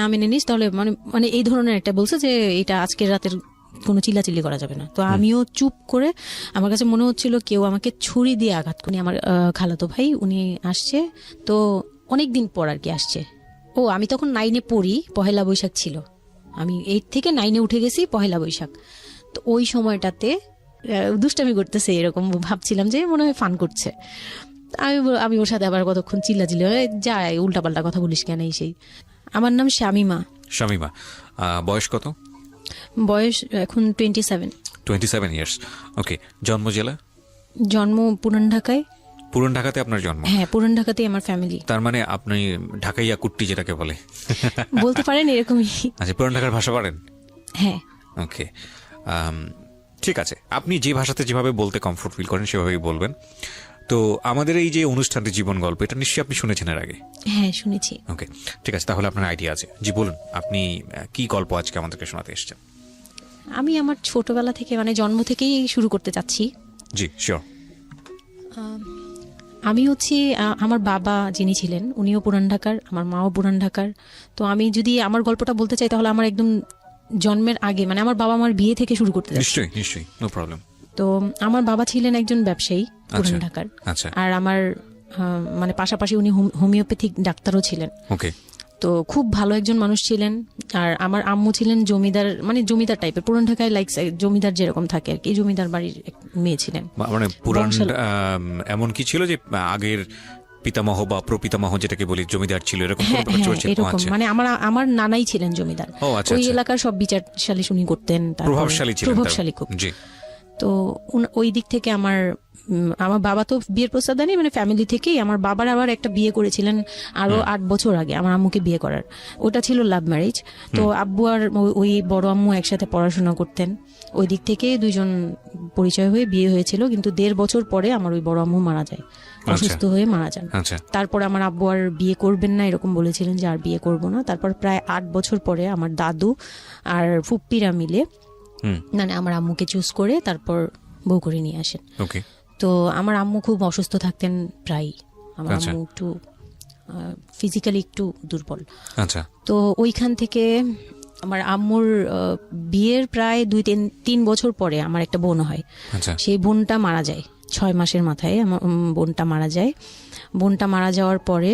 না মেনে নিস তাহলে মানে মানে এই ধরনের একটা বলছে যে এটা আজকের রাতের কোনো চিল্লাচিল্লি করা যাবে না। তো আমিও চুপ করে, আমার কাছে মনে হচ্ছিল কেউ আমাকে ছুরি দিয়ে আঘাত করে। আমার খালাতো ভাই উনি আসছে, তো অনেকদিন পর আর কি আসছে। ও আমি তখন 9-এ পড়ি, পহেলা বৈশাখ ছিল, আমি 8 থেকে 9-এ উঠে গেছি পহেলা বৈশাখ। তো ওই সময়টাতে দুষ্টামি করতেছে এরকম ভাবছিলাম যে মনে হয় ফান করছে। আমি ওর সাথে আবার কতক্ষণ চিল্লাচিল্লি যায়, উল্টাপাল্টা কথা বলিস কেন এই সেই। আমার নাম শামিমা। শামিমা, বয়স কত? বয়স এখন 27 ইয়ার্স। ওকে, জন্ম জেলা? জন্ম পুরান ঢাকায়। পুরান ঢাকাতে আপনার জন্ম? হ্যাঁ, পুরান ঢাকাতেই আমার ফ্যামিলি। তার মানে আপনি ঢাকাইয়া কুট্টি যেটাকে বলে বলতে পারেন এরকমই। আচ্ছা, পুরান ঢাকার ভাষা পারেন? হ্যাঁ। ওকে, ঠিক আছে, আপনি যে ভাষাতে যেভাবে বলতে কমফোর্ট ফিল করেন সেভাবেই বলবেন। তো আমাদের এই যে অনুষ্ঠানটি জীবন গল্প, এটা নিশ্চয়ই আপনি শুনেছেন এর আগে? হ্যাঁ, শুনেছি। ওকে, ঠিক আছে, তাহলে আপনার আইডিয়া আছে। জি বলুন, আপনি কি গল্প আজকে আমাদেরকে শোনাতে এসেছেন? আমি আমার ছোটবেলা থেকে মানে জন্ম থেকেই শুরু করতে চাচ্ছি। জি শিওর। আমি হচ্ছি আমার বাবা যিনি ছিলেন উনিও পুরান ঢাকার, আমার মাও পুরান ঢাকার। তো আমি যদি আমার গল্পটা বলতে চাই তাহলে আমার একদম জন্মের আগে, মানে আমার বাবা আমার বিয়ে থেকে শুরু করতে চাচ্ছি। নিশ্চয়ই নিশ্চয়ই, নো প্রবলেম। তো আমার বাবা ছিলেন একজন ব্যবসায়ী পুরান ঢাকার। আচ্ছা। আর আমার মানে পাশাপাশি উনি হোমিওপ্যাথিক ডাক্তারও ছিলেন। ওকে। তো খুব ভালো একজন মানুষ ছিলেন। আর আমার আম্মু ছিলেন জমিদার, মানে জমিদার টাইপের, পুরান ঢাকায় লাইক জমিদার যেরকম থাকে আর কি, জমিদার বাড়ির মেয়ে ছিলেন। মানে পুরান এমন কি ছিল যে আগের পিতামহ বা প্রপিতামহ যেটাকে বলি জমিদার ছিল, এরকম এরকম মানে আমার নানাই ছিলেন জমিদার। ওই এলাকার সব বিচারশালী উনি করতেন, প্রভাবশালী খুব। তো ওই দিক থেকে আমার বাবা তো বিয়ের প্রস্তাব দেয়নি, মানে ফ্যামিলি থেকেই। আমার বাবার আবার একটা বিয়ে করেছিলেন আরো 8 বছর আগে আমার আম্মুকে বিয়ে করার, ওটা ছিল লাভ ম্যারেজ। তো আব্বু আর ওই বড় আম্মু একসাথে পড়াশোনা করতেন, ওই দিক থেকে দুইজন পরিচয় হয়ে বিয়ে হয়েছিল। কিন্তু 1.5 বছর পরে আমার ওই বড় আম্মু মারা যায়, অসুস্থ হয়ে মারা যান। তারপর আমার আব্বু আর বিয়ে করবেন না এরকম বলেছিলেন যে আর বিয়ে করব না। তারপর প্রায় 8 বছর পরে আমার দাদু আর ফুপ্পিরা মিলে মানে আমার আম্মুকে চুজ করে তারপর বউ করে নিয়ে আসেন। তো আমার আম্মু খুব অসুস্থ থাকতেন প্রায়, আমার আম্মু একটু ফিজিক্যালি একটু দুর্বল। তো ওইখান থেকে আমার আম্মুর বিয়ের প্রায় 2-3 বছর পরে আমার একটা বোন হয়। সেই বোনটা মারা যায় 6 মাসের মাথায়, আমার বোনটা মারা যায়। বোনটা মারা যাওয়ার পরে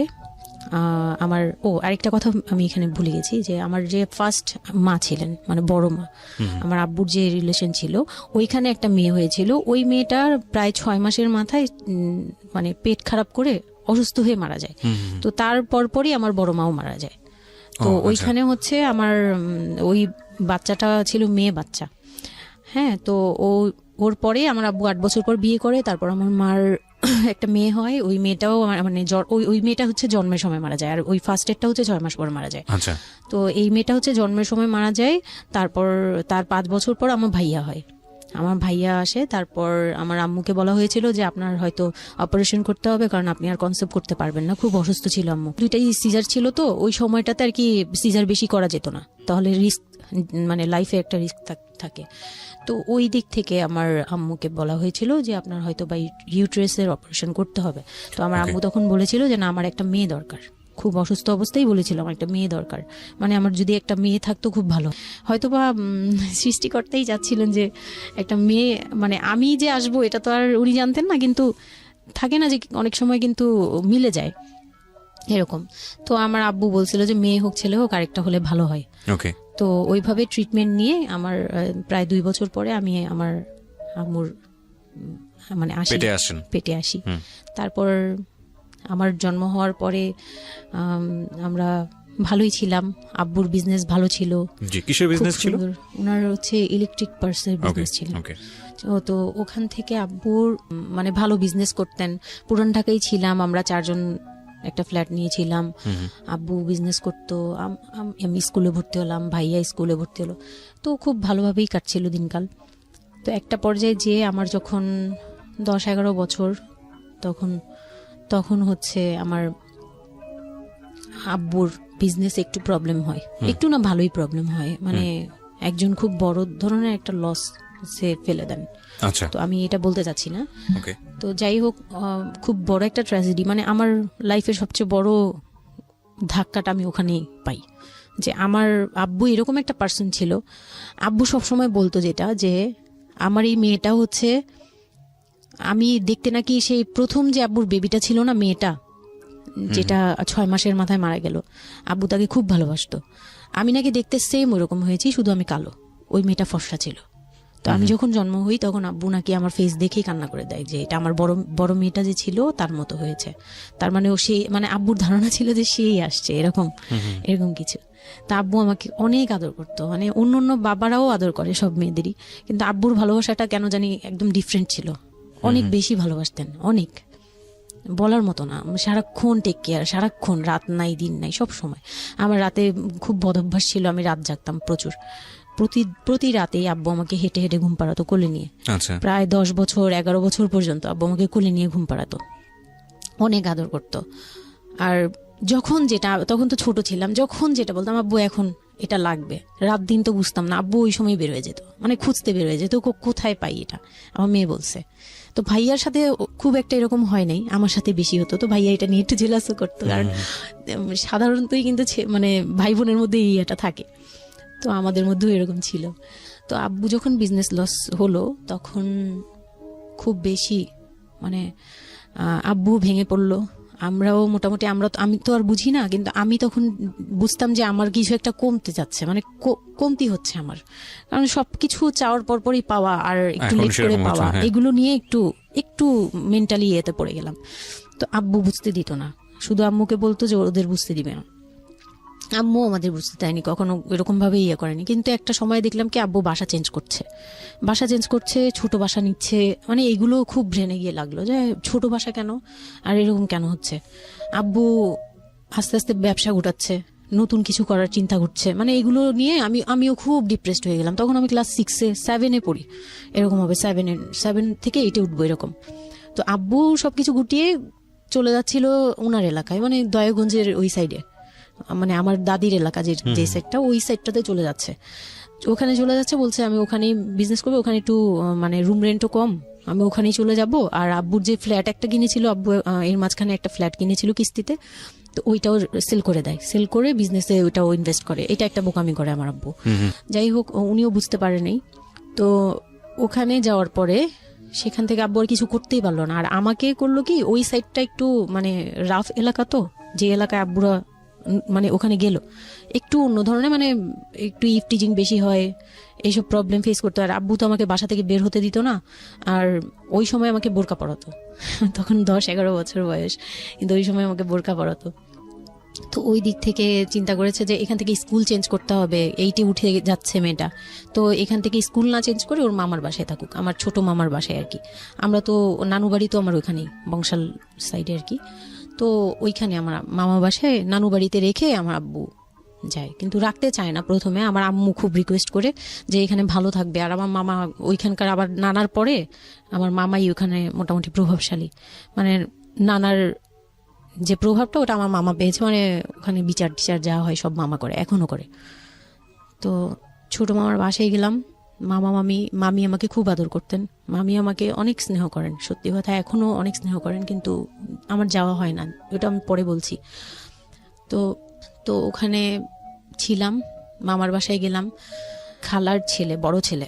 আমার আরেকটা কথা আমি এখানে ভুলে গেছি, যে আমার যে ফার্স্ট মা ছিলেন মানে বড় মা, আমার আব্বুর যে রিলেশন ছিল, ওইখানে একটা মেয়ে হয়েছিল। ওই মেয়েটার প্রায় 6 মাসের মাথায় মানে পেট খারাপ করে অসুস্থ হয়ে মারা যায়। তো তার পরপরই আমার বড় মাও মারা যায়। তো ওইখানে হচ্ছে আমার ওই বাচ্চাটা ছিল মেয়ে বাচ্চা। হ্যাঁ, তো ওর পরে আমার আব্বু 8 বছর পর বিয়ে করে। তারপর আমার মার একটা মেয়ে হয়, ওই মেয়েটাও মানে ওই মেয়েটা হচ্ছে জন্মের সময় মারা যায়, আর ওই ফার্স্টেরটা হচ্ছে 6 মাস পর মারা যায়। তো এই মেয়েটা হচ্ছে জন্মের সময় মারা যায়। তারপর তার 5 বছর পর আমার ভাইয়া হয়, আমার ভাইয়া আসে। তারপর আমার আম্মুকে বলা হয়েছিল যে আপনার হয়তো অপারেশন করতে হবে, কারণ আপনি আর কনসেপ্ট করতে পারবেন না, খুব অসুস্থ ছিল আম্মু। 2টাই সিজার ছিল, তো ওই সময়টাতে আর কি সিজার বেশি করা যেত না, তাহলে রিস্ক মানে লাইফে একটা রিস্ক থাকে। তো ওই দিক থেকে আমার আম্মুকে বলা হয়েছিল যে আপনার হয়তো বা ইউট্রাসের অপারেশন করতে হবে। তো আমার আম্মু তখন বলেছিল যে না, আমার একটা মেয়ে দরকার, খুব অসুস্থ অবস্থায় বলেছিল আমার একটা মেয়ে দরকার, মানে আমার যদি একটা মেয়ে থাকতো খুব ভালো। হয়তো বা সৃষ্টিকর্তাই চাচ্ছিলেন যে একটা মেয়ে, মানে আমি যে আসবো এটা তো আর উনি জানতেন না, কিন্তু থাকে না যে অনেক সময় কিন্তু মিলে যায় এরকম। তো আমার আব্বু বলছিল যে মেয়ে হোক ছেলে হোক, আরেকটা হলে ভালো হয়। তো ওইভাবে ট্রিটমেন্ট নিয়ে আমার প্রায় 2 বছর পরে আমি আমার আম্মুর মানে পেটে আসি। তারপর আমার জন্ম হওয়ার পরে আমরা ভালোই ছিলাম, আব্বুর বিজনেস ভালো ছিল। কিসের বিজনেস ছিল? ওনার হচ্ছে ইলেকট্রিক পার্সের বিজনেস ছিল। তো ওখান থেকে আব্বুর মানে ভালো বিজনেস করতেন। পুরান ঢাকায় ছিলাম আমরা 4 জন, একটা ফ্ল্যাট নিয়েছিলাম। আব্বু বিজনেস করতো, আমি স্কুলে ভর্তি হলাম, ভাইয়া স্কুলে ভর্তি হলো। তো খুব ভালোভাবেই কাটছিল দিনকাল। তো একটা পর্যায়ে যে আমার যখন 10-11 বছর, তখন হচ্ছে আমার আব্বুর বিজনেস একটু প্রবলেম হয়, একটু না ভালোই প্রবলেম হয়, মানে একজন খুব বড় ধরনের একটা লস সে ফেলে দেন। তো আমি এটা বলতে চাচ্ছি না। তো যাই হোক, খুব বড় একটা ট্র্যাজেডি, মানে আমার লাইফের সবচেয়ে বড় ধাক্কাটা আমি ওখানেই পাই, যে আমার আব্বু এরকম একটা পার্সন ছিল, আব্বু সবসময় বলতো যেটা, যে আমার এই মেয়েটা হচ্ছে, আমি দেখতে নাকি সেই প্রথম যে আব্বুর বেবিটা ছিল না, মেয়েটা যেটা 6 মাসের মাথায় মারা গেল, আব্বু তাকে খুব ভালোবাসতো, আমি নাকি দেখতে সেম ওরকম হয়েছি, শুধু আমি কালো, ওই মেয়েটা ফর্সা ছিল। তো আমি যখন জন্ম হই তখন আব্বু নাকি আমার ফেস দেখেই কান্না করে দেয় যে এটা আমার বড় মেয়েটা যে ছিল তার মতো হয়েছে, তার মানে ও সেই, মানে আব্বুর ধারণা ছিল যে সেই আসছে, এরকম কিছু। তা আব্বু আমাকে অনেক আদর করতো, মানে অন্য বাবারাও আদর করে সব মেয়েদেরই, কিন্তু আব্বুর ভালোবাসাটা কেন জানি একদম ডিফারেন্ট ছিল, অনেক বেশি ভালোবাসতেন, অনেক বলার মতো না। সারাক্ষণ টেক কেয়ার, সারাক্ষণ, রাত নাই দিন নাই, সব সময়। আমার রাতে খুব বদ অভ্যাস ছিল, আমি রাত জাগতাম প্রচুর, প্রতি রাতেই আব্বু আমাকে হেঁটে হেঁটে ঘুম পাড়াতো কোলে নিয়ে। প্রায় 10 বছর 11 বছর পর্যন্ত আব্বু আমাকে কোলে নিয়ে ঘুম পাড়াতো, অনেক আদর করতো। আর যখন যেটা, তখন তো ছোট ছিলাম, যখন যেটা বলতাম আব্বু এখন এটা লাগবে, রাত দিন তো বুঝতাম না, আব্বু ওই সময় বের হয়ে যেত, মানে খুঁজতে বের হয়ে যেত কোথায় পাই এটা, আমার মেয়ে বলছে। তো ভাইয়ার সাথে খুব একটা এরকম হয় নাই, আমার সাথে বেশি হতো, তো ভাইয়া এটা নিয়ে একটু জেলাসও করতো, কারণ সাধারণতই কিন্তু মানে ভাই বোনের মধ্যে এটা থাকে, তো আমাদের মধ্যেও এরকম ছিল। তো আব্বু যখন বিজনেস লস হলো তখন খুব বেশি, মানে আব্বু ভেঙে পড়লো, আমরাও মোটামুটি, আমি তো আর বুঝি না, কিন্তু আমি তখন বুঝতাম যে আমার কিছু একটা কমতে যাচ্ছে, মানে কমতি হচ্ছে আমার, কারণ সবকিছু চাওয়ার পরপরই পাওয়া আর একটু লেট করে পাওয়া, এগুলো নিয়ে একটু মেন্টালি এতে পড়ে গেলাম। তো আব্বু বুঝতে দিত না, শুধু আম্মুকে বলতো যে ওদের বুঝতে দিবে না, আম্মু আমাদের বুঝতে দেয়নি কখনো, এরকম ভাবে করেনি। কিন্তু একটা সময় দেখলাম কি আব্বু বাসা চেঞ্জ করছে, ছোট বাসা নিচ্ছে, মানে এগুলো খুব ব্রেনে গিয়ে লাগলো যে ছোট বাসা কেন, আর এরকম কেন হচ্ছে। আব্বু আস্তে আস্তে ব্যবসা গোটাচ্ছে, নতুন কিছু করার চিন্তা করছে, মানে এগুলো নিয়ে আমিও খুব ডিপ্রেসড হয়ে গেলাম। তখন আমি ক্লাস 6-7 পড়ি, এরকম হবে 7 থেকে 8 উঠবো এরকম। তো আব্বু সবকিছু গুটিয়ে চলে যাচ্ছিল ওনার এলাকায়, মানে দয়াগঞ্জের ওই সাইডে, মানে আমার দাদির এলাকা যে সাইডটা, ওই সাইডটাতে চলে যাচ্ছে, ওখানে চলে যাচ্ছে, বলছে আমি ওখানেই বিজনেস করবো, ওখানে একটু মানে রুম রেন্টও কম, আমি ওখানেই চলে যাব। আর আব্বুর যে ফ্ল্যাট একটা কিনেছিল, আব্বু এর মাঝখানে একটা ফ্ল্যাট কিনেছিল কিস্তিতে, তো ওইটাও সেল করে দেয়, সেল করে বিজনেসে ওইটাও ইনভেস্ট করে, এটা একটা বোকামি করে আমার আব্বু। যাই হোক, উনিও বুঝতে পারেনি। তো ওখানে যাওয়ার পরে সেখান থেকে আব্বু আর কিছু করতেই পারলো না, আর আমাকে করলো কি, ওই সাইডটা একটু মানে রাফ এলাকা, তো যে এলাকায় আব্বুরা মানে ওখানে গেল একটু অন্য ধরনের, মানে একটু ইফটিজিং বেশি হয়, এইসব প্রবলেম ফেস করতে হয়। আব্বু তো আমাকে বাসা থেকে বের হতে দিত না, আর ওই সময় আমাকে বোরকা পরাতো, তখন 10-11 বছর বয়স, কিন্তু ওই সময় আমাকে বোরকা পরাতো। তো ওই দিক থেকে চিন্তা করেছে যে এখান থেকে স্কুল চেঞ্জ করতে হবে, এইটি উঠে যাচ্ছে মেয়েটা, তো এখান থেকে স্কুল না চেঞ্জ করে ওর মামার বাসায় থাকুক, আমার ছোট মামার বাসায় আর কি। আমরা তো নানু বাড়ি তো আমার ওইখানেই, বংশাল সাইডে আর কি। তো ওইখানে আমার মামা বাসায় নানু বাড়িতে রেখে আমার আব্বু যায়, কিন্তু রাখতে চায় না প্রথমে। আমার আম্মু খুব রিকোয়েস্ট করে যে এখানে ভালো থাকবে, আর আমার মামা ওইখানকার, আবার নানার পরে আমার মামাই ওখানে মোটামুটি প্রভাবশালী, মানে নানার যে প্রভাবটা ওটা আমার মামা পেয়েছে, মানে ওখানে বিচার টিচার যা হয় সব মামা করে, এখনো করে। তো ছোট মামার বাসায় গেলাম, মামি আমাকে খুব আদর করতেন, মামি আমাকে অনেক স্নেহ করেন, সত্যি কথা এখনো অনেক স্নেহ করেন, কিন্তু আমার যাওয়া হয় না, ওটা আমি পরে বলছি। তো ওখানে ছিলাম, মামার বাসায় গেলাম, খালার ছেলে, বড় ছেলে,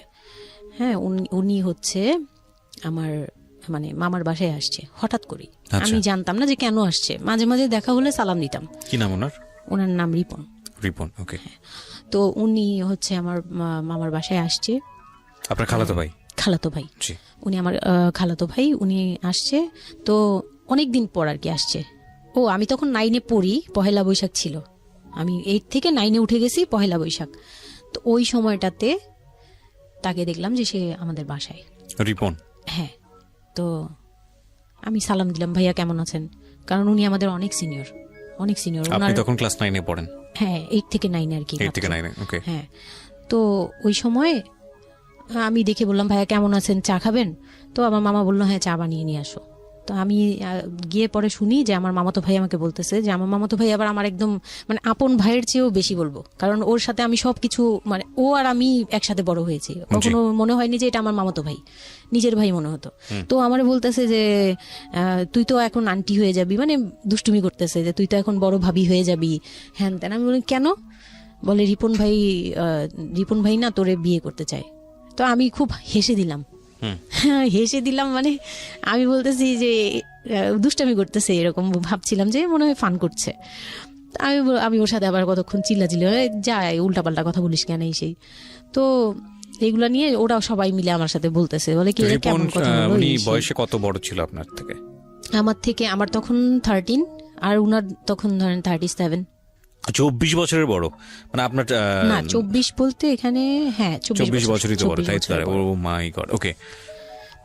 হ্যাঁ, উনি হচ্ছে আমার মানে মামার বাসায় আসছে হঠাৎ করে, আমি জানতাম না যে কেন আসছে, মাঝে মাঝে দেখা হলে সালাম দিতাম। কি নাম ওনার? ওনার নাম রিপন। ওকে। তো উনি হচ্ছে আমার মামার বাসায় আসছে। আপনার খালাতো ভাই? উনি আমার খালাতো ভাই, উনি আসছে। তো অনেকদিন পর আর কি আসছে। আমি তখন 9-এ পড়ি, পহেলা বৈশাখ ছিল, আমি 8 থেকে 9-এ উঠে গেছি, পহেলা বৈশাখ। তো ওই সময়টাতে তাকে দেখলাম যে সে আমাদের বাসায়। রিপন? হ্যাঁ। তো আমি সালাম দিলাম, ভাইয়া কেমন আছেন, কারণ উনি আমাদের অনেক সিনিয়র। আপনি তখন ক্লাস 9-এ পড়েন? হ্যাঁ, 8 থেকে 9 আর কি। 8 থেকে 9, ওকে। হ্যাঁ। তো ওই সময় আমি দেখে বললাম, ভাইয়া কেমন আছেন, চা খাবেন? তো আমার মামা বললো, হ্যাঁ চা বানিয়ে নিয়ে আসো। তো আমি গিয়ে পরে শুনি যে আমার মামাতো ভাই আমাকে বলতেছে যে আমার মামাতো ভাই আবার আমার একদম মানে আপন ভাইয়ের চেয়েও বেশি বলবো, কারণ ওর সাথে আমি সবকিছু, মানে ও আর আমি একসাথে বড় হয়েছি, কখনো মনে হয়নি যে এটা আমার মামাতো ভাই, নিজের ভাই মনে হতো। তো আমার বলতেছে যে তুই তো এখন আন্টি হয়ে যাবি, মানে দুষ্টুমি করতেছে যে তুই তো এখন বড় ভাবি হয়ে যাবি, হ্যান তেন। আমি বলি কেন? বলে রিপন ভাই না তোরে বিয়ে করতে চায়। তো আমি খুব হেসে দিলাম, মানে আমি বলতেছি যে দুষ্টামি করতেছে, এরকম ভাবছিলাম যে মনে হয় ফান করছে। আমি ওর সাথে আবার কতক্ষণ চিল্লাচিল্লি, যায় উল্টাপাল্টা কথা বলিস কেন এই সেই। তো এগুলা নিয়ে ওরা সবাই মিলে আমার সাথে বলতেছে, বলে কি কেমন কথা বলো। উনি বয়সে কত বড় ছিল আপনার থেকে? আমার তখন 13 আর উনার তখন ধরেন 37। 24 বছরের বড়, মানে আপনার না 24 বলতে এখানে, হ্যাঁ 24 বছরই তো বড়, তাই তো? ও মাই গড, ওকে।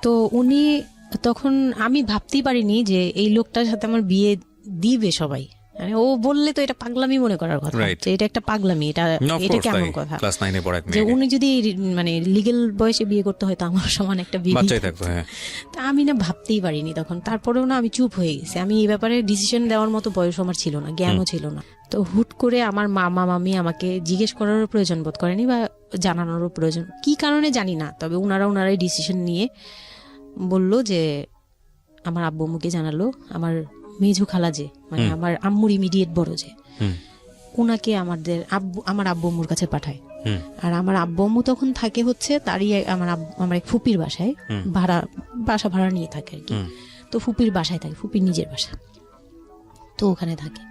তো উনি তখন, আমি ভাবতেই পারিনি যে এই লোকটার সাথে আমার বিয়ে দিবে সবাই। মানে ও বললে তো এটা পাগলামি মনে করার কথা, যে এটা একটা পাগলামি, এটা কেমন কথা যে উনি যদি মানে লিগ্যাল বয়সে বিয়ে করতে হয় তো আমার সমান একটা বাচ্চাই থাকতো। হ্যাঁ, তা আমি না ভাবতেই পারিনি তখন। তারপরেও না আমি চুপ হয়ে গেছি, আমি এই ব্যাপারে ডিসিশন দেওয়ার মতো বয়স আমার ছিল না, জ্ঞানও ছিল না। তো হুট করে আমার মামা মামি আমাকে জিজ্ঞেস করারও প্রয়োজন বোধ করেনি বা জানানোরও প্রয়োজন, কি কারণে জানি না, তবে ওনারাই ডিসিশন নিয়ে বলল যে আমার আব্বু আম্মুকে জানালো, আমার মেজু খালা যে মানে আমার আম্মুর ইমিডিয়েট বড় যে, ওনাকে আমার আব্বু আম্মুর কাছে পাঠায়। আর আমার আব্বু আম্মু তখন থাকে হচ্ছে তারই আমার এক ফুপির বাসায়, বাসা ভাড়া নিয়ে থাকে আর কি। তো ফুপির বাসায় থাকে, ফুপির নিজের বাসা, তো ওখানে থাকে।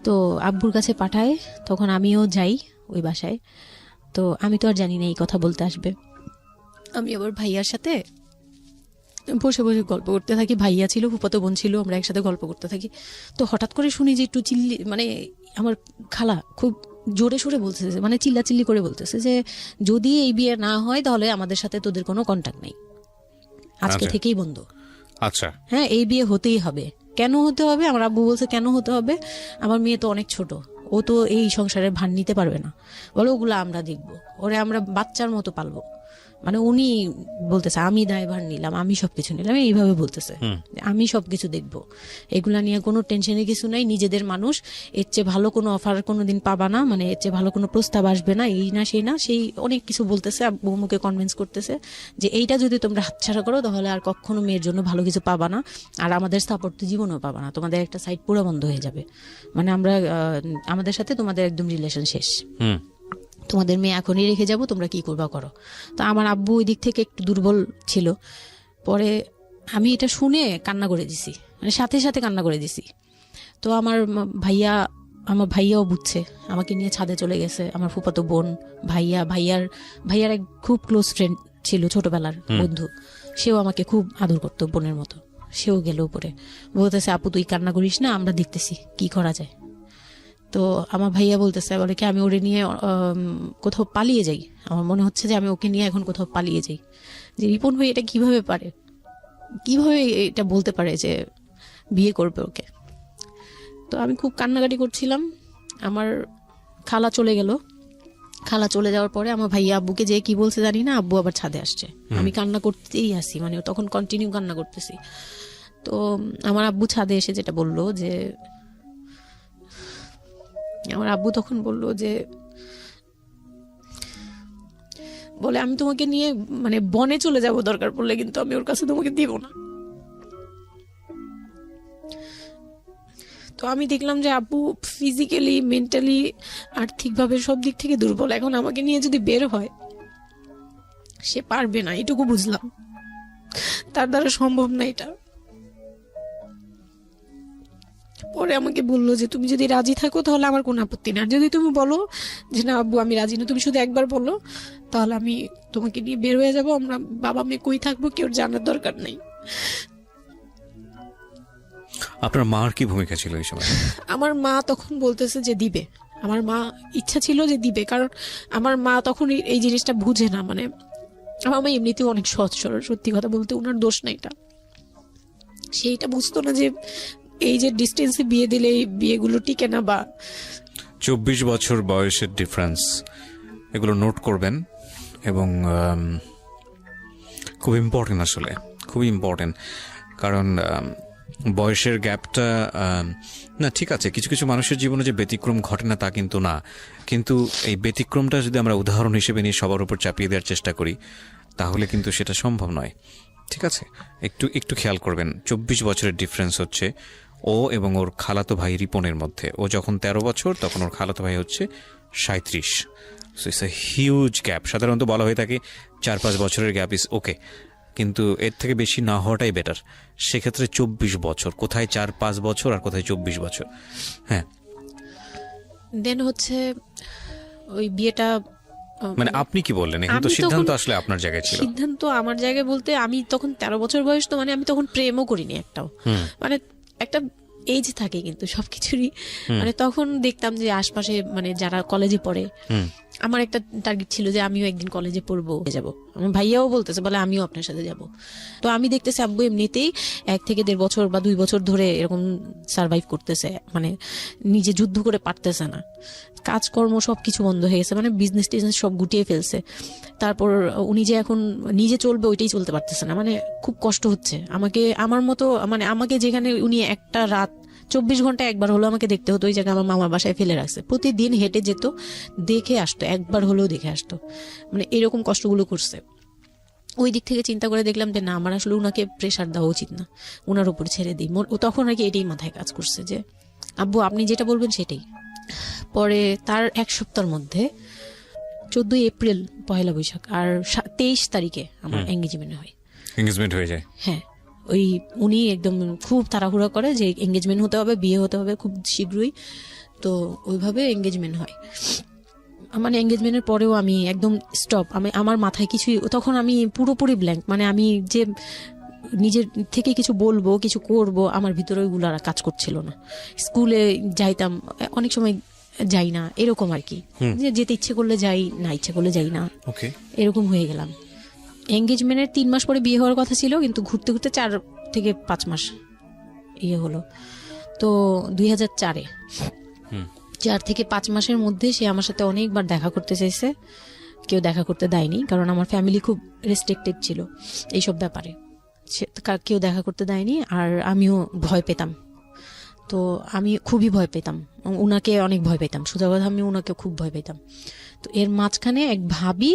তো আব্বুর কাছে পাঠায়, তখন আমিও যাই ওই বাসায়। তো আমি তো আর জানি না এই কথা বলতে আসবে। আমি আবার ভাইয়ার সাথে বসে বসে গল্প করতে থাকি, ভাইয়া ছিল, ফুফাতো বোন ছিল, আমরা একসাথে গল্প করতে থাকি। তো হঠাৎ করে শুনি যে একটু মানে আমার খালা খুব জোরে সোরে বলতেছে, মানে চিল্লাচিল্লি করে বলতেছে যে যদি এই বিয়ে না হয় তাহলে আমাদের সাথে তোদের কোনো কন্ট্যাক্ট নেই, আজকে থেকেই বন্ধ। আচ্ছা, হ্যাঁ, এই বিয়ে হতেই হবে। কেন হতে হবে? আমার আব্বু বলছে কেন হতে হবে, আমার মেয়ে তো অনেক ছোট, ও তো এই সংসারের ভার নিতে পারবে না, বলো ওগুলো আমরা দেখবো, ওরে আমরা বাচ্চার মতো পালবো। মানে উনি বলতেছে আমি দায়ভার নিলাম, আমি সবকিছু নিলাম, এইভাবে বলতেছে আমি সবকিছু দেখবো, এগুলা নিয়ে কোনো টেনশনের কিছু নাই, নিজেদের মানুষ, এর চেয়ে ভালো কোনো অফার কোনোদিন পাবা না, মানে এর চেয়ে ভালো কোনো প্রস্তাব আসবে না, এই না সেই না, সেই অনেক কিছু বলতেছে। বৌমুকে কনভিন্স করতেছে যে এইটা যদি তোমরা হাতছাড়া করো তাহলে আর কখনো মেয়ের জন্য ভালো কিছু পাবা না, আর আমাদের সাপোর্ট তো জীবনেও পাবা না, তোমাদের একটা সাইড পুরো বন্ধ হয়ে যাবে, মানে আমরা আমাদের সাথে তোমাদের একদম রিলেশন শেষ, তোমাদের মেয়ে এখনই রেখে যাবো, তোমরা কি করবা করো। তো আমার আব্বু ওই দিক থেকে একটু দুর্বল ছিল। পরে আমি এটা শুনে কান্না করে দিছি, মানে সাথে সাথে কান্না করে দিছি। তো আমার ভাইয়াও বুঝছে, আমাকে নিয়ে ছাদে চলে গেছে। আমার ফুফাতো বোন, ভাইয়ার এক খুব ক্লোজ ফ্রেন্ড ছিল, ছোটবেলার বন্ধু, সেও আমাকে খুব আদর করতো বোনের মতো, সেও গেল উপরে, বলতেছে আপু তুই কান্না করিস না, আমরা দেখতেছি কি করা যায়। তো আমার ভাইয়া বলতেছে, বলে কি আমি ওরে নিয়ে কোথাও পালিয়ে যাই, আমার মনে হচ্ছে যে আমি ওকে নিয়ে এখন কোথাও পালিয়ে যাই। যে রিপন ভাই এটা কিভাবে এটা বলতে পারে যে বিয়ে করবে ওকে। তো আমি খুব কান্নাকাটি করছিলাম। আমার খালা চলে গেল, খালা চলে যাওয়ার পরে আমার ভাইয়া আব্বুকে যে কি বলছে জানি না, আব্বু আবার ছাদে আসছে, আমি কান্না করতেই আসি, মানে তখন কন্টিনিউ কান্না করতেছি। তো আমার আব্বু ছাদে এসে যেটা বললো যে, আমার আব্বু তখন বললো যে, বলে আমি তোমাকে নিয়ে মানে বনে চলে যাব দরকার পড়লে, কিন্তু আমি ওর কাছে তোমাকে দিব না। তো আমি দেখলাম যে আব্বু ফিজিক্যালি, মেন্টালি, আর্থিকভাবে সব দিক থেকে দুর্বল, এখন আমাকে নিয়ে যদি বের হয় সে পারবে না, এটুকু বুঝলাম, তার দ্বারা সম্ভব না এটা। পরে আমাকে বললো যে তুমি যদি রাজি থাকো তাহলে আমার কোনো আপত্তি না, যদি তুমি বলো যে না আব্বু আমি রাজি না, তুমি শুধু একবার বলো, তাহলে আমি তোমাকে নিয়ে বের হয়ে যাবো, আমরা বাবা মেয়ে কই থাকবো কেউ জানার দরকার নেই। আপনার মার কি ভূমিকা ছিল এই সময়? আমার মা তখন বলতেছে যে দিবে, আমার মা ইচ্ছা ছিল যে দিবে, কারণ আমার মা তখন এই জিনিসটা বুঝে না, মানে আমার মা এমনিতেও অনেক সহজ সরল, সত্যি কথা বলতে ওনার দোষ না এটা, সেইটা বুঝতো না যে এই যে ডিস্টেন্সে বিয়ে দিলে এই বিয়েগুলো টিকে না, বা 24 বছর বয়সের ডিফারেন্স, এগুলো নোট করবেন এবং খুব ইম্পর্টেন্ট, আসলে খুবই ইম্পর্টেন্ট, কারণ বয়সের গ্যাপটা না ঠিক আছে, কিছু কিছু মানুষের জীবনে যে ব্যতিক্রম ঘটে না তা কিন্তু না, কিন্তু এই ব্যতিক্রমটা যদি আমরা উদাহরণ হিসেবে নিয়ে সবার উপর চাপিয়ে দেওয়ার চেষ্টা করি তাহলে কিন্তু সেটা সম্ভব নয়। ঠিক আছে, একটু খেয়াল করবেন, 24 বছরের ডিফারেন্স হচ্ছে ও এবং ওর খালাতো ভাই রিপনের মধ্যে। ও যখন 13 বছর তখন ওর খালাতো ভাই হচ্ছে 37। So it's a huge gap. সাধারণত বলা হয়ে থাকে 4-5 বছরের গ্যাপ ইজ ওকে, কিন্তু এর থেকে বেশি না হওয়াটাই বেটার। সেক্ষেত্রে 24 বছর, কোথায় 4-5 বছর আর কোথায় 24 বছর। হ্যাঁ, দেন হচ্ছে ওই বিয়েটা, মানে আপনি কি বললেন? এখন তো সিদ্ধান্ত আসলে আপনার জায়গায় ছিল। সিদ্ধান্ত আমার জায়গায় বলতে, আমি তখন 13 বছর বয়স, তো মানে আমি তখন প্রেমও করিনি একটাও। মানে একটা এজ থাকে কিন্তু সবকিছুরই, মানে তখন দেখতাম যে আশপাশে মানে যারা কলেজে পড়ে, আমার একটা টার্গেট ছিল যে আমিও একদিন কলেজে পড়বো, যাবো। আমার ভাইয়াও বলতেছে, বলে আমিও আপনার সাথে যাব। তো আমি দেখতেছি আব্বু এমনিতেই 1 থেকে 1.5 বছর বা 2 বছর ধরে এরকম সার্ভাইভ করতেছে, মানে নিজে যুদ্ধ করে পারতেছে না, কাজকর্ম সবকিছু বন্ধ হয়ে গেছে, মানে বিজনেস টিজনেস সব গুটিয়ে ফেলছে। তারপর উনি যে এখন নিজে চলবে ওইটাই চলতে পারতেছে না, মানে খুব কষ্ট হচ্ছে আমাকে। আমার মতো মানে আমাকে যেখানে উনি একটা রাত 24 ঘন্টা একবার হলো আমাকে দেখতে হতো, ওই জায়গায় আমার মামার বাসায় ফেলে রাখছে। প্রতিদিন হেঁটে যেত, দেখে আসতো, একবার হলেও দেখে আসতো, মানে এরকম কষ্টগুলো করছে। ওই দিক থেকে চিন্তা করে দেখলাম যে না, আমার আসলে উনাকে প্রেশার দেওয়া উচিত না, উনার উপর ছেড়ে দিই। তখন আর কি এটাই মাথায় কাজ করছে যে আব্বু আপনি যেটা বলবেন সেটাই। পরে তার 1 সপ্তাহের মধ্যে 14 এপ্রিল পহেলা বৈশাখ আর 23 তারিখে আমার এঙ্গেজমেন্ট হয়। এঙ্গেজমেন্ট হয়ে যায়? হ্যাঁ, ওই উনি একদম খুব তাড়াহুড়া করে যে এঙ্গেজমেন্ট হতে হবে, বিয়ে হতে হবে খুব শীঘ্রই। তো ওইভাবে এঙ্গেজমেন্ট হয়। মানে এঙ্গেজমেন্টের পরেও আমি একদম স্টপ, আমার মাথায় কিছুই, তখন আমি পুরোপুরি ব্ল্যাঙ্ক। মানে আমি যে নিজের থেকে কিছু বলবো, কিছু করব, আমার ভিতরে ওইগুলো আর কাজ করছিল না। স্কুলে যাইতাম, অনেক সময় যাই না, এরকম আর কি, যে যেতে ইচ্ছে করলে যাই, না ইচ্ছে করলে যাই না, এরকম হয়ে গেলাম। এঙ্গেজমেন্টের 3 মাস পরে বিয়ে হওয়ার কথা ছিল, কিন্তু ঘুরতে ঘুরতে 4 থেকে 5 মাস ইয়ে হলো। তো 2004-এ 4 থেকে 5 মাসের মধ্যে সে আমার সাথে অনেকবার দেখা করতে চাইছে, কেউ দেখা করতে দেয়নি, কারণ আমার ফ্যামিলি খুব রেস্ট্রিক্টেড ছিল এইসব ব্যাপারে, কেউ দেখা করতে দেয়নি। আর আমিও ভয় পেতাম, তো আমি খুবই ভয় পেতাম, উনাকে অনেক ভয় পেতাম, সোজা কথা আমি উনাকে খুব ভয় পেতাম। তো এর মাঝখানে এক ভাবি,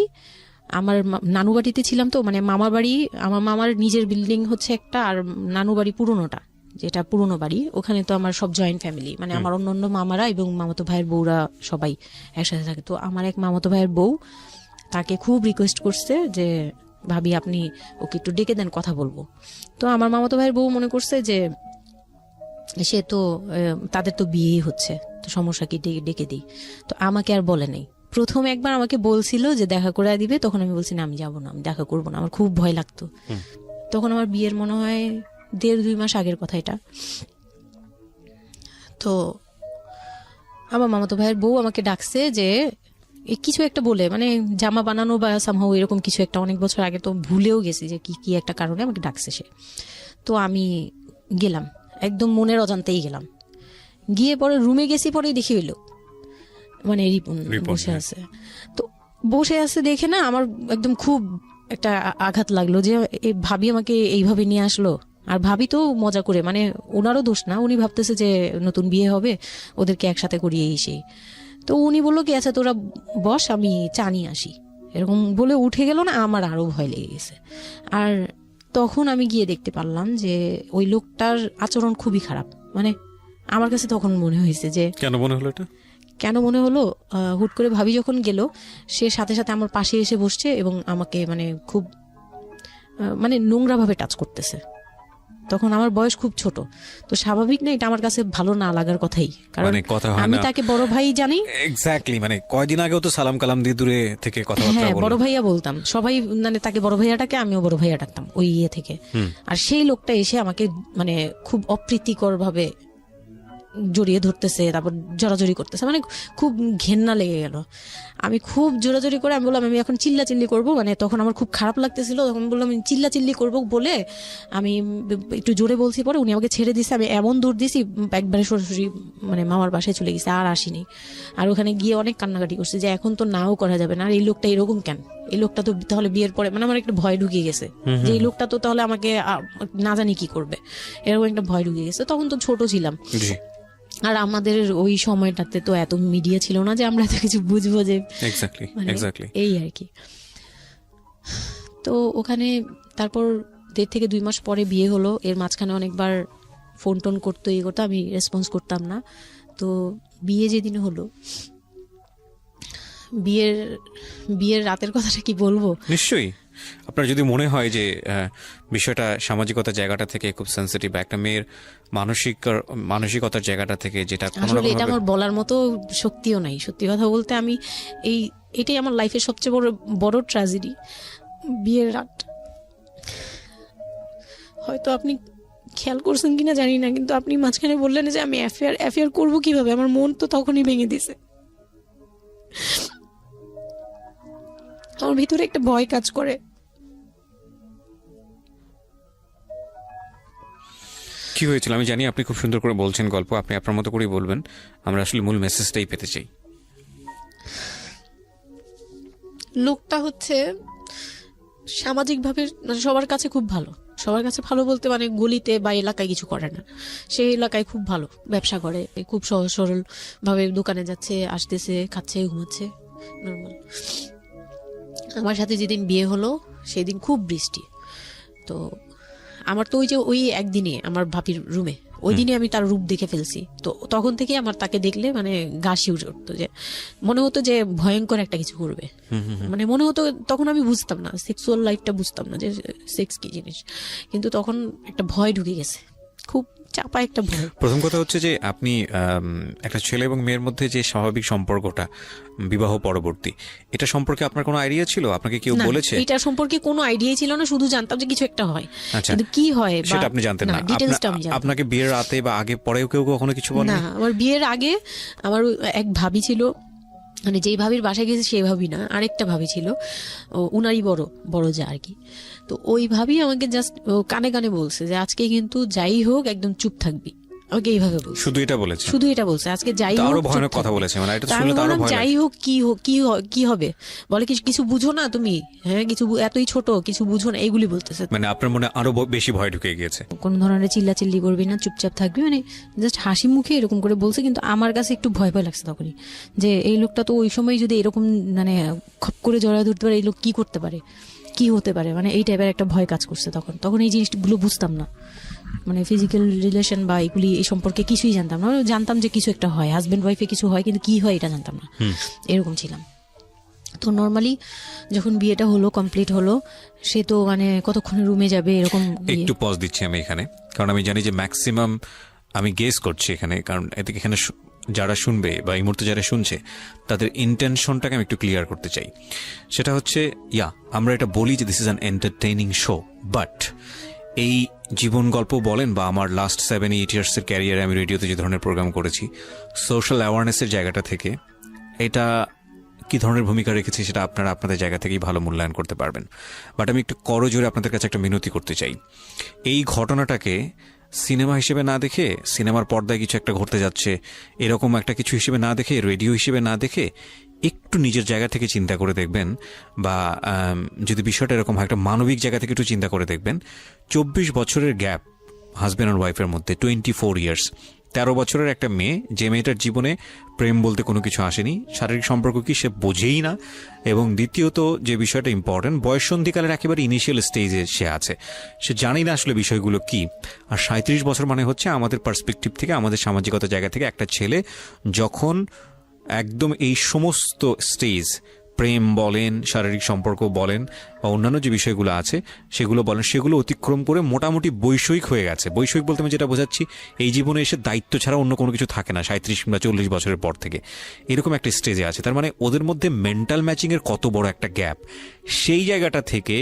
আমার নানু বাড়িতে ছিলাম, তো মানে মামার বাড়ি, আমার মামার নিজের বিল্ডিং হচ্ছে একটা, আর নানু বাড়ি পুরোনোটা, যেটা পুরোনো বাড়ি, ওখানে তো আমার সব জয়েন্ট ফ্যামিলি, মানে আমার অন্য মামারা এবং মামাতো ভাইয়ের বউরা সবাই একসাথে থাকে। তো আমার এক মামাতো ভাইয়ের বউ তাকে খুব রিকোয়েস্ট করছে যে ভাবি আপনি ওকে একটু ডেকে দেন, কথা বলবো। তো আমার মামাতো ভাইয়ের বউ মনে করছে যে সে তো তাদের তো বিয়েই হচ্ছে, তো সমস্যা কি, ডেকে দিই। তো আমাকে আর বলে নাই। প্রথম একবার আমাকে বলছিল যে দেখা করে দিবে, তখন আমি বলছি না, আমি যাবো না, আমি দেখা করবো না, আমার খুব ভয় লাগতো। তখন আমার বিয়ের মনে হয় 1.5-2 মাস আগের কথা এটা। তো আমার মামাতো ভাইয়ের বউ আমাকে ডাকছে যে কিছু একটা বলে, মানে জামা বানানো বা সামহাও এরকম কিছু একটা, অনেক বছর আগে, তো ভুলেও গেছি যে কি একটা কারণে আমাকে ডাকছে সে। তো আমি গেলাম, একদম মনের অজান্তেই গেলাম। গিয়ে পরে রুমে গেছি, পরেই দেখি হইলো মানে রিপন বসে আছে। তো বসে আছে দেখে না আমার একদম খুব একটা আঘাত লাগলো যে ভাবি আমাকে এইভাবে নিয়ে আসলো। আর ভাবি তো মজা করে, মানে ওনারও দোষ না, উনি ভাবতেছে যে নতুন বিয়ে হবে, ওদেরকে একসাথে করিয়ে এসে। তো উনি বললো কি আচ্ছা তোরা বস, আমি চা নিয়ে আসি, এরকম বলে উঠে গেল না। আমার আরো ভয় লেগে গেছে। আর তখন আমি গিয়ে দেখতে পারলাম যে ওই লোকটার আচরণ খুবই খারাপ। মানে আমার কাছে তখন মনে হয়েছে যে কেন মনে হলো এটা, কেন মনে হলো, হুট করে ভাবি যখন গেল, সে সাথে সাথে আমার পাশে এসে বসছে এবং আমাকে মানে খুব মানে নোংরা ভাবে টাচ করতেছে। তখন আমার বয়স খুব ছোট, তো স্বাভাবিক না এটা আমার কাছে ভালো না লাগার কথাই, কারণ আমি তাকে বড় ভাই জানি। এক্স্যাক্টলি, মানে কয়দিন আগেও তো সালাম কালাম দিয়ে দূরে থেকে কথাবার্তা বলতাম, বড় ভাইয়া বলতাম, সবাই মানে তাকে বড় ভাইয়াটাকে আমিও বড় ভাইয়া ডাকতাম ওই ইয়ে থেকে। আর সেই লোকটা এসে আমাকে মানে খুব অপ্রীতিকর ভাবে জড়িয়ে ধরতেছে, তারপর জড়াজড়ি করতেছে, মানে খুব ঘেন্না লেগে গেল। আমি খুব জোরাজোরি করে আমি বললাম আমি এখন চিল্লাচিল্লি করবো, মানে তখন আমার খুব খারাপ লাগতেছিল, তখন বললাম আমি চিল্লাচিল্লি করবো বলে আমি একটু জোরে বলছি। পরে উনি আমাকে ছেড়ে দিছে, আমি এমন দূর দিছি একবারে সরাসরি মানে মামার বাসায় চলে গেছে, আর আসিনি। আর ওখানে গিয়ে অনেক কান্নাকাটি করছে যে এখন তো নাও করা যাবে না, আর এই লোকটা এরকম কেন, এই লোকটা তো তাহলে বিয়ের পরে, মানে আমার একটা ভয় ঢুকিয়ে গেছে যে এই লোকটা তো তাহলে আমাকে না জানি কি করবে, এরকম একটা ভয় ঢুকিয়ে গেছে। তখন তো ছোট ছিলাম, আর আমাদের ওই সময়টাতে তো এত মিডিয়া ছিল না যে আমরা এত কিছু বুঝবো যে এই আর কি। তো ওখানে তারপর 1.5 থেকে 2 মাস পরে বিয়ে হলো। এর মাঝখানে অনেকবার ফোন টোন করতো, এই করতো, আমি রেসপন্স করতাম না। তো বিয়ে যেদিন হলো বিয়ের রাতের কথাটা কি বলবো? নিশ্চয়ই আপনার যদি মনে হয় যে বিষয়টা সামাজিকতার জায়গাটা থেকে খুব সেন্সিটিভ, একটা মেয়ের মানসিকতার জায়গাটা থেকে, যেটা আসলে এটা আমার বলার মতো শক্তিও নাই। সত্যি কথা বলতে আমি এটাই আমার লাইফের সবচেয়ে বড় ট্র্যাজেডি, বিয়ের রাত। হয়তো আপনি খেয়াল করছেন কিনা জানি না, কিন্তু আপনি মাঝখানে বললেন যে আমি অ্যাফেয়ার করবো কিভাবে, আমার মন তো তখনই ভেঙে দিছে। আমার ভিতরে একটা ভয় কাজ করে। কি হয়েছিল আমি জানি, আপনি খুব সুন্দর করে বলছেন গল্প, আপনি আপনার মতো করেই বলবেন, আমরা আসলে মূল মেসেজটাই পেতে চাই। লোকটা হচ্ছে সামাজিকভাবে সবার কাছে খুব ভালো, সবার কাছে ভালো বলতে মানে গলিতে বা এলাকায় কিছু করে না, সেই এলাকায় খুব ভালো, ব্যবসা করে, খুব সহজ সরল ভাবে দোকানে যাচ্ছে, আসতেছে, খাচ্ছে, ঘুমাচ্ছে, নর্মাল। আমার সাথে যেদিন বিয়ে হলো সেদিন খুব বৃষ্টি, তো আমার তো ওই একদিনে আমার ভাবির রুমে, ওই দিনে আমি তার রূপ দেখে ফেলছি। তো তখন থেকে আমার তাকে দেখলে মানে গা শিউরে উঠতো, যে মনে হতো যে ভয়ঙ্কর একটা কিছু করবে। মানে মনে হতো, তখন আমি বুঝতাম না, সেক্সুয়াল লাইফটা বুঝতাম না যে সেক্স কি জিনিস, কিন্তু তখন একটা ভয় ঢুকে গেছে, খুব চাপা একটা ভয়। প্রথম কথা হচ্ছে যে আপনি একটা ছেলে এবং মেয়ের মধ্যে যে স্বাভাবিক সম্পর্কটা বিবাহ পরবর্তী, এটা সম্পর্কে আপনার কোনো আইডিয়া ছিল? আপনাকে কেউ বলেছে? এটা সম্পর্কে কোনো আইডিয়া ছিল না, শুধু জানতাম যে কিছু একটা হয়, আচ্ছা, কিন্তু কি হয় সেটা আপনি জানতেন না। আপনাকে বিয়ের রাতে বা আগে পরেও কেউ কখনো কিছু বলে না? আমার বিয়ের আগে আমার এক ভাবি ছিল, মানে যেই ভাবির বাসায় গেছে সেই ভাবি না, আরেকটা ভাবি ছিল, উনারই বড় যা আর কি। তো ওই ভাবি আমাকে জাস্ট কানে কানে বলছে যে আজকে কিন্তু যাই হোক একদম চুপ থাকবি, আমাকে এইভাবে বলছে। শুধু এটা বলছে, আজকে যাই হোক। আরো ভয়ানক কথা বলেছে, মানে এটা শুনলে তো আরো ভয় লাগে। যাই হোক কি হবে, বলে কিছু বুঝো না তুমি, হ্যাঁ কিছু এতই ছোট, কিছু বুঝো না, এইগুলি বলতেছে। মানে আপনার মনে আরো বেশি ভয় ঢুকে গিয়েছে। কোন ধরনের চিল্লাচিল্লি করবি না, চুপচাপ থাকবি, মানে জাস্ট হাসি মুখে এরকম করে বলছে। কিন্তু আমার কাছে একটু ভয় লাগছে তখনই, যে এই লোকটা তো ওই সময় যদি এরকম মানে খপ করে জড়ায় ধরতে পারে, এই লোক কি করতে পারে, কি হতে পারে, মানে এই টাইপের একটা ভয় কাজ করছে তখন এই জিনিসগুলো বুঝতাম না, মানে ফিজিক্যাল রিলেশন বা এগুলি এই সম্পর্কে কিছুই জানতাম না। জানতাম যে কিছু একটা হয়, হাজবেন্ড ওয়াইফে কিছু হয়, কিন্তু কি হয় এটা জানতাম না, এরকম ছিলাম। তো নর্মালি যখন বিয়েটা হলো, কমপ্লিট হলো, সে তো মানে কতক্ষণে রুমে যাবে এরকম। একটু পজ দিচ্ছি আমি এখানে, কারণ আমি জানি যে ম্যাক্সিমাম আমি গেস করছি এখানে, কারণ এখানে যারা শুনবে বা এই মুহূর্তে যারা শুনছে তাদের ইন্টেনশনটাকে আমি একটু ক্লিয়ার করতে চাই। সেটা হচ্ছে আমরা এটা বলি যে this is an entertaining show, but এই জীবন গল্প বলেন বা আমার লাস্ট 7-8 ইয়ার্সের ক্যারিয়ারে আমি রেডিওতে যে ধরনের প্রোগ্রাম করেছি, সোশ্যাল অ্যাওয়ারনেসের জায়গাটা থেকে এটা কি ধরনের ভূমিকা রেখেছি সেটা আপনারা আপনাদের জায়গা থেকেই ভালো মূল্যায়ন করতে পারবেন। বাট আমি একটু করজোরে আপনাদের কাছে একটা মিনতি করতে চাই, এই ঘটনাটাকে সিনেমা হিসেবে না দেখে, সিনেমার পর্দায় কিছু একটা ঘটতে যাচ্ছে এরকম একটা কিছু হিসেবে না দেখে, রেডিও হিসেবে না দেখে, একটু নিজের জায়গা থেকে চিন্তা করে দেখবেন, বা যদি বিষয়টা এরকম হয় একটা মানবিক জায়গা থেকে একটু চিন্তা করে দেখবেন। 24 বছরের গ্যাপ হাজব্যান্ড আর ওয়াইফের মধ্যে, 24 ইয়ার্স, 13 বছরের একটা মেয়ে, যে মেয়েটার জীবনে প্রেম বলতে কোনো কিছু আসেনি, শারীরিক সম্পর্ক কি সে বোঝেই না, এবং দ্বিতীয়ত যে বিষয়টা ইম্পর্টেন্ট, বয়ঃসন্ধিকালের একেবারে ইনিশিয়াল স্টেজে সে আছে, সে জানি না আসলে বিষয়গুলো কি। আর 37 বছর মানে হচ্ছে আমাদের পার্সপেক্টিভ থেকে, আমাদের সামাজিকতা জায়গা থেকে একটা ছেলে যখন একদম এই সমস্ত স্টেজ, প্রেম বলেন, শারীরিক সম্পর্ক বলেন, বা অন্যান্য যে বিষয়গুলো আছে সেগুলো বলেন, সেগুলো অতিক্রম করে মোটামুটি বৈষয়িক হয়ে গেছে। বৈষয়িক বলতে আমি যেটা বোঝাচ্ছি, এই জীবনে এসে দায়িত্ব ছাড়া অন্য কোনো কিছু থাকে না 37 কিংবা 40 বছরের পর থেকে, এরকম একটা স্টেজে আছে। তার মানে ওদের মধ্যে মেন্টাল ম্যাচিংয়ের কত বড় একটা গ্যাপ। সেই জায়গাটা থেকে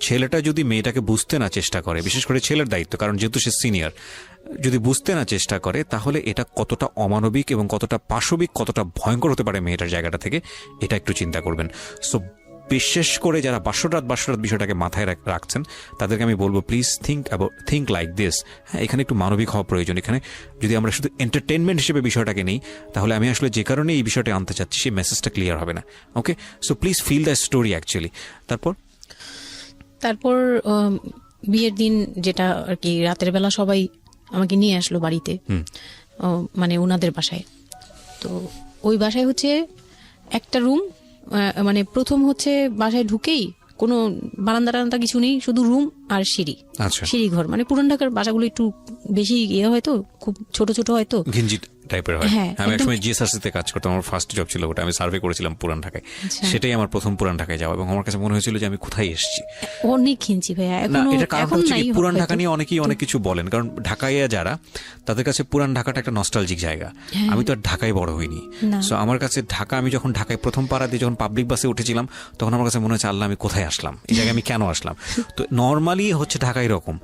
ছেলেটা যদি মেয়েটাকে বুঝতে না চেষ্টা করে, বিশেষ করে ছেলের দায়িত্ব, কারণ যেহেতু সে সিনিয়র, যদি বুঝতে না চেষ্টা করে, তাহলে এটা কতটা অমানবিক এবং কতটা পাশবিক, কতটা ভয়ঙ্কর হতে পারে মেয়েটার জায়গাটা থেকে, এটা একটু চিন্তা করবেন। সো বিশেষ করে যারা বাসরাত বিষয়টাকে মাথায় রাখছেন, তাদেরকে আমি বলবো প্লিজ থিঙ্ক লাইক দিস। হ্যাঁ, এখানে একটু মানবিক হওয়া প্রয়োজন। এখানে যদি আমরা শুধু এন্টারটেনমেন্ট হিসেবে বিষয়টাকে নেই, তাহলে আমি আসলে যে কারণে এই বিষয়টা আনতে চাচ্ছি সেই মেসেজটা ক্লিয়ার হবে না। Okay, so please feel the story actually. তারপর বিয়ের দিন যেটা আর কি, রাতের বেলা সবাই আমাকে নিয়ে আসলো বাড়িতে, মানে ওনাদের বাসায়। তো ওই বাসায় হচ্ছে একটা রুম, মানে প্রথম হচ্ছে বাসায় ঢুকেই কোনো বারান্দা টারান্দা কিছু নেই, শুধু রুম আর সিঁড়ি ঘর। মানে পুরান ঢাকার বাসাগুলো একটু বেশি হয়তো, খুব ছোট ছোট হয়তো, টাইপের হয়। আমি একসময় জিএসআরসি-তে কাজ করতাম, আমার ফার্স্ট জব ছিল ওটা, আমি সার্ভে করেছিলাম পুরান ঢাকায়, সেটাই আমার প্রথম পুরান ঢাকায় যাওয়া, এবং আমার কাছে মনে হয়েছিল যে আমি কোথায় এসেছি। অনেক কিনছি ভাইয়া, না এটা কারণ হচ্ছে কি, পুরান ঢাকা নিয়ে অনেকেই অনেক কিছু বলেন, কারণ ঢাকায় যারা, তাদের কাছে পুরান ঢাকাটা একটা নস্টালজিক জায়গা। আমি তো আর ঢাকায় বড় হইনি, সো আমার কাছে ঢাকা, আমি যখন ঢাকায় প্রথম পাড়া দিয়ে যখন পাবলিক বাসে উঠেছিলাম, তখন আমার কাছে মনে হচ্ছে আল্লাহ আমি কোথায় আসলাম, এই জায়গায় আমি কেন আসলাম। তো নর্মালি হচ্ছে ঢাকা এরকম।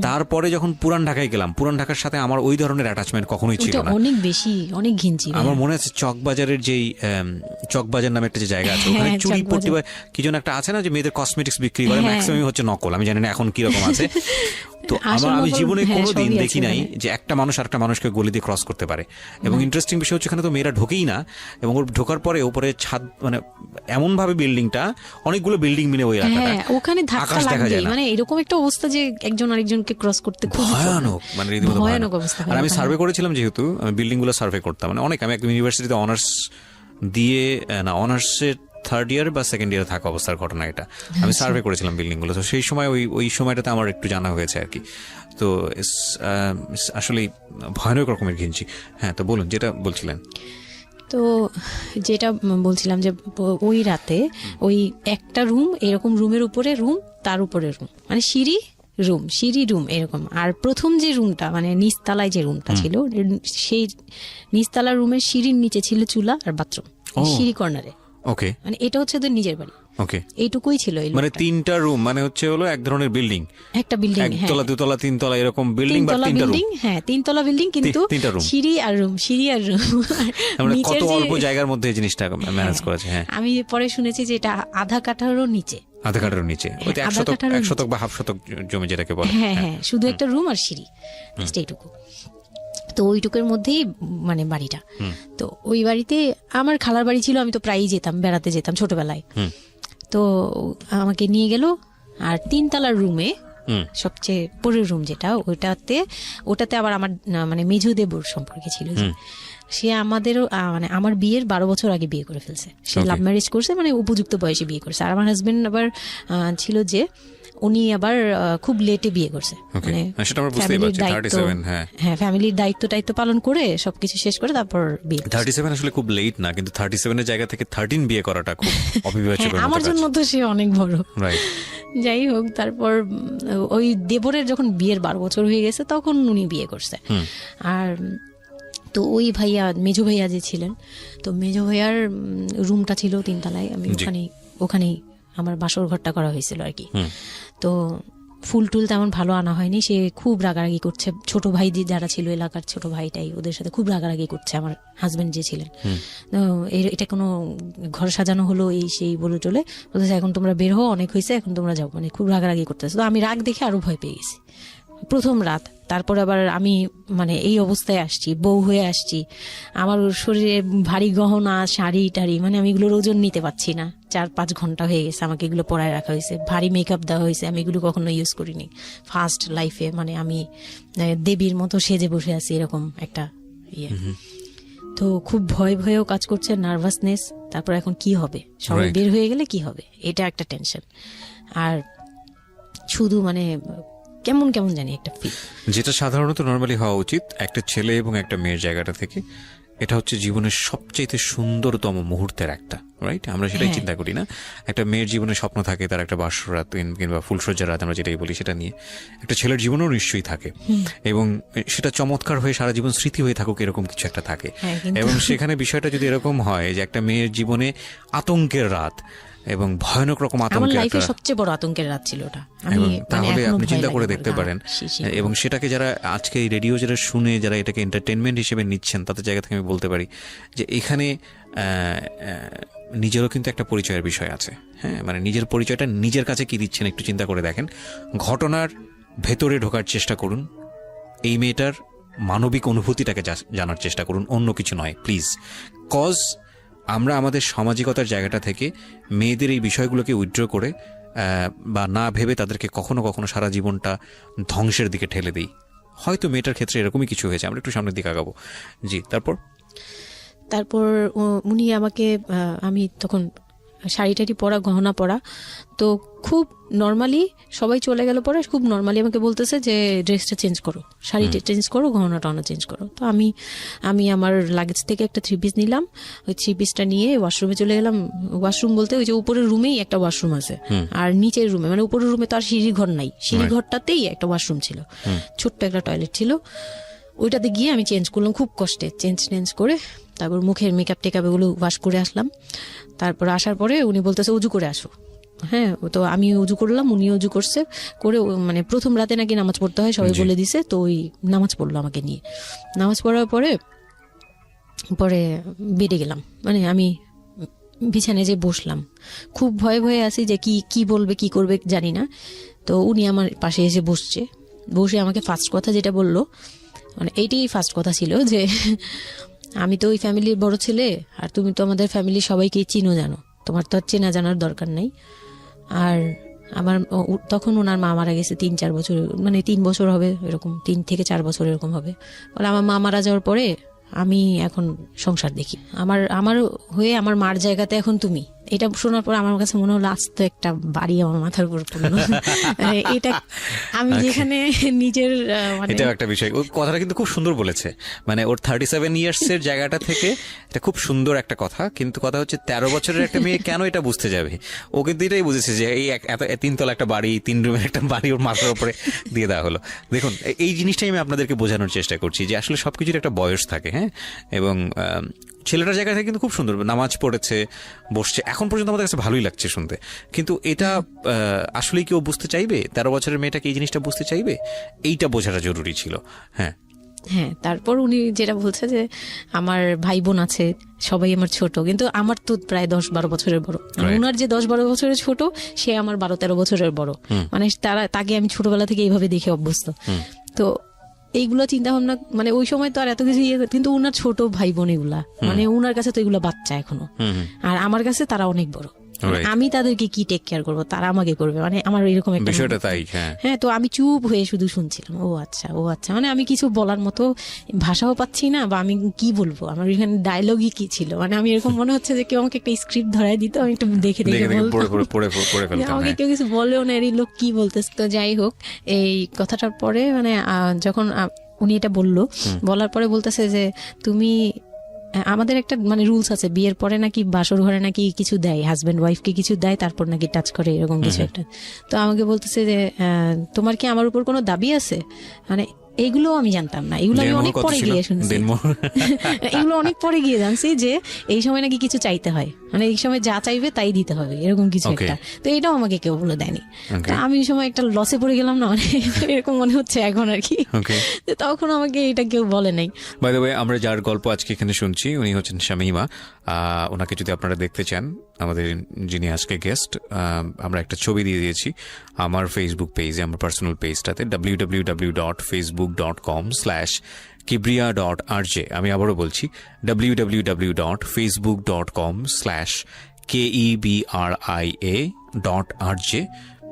তারপরে যখন পুরান ঢাকায় গেলাম, পুরান ঢাকার সাথে আমার ওই ধরনের অ্যাটাচমেন্ট কখনোই ছিল না, অনেক বেশি, অনেক ঘিনছি। আমার মনে আছে চকবাজারের যেই চকবাজার নামে একটা যে জায়গা আছে, ওখানে চুরি পট্টি কি যেন একটা আছে না, যে মেয়েদের কসমেটিক্স বিক্রি করে, ম্যাক্সিমাম হচ্ছে নকল, আমি জানি না এখন কিরকম আছে। তো আমি জীবনে কোনোদিন দেখি নাই যে একটা মানুষ আরেকটা মানুষকে গলি দিয়ে ক্রস করতে পারে। এবং ইন্টারেস্টিং বিষয় হচ্ছে, এখানে তো মেয়েরা ঢোকেই না, এবং ওর ঢোকার পরে ওপরে ছাদ, মানে এমন ভাবে বিল্ডিংটা, অনেকগুলো বিল্ডিং মিলে ওই এলাকাটা, ওখানে ধাক্কা লাগবে, মানে এরকম একটা অবস্থা যে একজন আরেকজনকে ক্রস করতে খুব ভয়ানক, মানে রীতিমতো ভয়ানক অবস্থা। আর আমি সার্ভে করেছিলাম, যেহেতু আমি বিল্ডিং গুলো সার্ভে করতাম, মানে অনেক, আমি একদম ইউনিভার্সিটিতে অনার্স দিয়ে, না অনার্সের থার্ড ইয়ার বা সেকেন্ড ইয়ারে থাকা অবস্থার ঘটনা এটা, আমি সার্ভে করেছিলাম বিল্ডিং গুলো। তো সেই সময় ওই সময়টাতে আমার একটু জানা হয়েছে আর কি। তো আসলে ভয়ানক রকমের ঘিনছি। হ্যাঁ, তো বলুন যেটা বলছিলেন। তো যেটা বলছিলাম যে ওই রাতে ওই একটা রুম, এরকম রুমের উপরে রুম, তার উপরে রুম, মানে সিঁড়ি রুম এরকম। আর প্রথম যে রুমটা, মানে নিচতলায় যে রুমটা ছিল, সেই নিচতলার রুমের সিঁড়ির নিচে ছিল চুলা আর বাথরুম, সিঁড়ি কর্নারে। ওকে, মানে এটা হচ্ছে ওদের নিজের বাড়ি। ওকে, এইটুকুই ছিল। মানে তিনটা রুম, মানে হচ্ছে হলো এক ধরনের বিল্ডিং, একটা বিল্ডিং, একতলা দুতলা তিনতলা এরকম বিল্ডিং, বা তিনটা রুম। হ্যাঁ, তিনতলা বিল্ডিং, কিন্তু সিঁড়ি আর রুম। মানে কত অল্প জায়গার মধ্যে এই জিনিসটা ম্যানেজ করেছে। হ্যাঁ, আমি পরে শুনেছি যে এটা আধা কাঠারও নিচে, ওই 1 শতক বা হাফ শতক জমি যেটাকে বলে। হ্যাঁ, শুধু একটা রুম আর সিঁড়ি, এইটুকু। তো ওইটুকুর মধ্যেই মানে বাড়িটা। তো ওই বাড়িতে আমার খালার বাড়ি ছিল, আমি তো প্রায়ই যেতাম, বেড়াতে যেতাম ছোটবেলায়। তো আমাকে নিয়ে গেল, আর 3তলার রুমে, সবচেয়ে পরের রুম যেটা, ওটাতে আবার আমার মানে মেজু দেবর সম্পর্কে ছিল, সে আমাদেরও মানে আমার বিয়ের 12 বছর আগে বিয়ে করে ফেলছে। সে লাভ ম্যারেজ করছে, মানে উপযুক্ত বয়সে বিয়ে করছে। আর আমার হাজবেন্ড আবার ছিল যে, উনি আবার খুব লেটে বিয়ে করছে, মানে ফ্যামিলির দায়িত্ব পালন করে সবকিছু শেষ করে তারপর বিয়ে। 37 আসলে খুব লেট না, কিন্তু 37 এর জায়গা থেকে 13 বিয়ে করাটা খুব অবিবেচ্য। আমার জন্য তো সে অনেক বড়। যাই হোক, তারপর ওই দেবরের যখন বিয়ের 12 বছর হয়ে গেছে, তখন উনি বিয়ে করছে। আর তো ওই ভাইয়া, মেজো ভাইয়া যে ছিলেন, তো মেজো ভাইয়ার রুমটা ছিল 3তলায়। আমি ওখানেই আমার বাসর ঘরটা করা হয়েছিল আর কি। তো ফুল টুল তেমন ভালো আনা হয়নি, সে খুব রাগারাগি করছে। ছোট ভাই যারা ছিল, এলাকার ছোট ভাইটাই, ওদের সাথে খুব রাগারাগি করছে আমার হাজবেন্ড যে ছিলেন। এটা কোনো ঘর সাজানো হলো, এই সেই বলে চলে বলতেছে, এখন তোমরা বের হও, অনেক হয়েছে, এখন তোমরা যাও, মানে খুব রাগারাগি করতেছে। তো আমি রাগ দেখে আরো ভয় পেয়ে গেছি প্রথম রাত। তারপর আবার আমি মানে এই অবস্থায় আসছি, বউ হয়ে আসছি, আমার শরীরে ভারী গহনা, শাড়ি টাড়ি, মানে আমি এগুলোর ওজন নিতে পারছি না। 4-5 ঘন্টা হয়ে গেছে আমাকে এগুলো পরায় রাখা হয়েছে, ভারী মেকআপ দেওয়া হয়েছে, আমি এগুলো কখনো ইউজ করিনি ফার্স্ট লাইফে। মানে আমি দেবীর মতো সেজে বসে আছি, এরকম একটা ইয়ে। তো খুব ভয়েও কাজ করছে, নার্ভাসনেস। তারপর এখন কি হবে, সবাই বের হয়ে গেলে কি হবে, এটা একটা টেনশন। আর শুধু মানে কেমন জানি একটা ফিল, যেটা সাধারণত নরমালি হওয়া উচিত একটা ছেলে এবং একটা মেয়ের জায়গাটা থেকে। এটা হচ্ছে জীবনের সবচেয়ে সুন্দরতম মুহূর্তের একটা, রাইট? আমরা সেটাই চিন্তা করি না। একটা মেয়ের জীবনে স্বপ্ন থাকে তার একটা বাসর রাত কিংবা ফুলসজ্জার রাত, আমরা যেটাই বলি সেটা নিয়ে। একটা ছেলের জীবনেও নিশ্চয়ই থাকে, এবং সেটা চমৎকার হয়ে সারা জীবন স্মৃতি হয়ে থাকুক, এরকম কিছু একটা থাকে। এবং সেখানে বিষয়টা যদি এরকম হয় যে একটা মেয়ের জীবনে আতঙ্কের রাত এবং ভয়ানক রকম আতঙ্কের, সবচেয়ে বড় আতঙ্কের রাত ছিল ওটা, তাহলে আপনি চিন্তা করে দেখতে পারেন। এবং সেটাকে যারা আজকে এই রেডিও যারা শুনে, যারা এটাকে এন্টারটেনমেন্ট হিসেবে নিচ্ছেন, তাদের জায়গা থেকে আমি বলতে পারি যে এখানে নিজেরও কিন্তু একটা পরিচয়ের বিষয় আছে। হ্যাঁ, মানে নিজের পরিচয়টা নিজের কাছে কি দিচ্ছেন একটু চিন্তা করে দেখেন। ঘটনার ভেতরে ঢোকার চেষ্টা করুন, এই মেয়েটার মানবিক অনুভূতিটাকে জানার চেষ্টা করুন, অন্য কিছু নয় প্লিজ। কজ আমরা আমাদের সামাজিকতার জায়গাটা থেকে মেয়েদের এই বিষয়গুলোকে উইথড্র করে বা না ভেবে তাদেরকে কখনো কখনো সারা জীবনটা ধ্বংসের দিকে ঠেলে দিই। হয়তো মেয়েটার ক্ষেত্রে এরকমই কিছু হয়েছে, আমরা একটু সামনের দিকে আগাবো। জি, তারপর উনি আমাকে, আমি তখন শাড়ি টাড়ি পরা, গহনা পরা। তো খুব নর্মালি সবাই চলে গেল পরে খুব নর্মালি আমাকে বলতেছে যে ড্রেসটা চেঞ্জ করো, শাড়িটা চেঞ্জ করো, গহনা টহনা চেঞ্জ করো। তো আমি আমার লাগেজ থেকে একটা 3 পিস নিলাম, ওই 3 পিসটা নিয়ে ওয়াশরুমে চলে গেলাম। ওয়াশরুম বলতে ওই যে উপরের রুমেই একটা ওয়াশরুম আছে, আর নিচের রুমে মানে উপরের রুমে তো আর সিঁড়ি ঘর নাই, সিঁড়ি ঘরটাতেই একটা ওয়াশরুম ছিল, ছোট্ট একটা টয়লেট ছিল। ওইটাতে গিয়ে আমি চেঞ্জ করলাম খুব কষ্টে, চেঞ্জ করে তারপর মুখের মেকআপ টেকআপ এগুলো ওয়াশ করে আসলাম। তারপর আসার পরে উনি বলতেছে উজু করে আসো। হ্যাঁ, তো আমি উজু করলাম, উনি উজু করছে করে, মানে প্রথম রাতে নাকি নামাজ পড়তে হয় সবাই বলে দিছে, তো ওই নামাজ পড়লো আমাকে নিয়ে। নামাজ পড়ার পরে বেডে গেলাম, মানে আমি বিছানায় যে বসলাম, খুব ভয়ে ভয়ে আছি যে কি বলবে কি করবে জানি না। তো উনি আমার পাশে এসে বসে আমাকে ফার্স্ট কথা যেটা বললো, মানে এইটাই ফার্স্ট কথা ছিল যে আমি তো ওই ফ্যামিলির বড় ছেলে, আর তুমি তো আমাদের ফ্যামিলির সবাইকেই চিনো জানো, তোমার তো আর চেনা জানার দরকার নাই। আর আমার তখন ওনার মা মারা গেছে 3-4 বছর, মানে 3 বছর হবে এরকম, 3 থেকে 4 বছর এরকম হবে। বলে আমার মা মারা যাওয়ার পরে আমি এখন সংসার দেখি, আমার হয়ে আমার মার জায়গাতে এখন তুমি। এটা শোনার পর আমার কাছে মনে হলো আস্ত একটা বাড়ি আমার মাথার উপর পড়লো। এটা আমি যেখানে নিজের মানে এটা একটা বিষয়, ওই কথাটা কিন্তু খুব সুন্দর বলেছে, মানে ওর 37 ইয়ার্স এর জায়গাটা থেকে এটা খুব সুন্দর একটা কথা। কিন্তু কথা হচ্ছে 13 বছরের একটা মেয়ে কেন এটা বুঝতে যাবে? ও কিন্তু এটাই বুঝেছে যে এই 3 তলা একটা বাড়ি, 3 রুমের একটা বাড়ি ওর মাথার উপরে দিয়ে দেওয়া হলো। দেখুন, এই জিনিসটাই আমি আপনাদেরকে বোঝানোর চেষ্টা করছি যে আসলে সবকিছুর একটা বয়স থাকে। হ্যাঁ, এবং ছেলেটার জায়গা থেকে কিন্তু খুব সুন্দর নামাজ পড়েছে, বসছে, এখন পর্যন্ত আমাদের কাছে ভালোই লাগছে শুনতে। কিন্তু এটা আসলে কেউ বুঝতে চাইবে? 13 বছরের মেয়েটাকে এই জিনিসটা বুঝতে চাইবে? এইটা বোঝাটা জরুরি ছিল। হ্যাঁ, তারপর উনি যেটা বলছে যে আমার ভাই বোন আছে, সবাই আমার ছোট, কিন্তু আমার তো প্রায় 10-12 বছরের বড়। ওনার যে 10-12 বছরের ছোট, সে আমার 12-13 বছরের বড়। মানে তাকে আমি ছোটবেলা থেকে এইভাবে দেখে অভ্যস্ত। তো এইগুলো চিন্তা ভাবনা, মানে ওই সময় তো আর এত কিছু কিন্তু উনার ছোট ভাই বোন এগুলা, মানে উনার কাছে তো এগুলো বাচ্চা এখনো, আর আমার কাছে তারা অনেক বড়। আমি তাদেরকে কি টেক কেয়ার করবো, তারা আমাকে করবে, মানে আমার এরকম একটা বিষয়টা তাই। হ্যাঁ, তো আমি চুপ হয়ে শুধু শুনছিলাম। ও আচ্ছা, মানে আমি কিছু বলার মতো ভাষাও পাচ্ছি না, বা আমি কি বলবো, আমার এখানে ডায়লগই কি ছিল, মানে আমি এরকম মনে হচ্ছে যে কেউ আমাকে একটা স্ক্রিপ্ট ধরাই দিত, আমি একটু দেখে আমাকে কেউ কিছু বলেও না, এই লোক কি বলতেছে। তো যাই হোক, এই কথাটার পরে মানে যখন উনি এটা বলার পরে বলতেছে যে তুমি, আমাদের একটা মানে রুলস আছে, বিয়ের পরে নাকি বাসর ঘরে নাকি কিছু দেয়, হাজবেন্ড ওয়াইফকে কিছু দেয়, তারপর নাকি টাচ করে, এরকম কিছু একটা। তো আমাকে বলতেছে যে তোমার কি আমার উপর কোনো দাবি আছে, মানে এইগুলো আমি জানতাম না, এগুলো আমি অনেক পরে গিয়ে শুনছি। এগুলো অনেক পরে গিয়ে জানছি যে এই সময় নাকি কিছু চাইতে হয়, মানে এই সময় যা চাইবে তাই দিতে হবে, এরকম কিছু একটা। তো এটাও আমাকে কেউ বলে দেয়নি। তো আমি এই সময় একটা লসে পড়ে গেলাম না, মানে এরকম মনে হচ্ছে এখন আর কি। তখন আমাকে এটা কেউ বলে নাই। বাই দ্য ওয়ে, আমরা যার গল্প আজকে এখানে শুনছি উনি হচ্ছেন শামীমা। ওনাকে যদি আপনারা দেখতে চান, আমাদের যিনি আজকে গেস্ট, আমরা একটা ছবি দিয়ে দিয়েছি আমার ফেসবুক পেজে, আমার পার্সোনাল পেজটাতে, www.facebook.com/kibriya.rj। আমি আবারও বলছি, www.facebook.com/KEBRIA.RJ।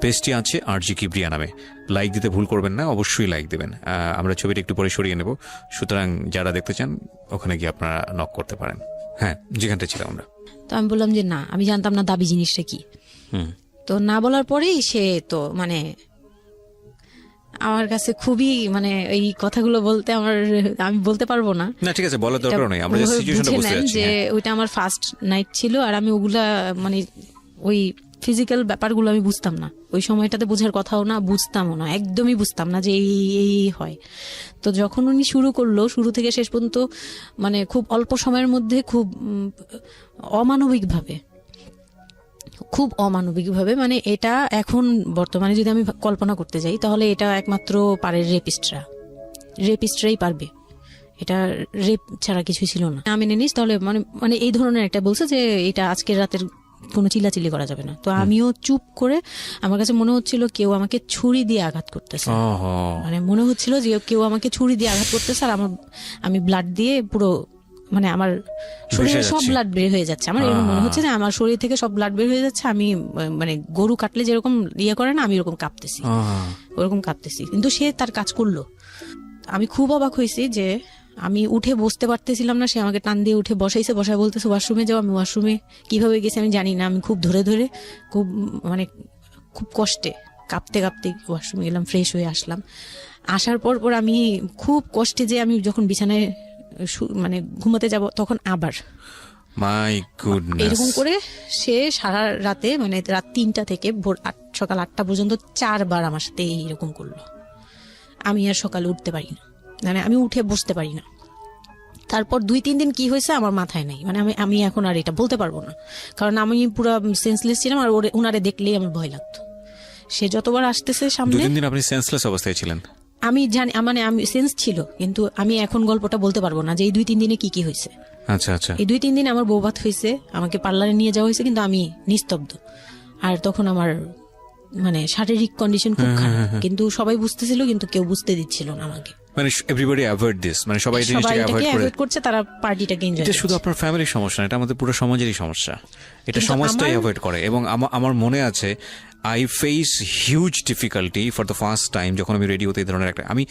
পেজটি আছে আরজি কিবরিয়া নামে। লাইক দিতে ভুল করবেন না, অবশ্যই লাইক দেবেন। আমরা ছবিটা একটু পরে সরিয়ে নেব, সুতরাং যারা দেখতে চান ওখানে গিয়ে আপনারা নক করতে পারেন। হ্যাঁ, যেখানটা ছিলাম আমরা। তো আমি বললাম যে না, আমি জানতাম না দাবি জিনিসটা কি। তো না বলার পরেই সে তো মানে আমার কাছে খুবই, মানে এই কথাগুলো বলতে আমি বলতে পারবো না। ঠিক আছে, বলার দরকার নেই, আমরা জাস্ট সিচুয়েশনটা বুঝতে যাচ্ছি যে ওইটা আমার ফার্স্ট নাইট ছিল, আর আমি ওগুলা মানে ওই ফিজিক্যাল ব্যাপারগুলো আমি বুঝতাম না, ওই সময়টাতে বোঝার কথাও না, বুঝতামও না, একদমই বুঝতাম না যে এই হয়। তো যখন উনি শুরু করলো, শুরু থেকে শেষ পর্যন্ত মানে খুব অল্প সময়ের মধ্যে খুব অমানবিকভাবে, মানে এটা এখন বর্তমানে যদি আমি কল্পনা করতে যাই, তাহলে এটা একমাত্র পারে রেপিস্টরাই পারবে, এটা রেপ ছাড়া কিছু ছিল না। আমি মেনে নিস তাহলে, মানে এই ধরনের একটা বলছে যে এটা আজকের রাতের কোনো চিল্লাচিল্লি করা যাবে না। তো আমিও চুপ করে, আমার কাছে মনে হচ্ছিল কেউ আমাকে ছুরি দিয়ে আঘাত করতেছে, মানে মনে হচ্ছিল যে কেউ আমাকে ছুরি দিয়ে আঘাত করতেছে, আর আমি ব্লাড দিয়ে পুরো, মানে আমার শরীরে সব ব্লাড বের হয়ে যাচ্ছে। আমার এরকম মনে হচ্ছে যে আমার শরীর থেকে সব ব্লাড বের হয়ে যাচ্ছে, আমি মানে গরু কাটলে যেরকম করে না, আমি ওরকম কাঁপতেছি। কিন্তু সে তার কাজ করলো। আমি খুব অবাক হয়েছি যে আমি উঠে বসতে পারতেছিলাম না, সে আমাকে টান দিয়ে উঠে বসায় বলতেছে ওয়াশরুমে যাও। আমি ওয়াশরুমে কিভাবে গেছি আমি জানি না, আমি খুব ধরে খুব মানে খুব কষ্টে কাঁপতে ওয়াশরুমে গেলাম, ফ্রেশ হয়ে আসলাম। আসার পর আমি খুব কষ্টে যে আমি যখন বিছানায় মানে ঘুমাতে যাব তখন আবার মাই গুডনেস, এরকম করে সে সারা রাতে মানে রাত 3টা থেকে ভোর সকাল 8টা পর্যন্ত 4 বার আমার সাথে এইরকম করলো। আমি আর সকালে উঠতে পারি না, মানে আমি উঠে বসতে পারি না। তারপর 2-3 দিন কি হয়েছে আমার মাথায় নাই, মানে আমি এখন আর এটা বলতে পারবো না, কারণ আমি পুরো সেন্সলেস ছিলাম আর ওনারে দেখলেই আমার ভয় লাগতো। সে যতবার আসতেছে সামনে। 2-3 দিন আপনি সেন্সলেস অবস্থায় ছিলেন? আমি জানি, মানে আমি সেন্স ছিল, কিন্তু আমি এখন গল্পটা বলতে পারবো না যে এই 2-3 দিনে কি হয়েছে। আচ্ছা আচ্ছা। এই 2-3 দিন আমার বৌভাত হয়েছে, আমাকে পার্লারে নিয়ে যাওয়া হয়েছে, কিন্তু আমি নিস্তব্ধ। আর তখন আমার মানে শারীরিক কন্ডিশন খুব খারাপ, কিন্তু সবাই বুঝতেছিল, কিন্তু কেউ বুঝতে দিচ্ছিল না আমাকে। মানে এভরিবডি অ্যাভয়েড দিস, মানে সবাই এই জিনিসটাকে অ্যাভয়েড করছে, তারা পার্টিটাকে এনজয় করছে। এটা শুধু আপনার ফ্যামিলির সমস্যা না, এটা আমাদের পুরো সমাজেরই সমস্যা। এটা সমাজটাই অ্যাভয়েড করে। এবং আমার মনে আছে I face huge difficulty for the first time যখন আমি রেডিওতে এই ধরনের একটা, আমি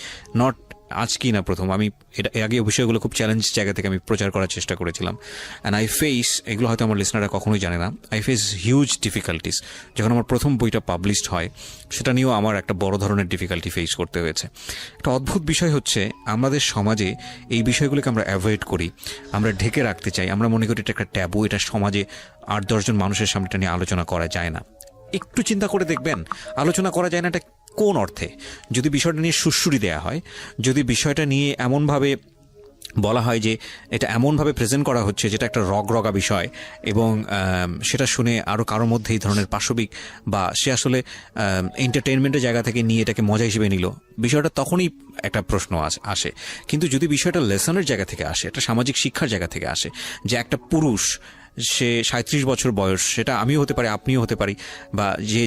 নট আজকেই না প্রথম, আমি এটা আগে বিষয়গুলো খুব চ্যালেঞ্জ জায়গা থেকে আমি প্রচার করার চেষ্টা করেছিলাম। অ্যান্ড আই ফেস, এগুলো হয়তো আমার লিসনাররা কখনোই জানে না, আই ফেস হিউজ ডিফিকাল্টিস। যখন আমার প্রথম বইটা পাবলিশড হয় সেটা নিয়েও আমার একটা বড় ধরনের ডিফিকাল্টি ফেস করতে হয়েছে। একটা অদ্ভুত বিষয় হচ্ছে আমাদের সমাজে এই বিষয়গুলোকে আমরা অ্যাভয়েড করি, আমরা ঢেকে রাখতে চাই, আমরা মনে করি এটা একটা ট্যাবু, এটা সমাজে 8-10 জন মানুষের সামনে এটা নিয়ে আলোচনা করা যায় না। একটু চিন্তা করে দেখবেন আলোচনা করা যায় না এটা কোন অর্থে? যদি বিষয়টা নিয়ে সুড়সুড়ি দেয়া হয়, যদি বিষয়টা নিয়ে এমনভাবে বলা হয় যে এটা এমনভাবে প্রেজেন্ট করা হচ্ছে যেটা একটা রগরগা বিষয়, এবং সেটা শুনে আরও কারোর মধ্যে এই ধরনের পাশবিক বা সে আসলে এন্টারটেনমেন্টের জায়গা থেকে নিয়ে এটাকে মজা হিসেবে নিল, বিষয়টা তখনই একটা প্রশ্ন আসে। কিন্তু যদি বিষয়টা লেসনের জায়গা থেকে আসে, একটা সামাজিক শিক্ষার জায়গা থেকে আসে, যে একটা পুরুষ, সে 37 বছর বয়স, সেটা আমিও হতে পারি, আপনিও হতে পারি, বা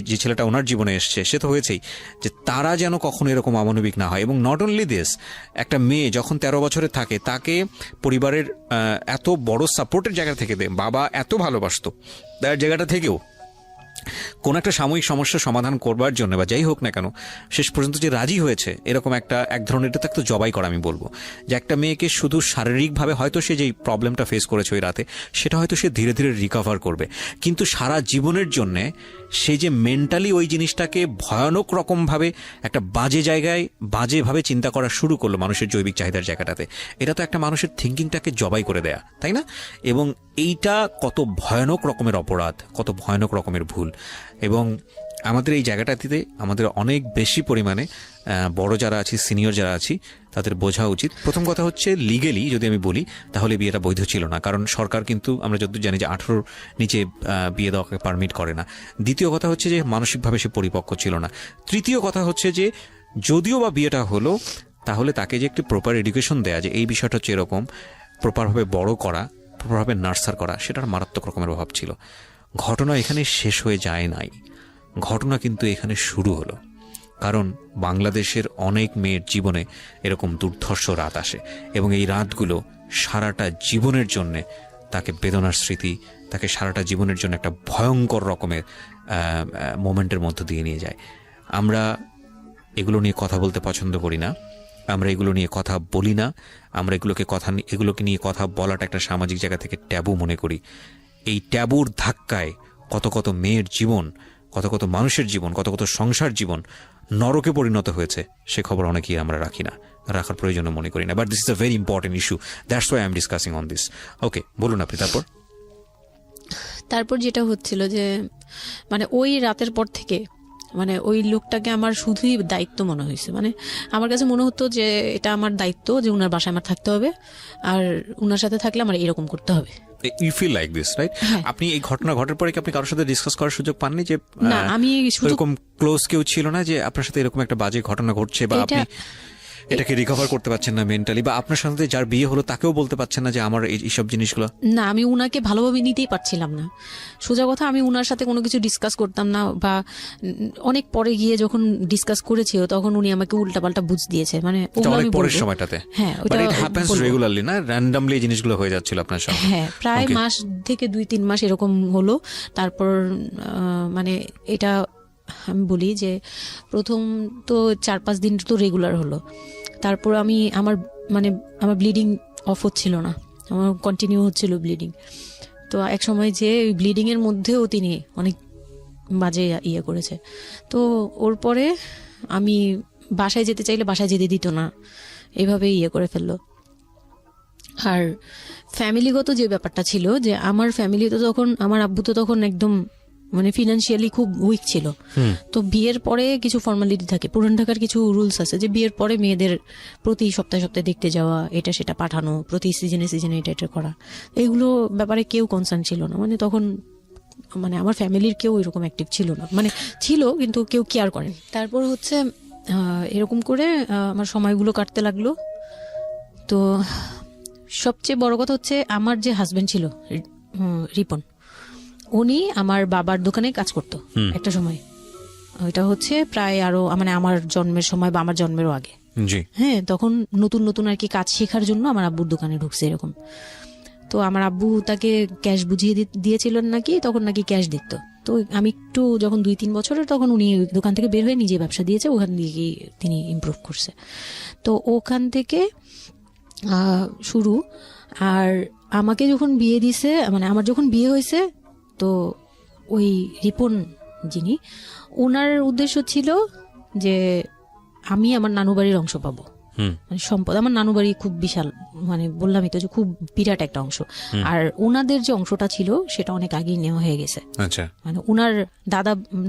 যে ছেলেটা ওনার জীবনে এসছে সে তো হয়েছেই, যে তারা যেন কখনো এরকম অমানবিক না হয়। এবং নট অনলি দিস, একটা মেয়ে যখন 13 বছরের থাকে তাকে পরিবারের এত বড় সাপোর্টের জায়গা থেকে বাবা এত ভালোবাসতো, তার জায়গাটা থেকেও কোন একটা সাময়িক সমস্যার সমাধান করবার জন্য বা যাই হোক না কেন শেষ পর্যন্ত যে রাজি হয়েছে, এরকম এক ধরনের, এটা তো জবাই করা আমি বলবো, যে একটা মেয়েকে শুধু শারীরিকভাবে হয়তো সে যেই প্রবলেমটা ফেস করেছে ওই রাতে সেটা হয়তো সে ধীরে ধীরে রিকভার করবে, কিন্তু সারা জীবনের জন্যে সে যে মেন্টালি ওই জিনিসটাকে ভয়ানক রকমভাবে একটা বাজে জায়গায় বাজেভাবে চিন্তা করা শুরু করলো মানুষের জৈবিক চাহিদার জায়গাটাতে, এটা তো একটা মানুষের থিঙ্কিংটাকে জবাই করে দেয়া, তাই না? এবং এইটা কত ভয়ানক রকমের অপরাধ, কত ভয়ানক রকমের ভুল। এবং আমাদের এই জায়গাটাতে আমাদের অনেক বেশি পরিমাণে বড় যারা আছি, সিনিয়র যারা আছি, তাদের বোঝা উচিত। প্রথম কথা হচ্ছে লিগেলি যদি আমি বলি তাহলে বিয়েটা বৈধ ছিল না, কারণ সরকার কিন্তু আমরা যতদূর জানি যে 18 নিচে বিয়ে দেওয়াকে পারমিট করে না। দ্বিতীয় কথা হচ্ছে যে মানসিকভাবে সে পরিপক্ক ছিল না। তৃতীয় কথা হচ্ছে যে যদিও বা বিয়েটা হলো, তাহলে তাকে যে একটি প্রপার এডুকেশন দেয়া, যে এই বিষয়টা হচ্ছে এরকম, প্রপারভাবে বড় করা, প্রপারভাবে নার্সার করা, সেটার মারাত্মক রকমের অভাব ছিল। ঘটনা এখানে শেষ হয়ে যায় নাই, ঘটনা কিন্তু এখানে শুরু হলো। কারণ বাংলাদেশের অনেক মেয়ের জীবনে এরকম দুর্ধর্ষ রাত আসে, এবং এই রাতগুলো সারাটা জীবনের জন্যে তাকে বেদনার স্মৃতি, তাকে সারাটা জীবনের জন্য একটা ভয়ঙ্কর রকমের মোমেন্টের মধ্য দিয়ে নিয়ে যায়। আমরা এগুলো নিয়ে কথা বলতে পছন্দ করি না, আমরা এগুলো নিয়ে কথা বলি না, আমরা এগুলোকে নিয়ে কথা বলাটা একটা সামাজিক জায়গা থেকে ট্যাবু মনে করি। এই ট্যাবুর ধাক্কায় কত কত মেয়ের জীবন, কত কত মানুষের জীবন, কত কত সংসার জীবন নরকে পরিণত হয়েছে, সে খবর অনেকেই আমরা রাখি না, রাখার প্রয়োজন মনে করি না। But this is a very important issue, that's why I am discussing on this. Okay, বলুন আপনি। তারপর যেটা হচ্ছিল যে মানে ওই রাতের পর থেকে মানে ওই লোকটাকে আমার শুধুই দায়িত্ব মনে হয়েছে। মানে আমার কাছে মনে হতো যে এটা আমার দায়িত্ব, যে উনার বাসায় আমার থাকতে হবে, আর উনার সাথে থাকলে আমার এরকম করতে হবে। You feel like this, right? আপনি এই ঘটনা ঘটার পরে কি আপনি কারোর সাথে ডিসকাস করার সুযোগ পাননি, যে না আমি এরকম ক্লোজ কেউ ছিল না যে আপনার সাথে এরকম একটা বাজে ঘটনা ঘটছে, বা আপনি এটাকে রিকভার করতে পারছেন না মেন্টালি, বা আপনার সাথে যার বিয়ে হলো তাকেও বলতে পারছেন না যে আমার এইসব জিনিসগুলো? না, আমি উনাকে ভালোভাবে নিতেই পারছিলাম না। সোজা কথা, আমি উনার সাথে কোনো কিছু ডিসকাস করতাম না, বা অনেক পরে গিয়ে যখন ডিসকাস করেছি তখন উনি আমাকে উল্টাপাল্টা বুঝ দিয়েছে। মানে অনেক পরের সময়টাতে, হ্যাঁ, বাট ইট হ্যাপেন্স রেগুলারলি, না র্যান্ডমলি এই জিনিসগুলো হয়ে যাচ্ছিল আপনার সাথে? হ্যাঁ, প্রায় মাস থেকে 2-3 মাস এরকম হলো। তারপর মানে এটা আমি বলি যে প্রথম তো 4-5 দিন তো রেগুলার হলো। তারপর আমি আমার মানে আমার ব্লিডিং অফ হচ্ছিল না, আমার কন্টিনিউ হচ্ছিল ব্লিডিং। তো এক সময় যে ব্লিডিং এর মধ্যেও তিনি অনেক বাজে ইয়ে করেছে। তো ওর পরে আমি বাসায় যেতে চাইলে বাসায় যেতে দিত না, এইভাবে ইয়ে করে ফেললো। আর ফ্যামিলিগত যে ব্যাপারটা ছিল, যে আমার ফ্যামিলি তো তখন, আমার আব্বু তো তখন একদম মানে ফিনান্সিয়ালি খুব উইক ছিল। তো বিয়ের পরে কিছু ফর্মালিটি থাকে, পুরান ঢাকার কিছু রুলস আছে যে বিয়ের পরে মেয়েদের প্রতি সপ্তাহে সপ্তাহে দেখতে যাওয়া, এটা সেটা পাঠানো, প্রতি সিজনে সিজনে এটা এটা করা, এগুলো ব্যাপারে কেউ কনসার্ন ছিল না। মানে তখন মানে আমার ফ্যামিলির কেউ এরকম অ্যাক্টিভ ছিল না, মানে ছিল কিন্তু কেউ কেয়ার করেনি। তারপর হচ্ছে এরকম করে আমার সময়গুলো কাটতে লাগলো। তো সবচেয়ে বড় কথা হচ্ছে আমার যে হাজবেন্ড ছিল রিপন, উনি আমার বাবার দোকানে কাজ করতো একটা সময়। ওইটা হচ্ছে প্রায় আরো মানে আমার জন্মের সময় বা আমার জন্মেরও আগে। হ্যাঁ, তখন নতুন নতুন আর কি কাজ শেখার জন্য আমার আব্বুর দোকানে ঢুকছে এরকম। তো আমার আব্বু তাকে ক্যাশ বুঝিয়ে দিয়েছিলেন নাকি, তখন নাকি ক্যাশ দিত। তো আমি একটু যখন 2-3 বছরের, তখন উনি দোকান থেকে বের হয়ে নিজে ব্যবসা দিয়েছে, ওখান থেকে তিনি ইমপ্রুভ করছে। তো ওখান থেকে শুরু। আর আমাকে যখন বিয়ে দিছে, মানে আমার যখন বিয়ে হয়েছে, তো ওই রিপন যিনি, ওনার উদ্দেশ্য ছিল যে আমি আমার নানু বাড়ির অংশ পাবো, মানে সম্পদ। আমার নানু বাড়ি খুব বিশাল, মানে বললামই তো যে খুব বিরাট একটা অংশ। আর ওনাদের যে অংশটা ছিল সেটা অনেক আগেই নেওয়া হয়ে গেছে। মানে ওনার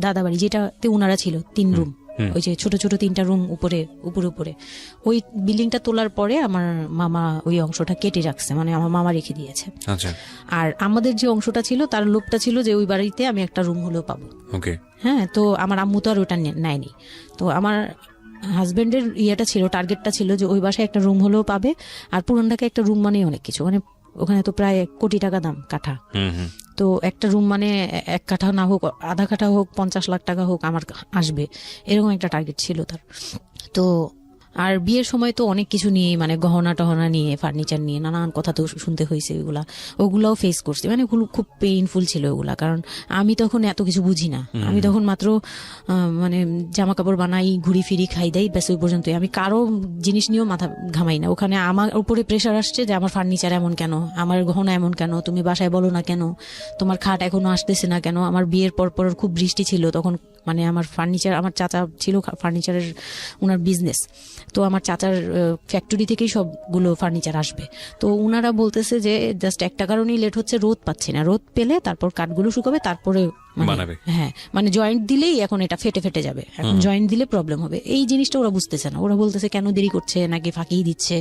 দাদা বাড়ি যেটাতে ওনারা ছিল 3 রুম, ওই যে ছোট ছোট 3টা রুম উপরে ওই বিল্ডিংটা তোলার পরে আমার মামা ওই অংশটা কেটে রাখছে, মানে আমার মামা রেখে দিয়েছে। আর আমাদের যে অংশটা ছিল তার লোভটা ছিল যে ওই বাড়িতে আমি একটা রুম হলেও পাবো। হ্যাঁ, তো আমার আম্মু তো আর ওটা নেয়নি। তো আমার হাজবেন্ডের ইয়েটা ছিল, টার্গেটটা ছিল যে ওই বাসায় একটা রুম হলেও পাবে। আর পুরান ঢাকায় একটা রুম মানে অনেক কিছু, মানে ওখানে তো প্রায় 1 কোটি টাকা দাম কাঠা। তো একটা রুম মানে 1 কাঠা না হোক, আধা কাঠা হোক, 50 লাখ টাকা হোক আমার আসবে, এরকম একটা টার্গেট ছিল তার। তো আর বিয়ের সময় তো অনেক কিছু নিয়ে, মানে গহনা টহনা নিয়ে, ফার্নিচার নিয়ে নানান কথা তো শুনতে হয়েছে, ওগুলাও ফেস করছি। মানে খুব পেইনফুল ছিল ওগুলা, কারণ আমি তখন এত কিছু বুঝি না। আমি তখন মাত্র মানে জামা কাপড় বানাই, ঘুরি ফিরি, খাই দেই, ব্যাস ওই পর্যন্তই। আমি কারো জিনিস নিয়েও মাথা ঘামাই না। ওখানে আমার উপরে প্রেশার আসছে যে আমার ফার্নিচার এমন কেন, আমার গহনা এমন কেন, তুমি বাসায় বলো না কেন, তোমার খাট এখনো আসতেছে না কেন। আমার বিয়ের পর খুব বৃষ্টি ছিল তখন, মানে আমার ফার্নিচার, আমার চাচা ছিল ফার্নিচারের, ওনার বিজনেস। তো আমার চাচার ফ্যাক্টরি থেকেই সবগুলো ফার্নিচার আসবে। তো ওনারা বলতেছে যে জাস্ট একটা কারণেই লেট হচ্ছে, রোদ পাচ্ছি না, রোদ পেলে তারপর কাঠগুলো শুকাবে, তারপরে হ্যাঁ, মানে জয়েন্ট দিলেই এখন এটা ফেটে ফেটে যাবে, এখন জয়েন্ট দিলে প্রবলেম হবে। এই জিনিসটা ওরা বুঝতেছে না। ওরা বলতেছে কেন দেরি করছে, নাকি ফাঁকিই দিচ্ছে,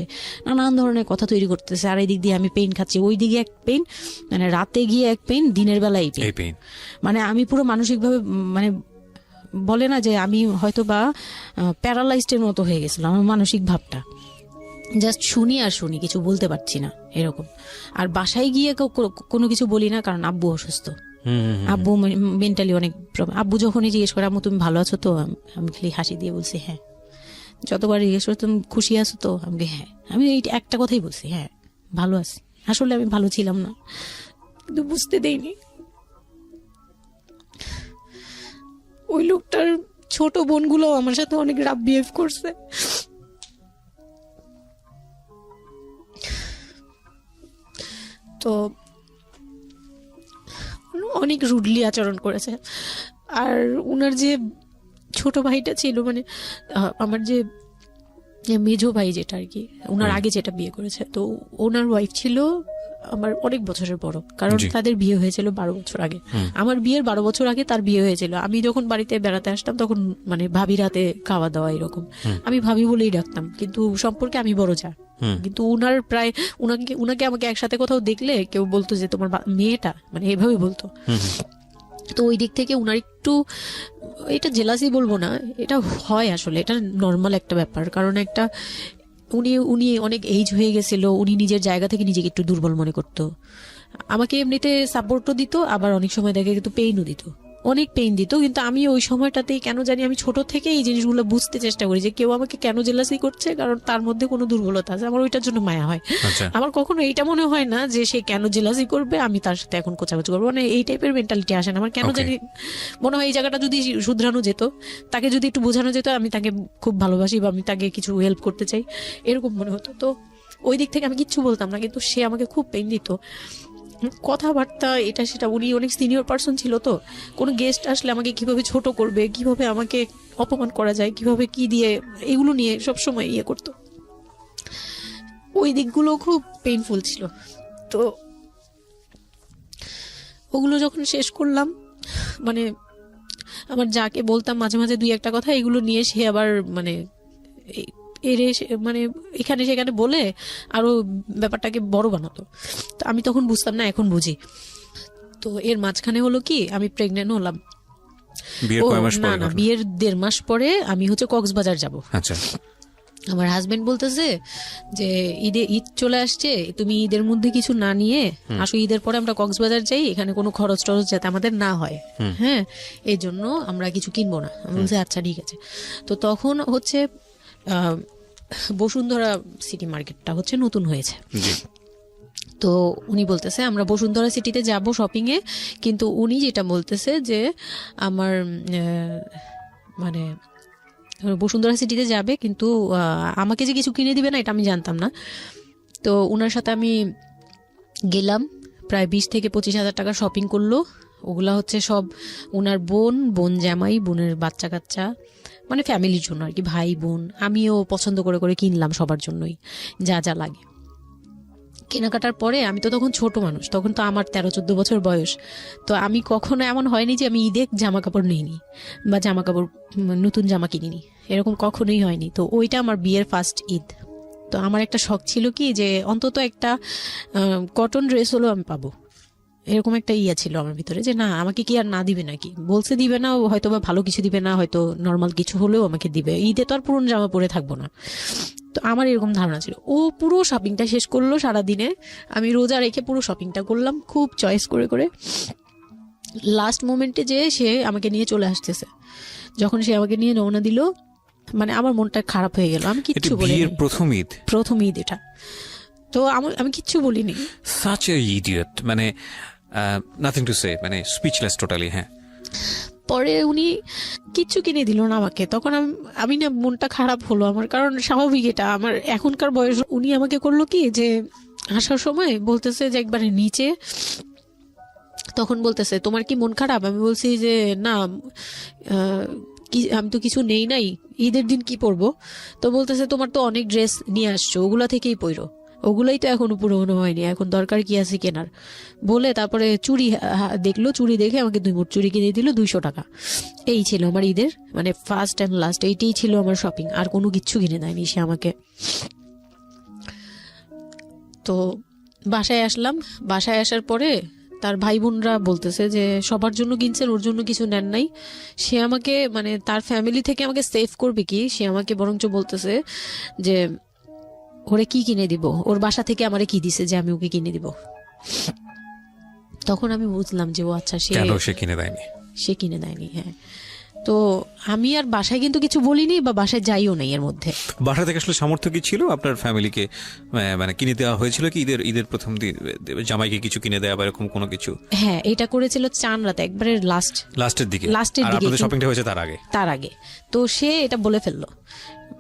নানান ধরনের কথা তৈরি করতেছে। আর এই দিক দিয়ে আমি পেইন খাচ্ছি, ওই দিকে এক পেইন, মানে রাতে গিয়ে এক পেইন, দিনের বেলায় পেইন। মানে আমি পুরো মানসিকভাবে, মানে বলে না যে আমি হয়তো বা প্যারালাইজডের মতো হয়ে গেছিলাম, আমার মানসিক ভাবটা জাস্ট শুনি আর শুনি, কিছু বলতে পারছি না এরকম। আর বাসায় গিয়ে কোনো কিছু বলি না, কারণ আব্বু অসুস্থ, আব্বু মেন্টালি অনেক প্রবলেম। আব্বু যখনই জিজ্ঞেস করে আম্মু তুমি ভালো আছো তো, আমি খালি হাসি দিয়ে বলছি হ্যাঁ। যতবার জিজ্ঞেস করে তুমি খুশি আছো তো, আমি হ্যাঁ। আমি এই একটা কথাই বলছি, হ্যাঁ ভালো আছি। আসলে আমি ভালো ছিলাম না, কিন্তু বুঝতে দেইনি। ওই লোকটার ছোট বোনগুলো আমার সাথে অনেক রাফ বিহেভ করছে। তো অনেক রুডলি আচরণ করেছে। আর উনার যে ছোট ভাইটা ছিল, মানে আমার যে মেজো ভাই যেটা আর কি, ওনার আগে যেটা বিয়ে করেছে, তো ওনার ওয়াইফ ছিল আমার অনেক বছরের বড়, কারণ তাদের বিয়ে হয়েছিল 12 বছর আগে। আমার বিয়ের 12 বছর আগে তার বিয়ে হয়েছিল। আমি যখন বাড়িতে বেড়াতে আসতাম তখন মানে ভাবি রাতে খাওয়া দাওয়া এরকম, আমি ভাবি বলেই ডাকতাম, কিন্তু সম্পর্কে আমি বড় যা। কিন্তু উনার প্রায় উনাকে আমাকে একসাথে কোথাও দেখলে কেউ বলতো যে তোমার মেয়েটা, মানে এভাবে বলতো। তো ওই দিক থেকে উনার একটু, এটা জেলাসি বলবো না, এটা হয় আসলে, এটা নর্মাল একটা ব্যাপার। কারণ একটা উনি অনেক এজ হয়ে গেছিল, উনি নিজের জায়গা থেকে নিজেকে একটু দুর্বল মনে করতো। আমাকে এমনিতে সাপোর্টও দিত, আবার অনেক সময় দেখে কিন্তু পেইনও দিত। অনেক পেইন দিত, কিন্তু আমি ওই সময়টাতেই কেন জানি আমি ছোট থেকে এই জিনিসগুলো বুঝতে চেষ্টা করি যে কেউ আমাকে কেন জেলাসি করছে, কারণ তার মধ্যে কোনো দুর্বলতা আছে, আমার ওইটার জন্য মায়া হয়। আমার কখনো এইটা মনে হয় না যে সে কেন জেলাসি করবে, আমি তার সাথে এখন কোচাকুচি করবো, মানে এই টাইপের মেন্টালিটি আসে না আমার। কেন জানি মনে হয় এই জায়গাটা যদি শুধরানো যেত, তাকে যদি একটু বোঝানো যেত আমি তাকে খুব ভালোবাসি বা আমি তাকে কিছু হেল্প করতে চাই, এরকম মনে হতো। তো ওই দিক থেকে আমি কিচ্ছু বলতাম না, কিন্তু সে আমাকে খুব পেইন দিত, কথাবার্তা এটা সেটা। উনি অনেক সিনিয়র পার্সন ছিল, তো কোনো গেস্ট আসলে আমাকে কিভাবে ছোট করবে, কিভাবে আমাকে অপমান করা যায়, কিভাবে কি দিয়ে, এগুলো নিয়ে সবসময় ইয়ে করতো। ওই দিকগুলো খুব পেইনফুল ছিল। তো ওগুলো যখন শেষ করলাম, মানে আমার যাকে বলতাম মাঝে মাঝে দুই একটা কথা, এগুলো নিয়ে সে আবার মানে মানে এখানে সেখানে বলে আরো ব্যাপারটাকে বড় বানাতো। তো আমি তখন বুঝতাম না, এখন বুঝি। তো এর মাঝখানে হলো কি, আমি প্রেগনেন্ট হলাম। না, বিয়ের 1.5 মাস পরে আমি হচ্ছে কক্সবাজার যাব। আচ্ছা। আমার হাজবেন্ড বলতেছে যে ঈদ চলে আসছে, তুমি ঈদের মধ্যে কিছু না নিয়ে আসো, ঈদের পরে আমরা কক্সবাজার যাই, এখানে কোনো খরচ টরচ যাতে আমাদের না হয়, হ্যাঁ, এই জন্য আমরা কিছু কিনবো না। আমি বলছি আচ্ছা ঠিক আছে। তো তখন হচ্ছে বসুন্ধরা সিটি মার্কেটটা হচ্ছে নতুন হয়েছে। তো উনি বলতেছে আমরা বসুন্ধরা সিটিতে যাব শপিং এ, কিন্তু উনি যেটা বলতেছে যে আমার মানে বসুন্ধরা সিটিতে যাবে, কিন্তু আমাকে যে কিছু কিনে দিবে না এটা আমি জানতাম না। তো ওনার সাথে আমি গেলাম, প্রায় 20 থেকে 25 হাজার টাকা শপিং করলো। ওগুলা হচ্ছে সব ওনার বোন জামাই, বোনের বাচ্চা কাচ্চা, মানে ফ্যামিলির জন্য আর কি, ভাই বোন। আমিও পছন্দ করে করে কিনলাম সবার জন্যই যা যা লাগে। কেনাকাটার পরে আমি তো তখন ছোট মানুষ, তখন তো আমার 13-14 বছর বয়স। তো আমি কখনো এমন হয়নি যে আমি ঈদে জামা কাপড় নিইনি বা জামা কাপড় নতুন জামা কিনিনি, এরকম কখনোই হয়নি। তো ওইটা আমার বিয়ের ফার্স্ট ঈদ। তো আমার একটা শখ ছিল কি যে অন্তত একটা কটন ড্রেস হলেও আমি পাবো, এরকম একটা ইয়া ছিল আমার ভিতরে, যে না আমাকে কি আর না দিবে নাকি, বলছে দিবে না, হয়তো বা ভালো কিছু দিবে না, হয়তো নর্মাল কিছু হলেও আমাকে দিবে, ঈদে তো আর পুরনো জামা পরে থাকবো না। তো আমার এরকম ধারণা ছিল। ও পুরো শপিংটা শেষ করলো সারাদিনে, আমি রোজা রেখে পুরো শপিংটা করলাম খুব চয়েস করে করে। লাস্ট মোমেন্টে যে সে আমাকে নিয়ে চলে আসতেছে, যখন সে আমাকে নিয়ে রওনা দিল, মানে আমার মনটা খারাপ হয়ে গেল। আমি কিচ্ছু বলিনি, প্রথম ঈদ এটা। তো আমি কিচ্ছু বলিনি। সাচ এ ইডিয়ট, মানে নাথিং টু সে, মানে স্পিচলেস টোটালি। হ্যাঁ, পরে উনি কিচ্ছু কিনে দিল না আমাকে, তখন আমি না মনটা খারাপ হলো আমার, কারণ স্বাভাবিক এটা আমার এখনকার বয়স। উনি আমাকে করলো কি যে আসার সময় বলতেছে যে একবারে নিচে, তখন বলতেছে তোমার কি মন খারাপ? আমি বলছি যে না, আমি তো কিছু নেই নাই, ঈদের দিন কি পরবো? তো বলতেছে তোমার তো অনেক ড্রেস নিয়ে আসছো, ওগুলা থেকেই পরো, ওগুলাই তো এখনো পুরোনো হয়নি, এখন দরকার কি আছে কেনার? বলে তারপরে চুড়ি দেখলো, চুড়ি দেখে আমাকে 2 মুঠ চুড়ি কিনে দিল 200 টাকা। এই ছিল আমার ঈদের মানে ফার্স্ট অ্যান্ড লাস্ট, এইটাই ছিল আমার শপিং, আর কোনো কিচ্ছু কিনে দেয়নি সে আমাকে। তো বাসায় আসলাম, বাসায় আসার পরে তার ভাই বোনরা বলতেছে যে সবার জন্য কিনছেন, ওর জন্য কিছু নেন নাই। সে আমাকে মানে তার ফ্যামিলি থেকে আমাকে সেভ করবে কি, সে আমাকে বরঞ্চ বলতেছে যে ওরে কি কিনে দিব, ওর বাসা থেকে আমারে কি দিছে যে আমি ওকে কিনে দিব। তখন আমি বুঝলাম যে ও আচ্ছা, সে কিনে দেয়নি। হ্যাঁ, তো আমি আর বাসায় কিন্তু কিছু বলিনি বা বাসায় যাইও নাই। এর মধ্যে বাসা থেকে আসলে সামর্থ্য কি ছিল আপনার ফ্যামিলিকে, মানে কিনে দেওয়া হয়েছিল কি ঈদের প্রথম দিন জামাইকে কিছু কিনে দেওয়া বা এরকম কোনো কিছু? হ্যাঁ, এটা করেছিল চান রাতে, একবারে লাস্টের দিকে শপিংটা হয়েছে তার আগে। তো সে এটা বলে ফেললো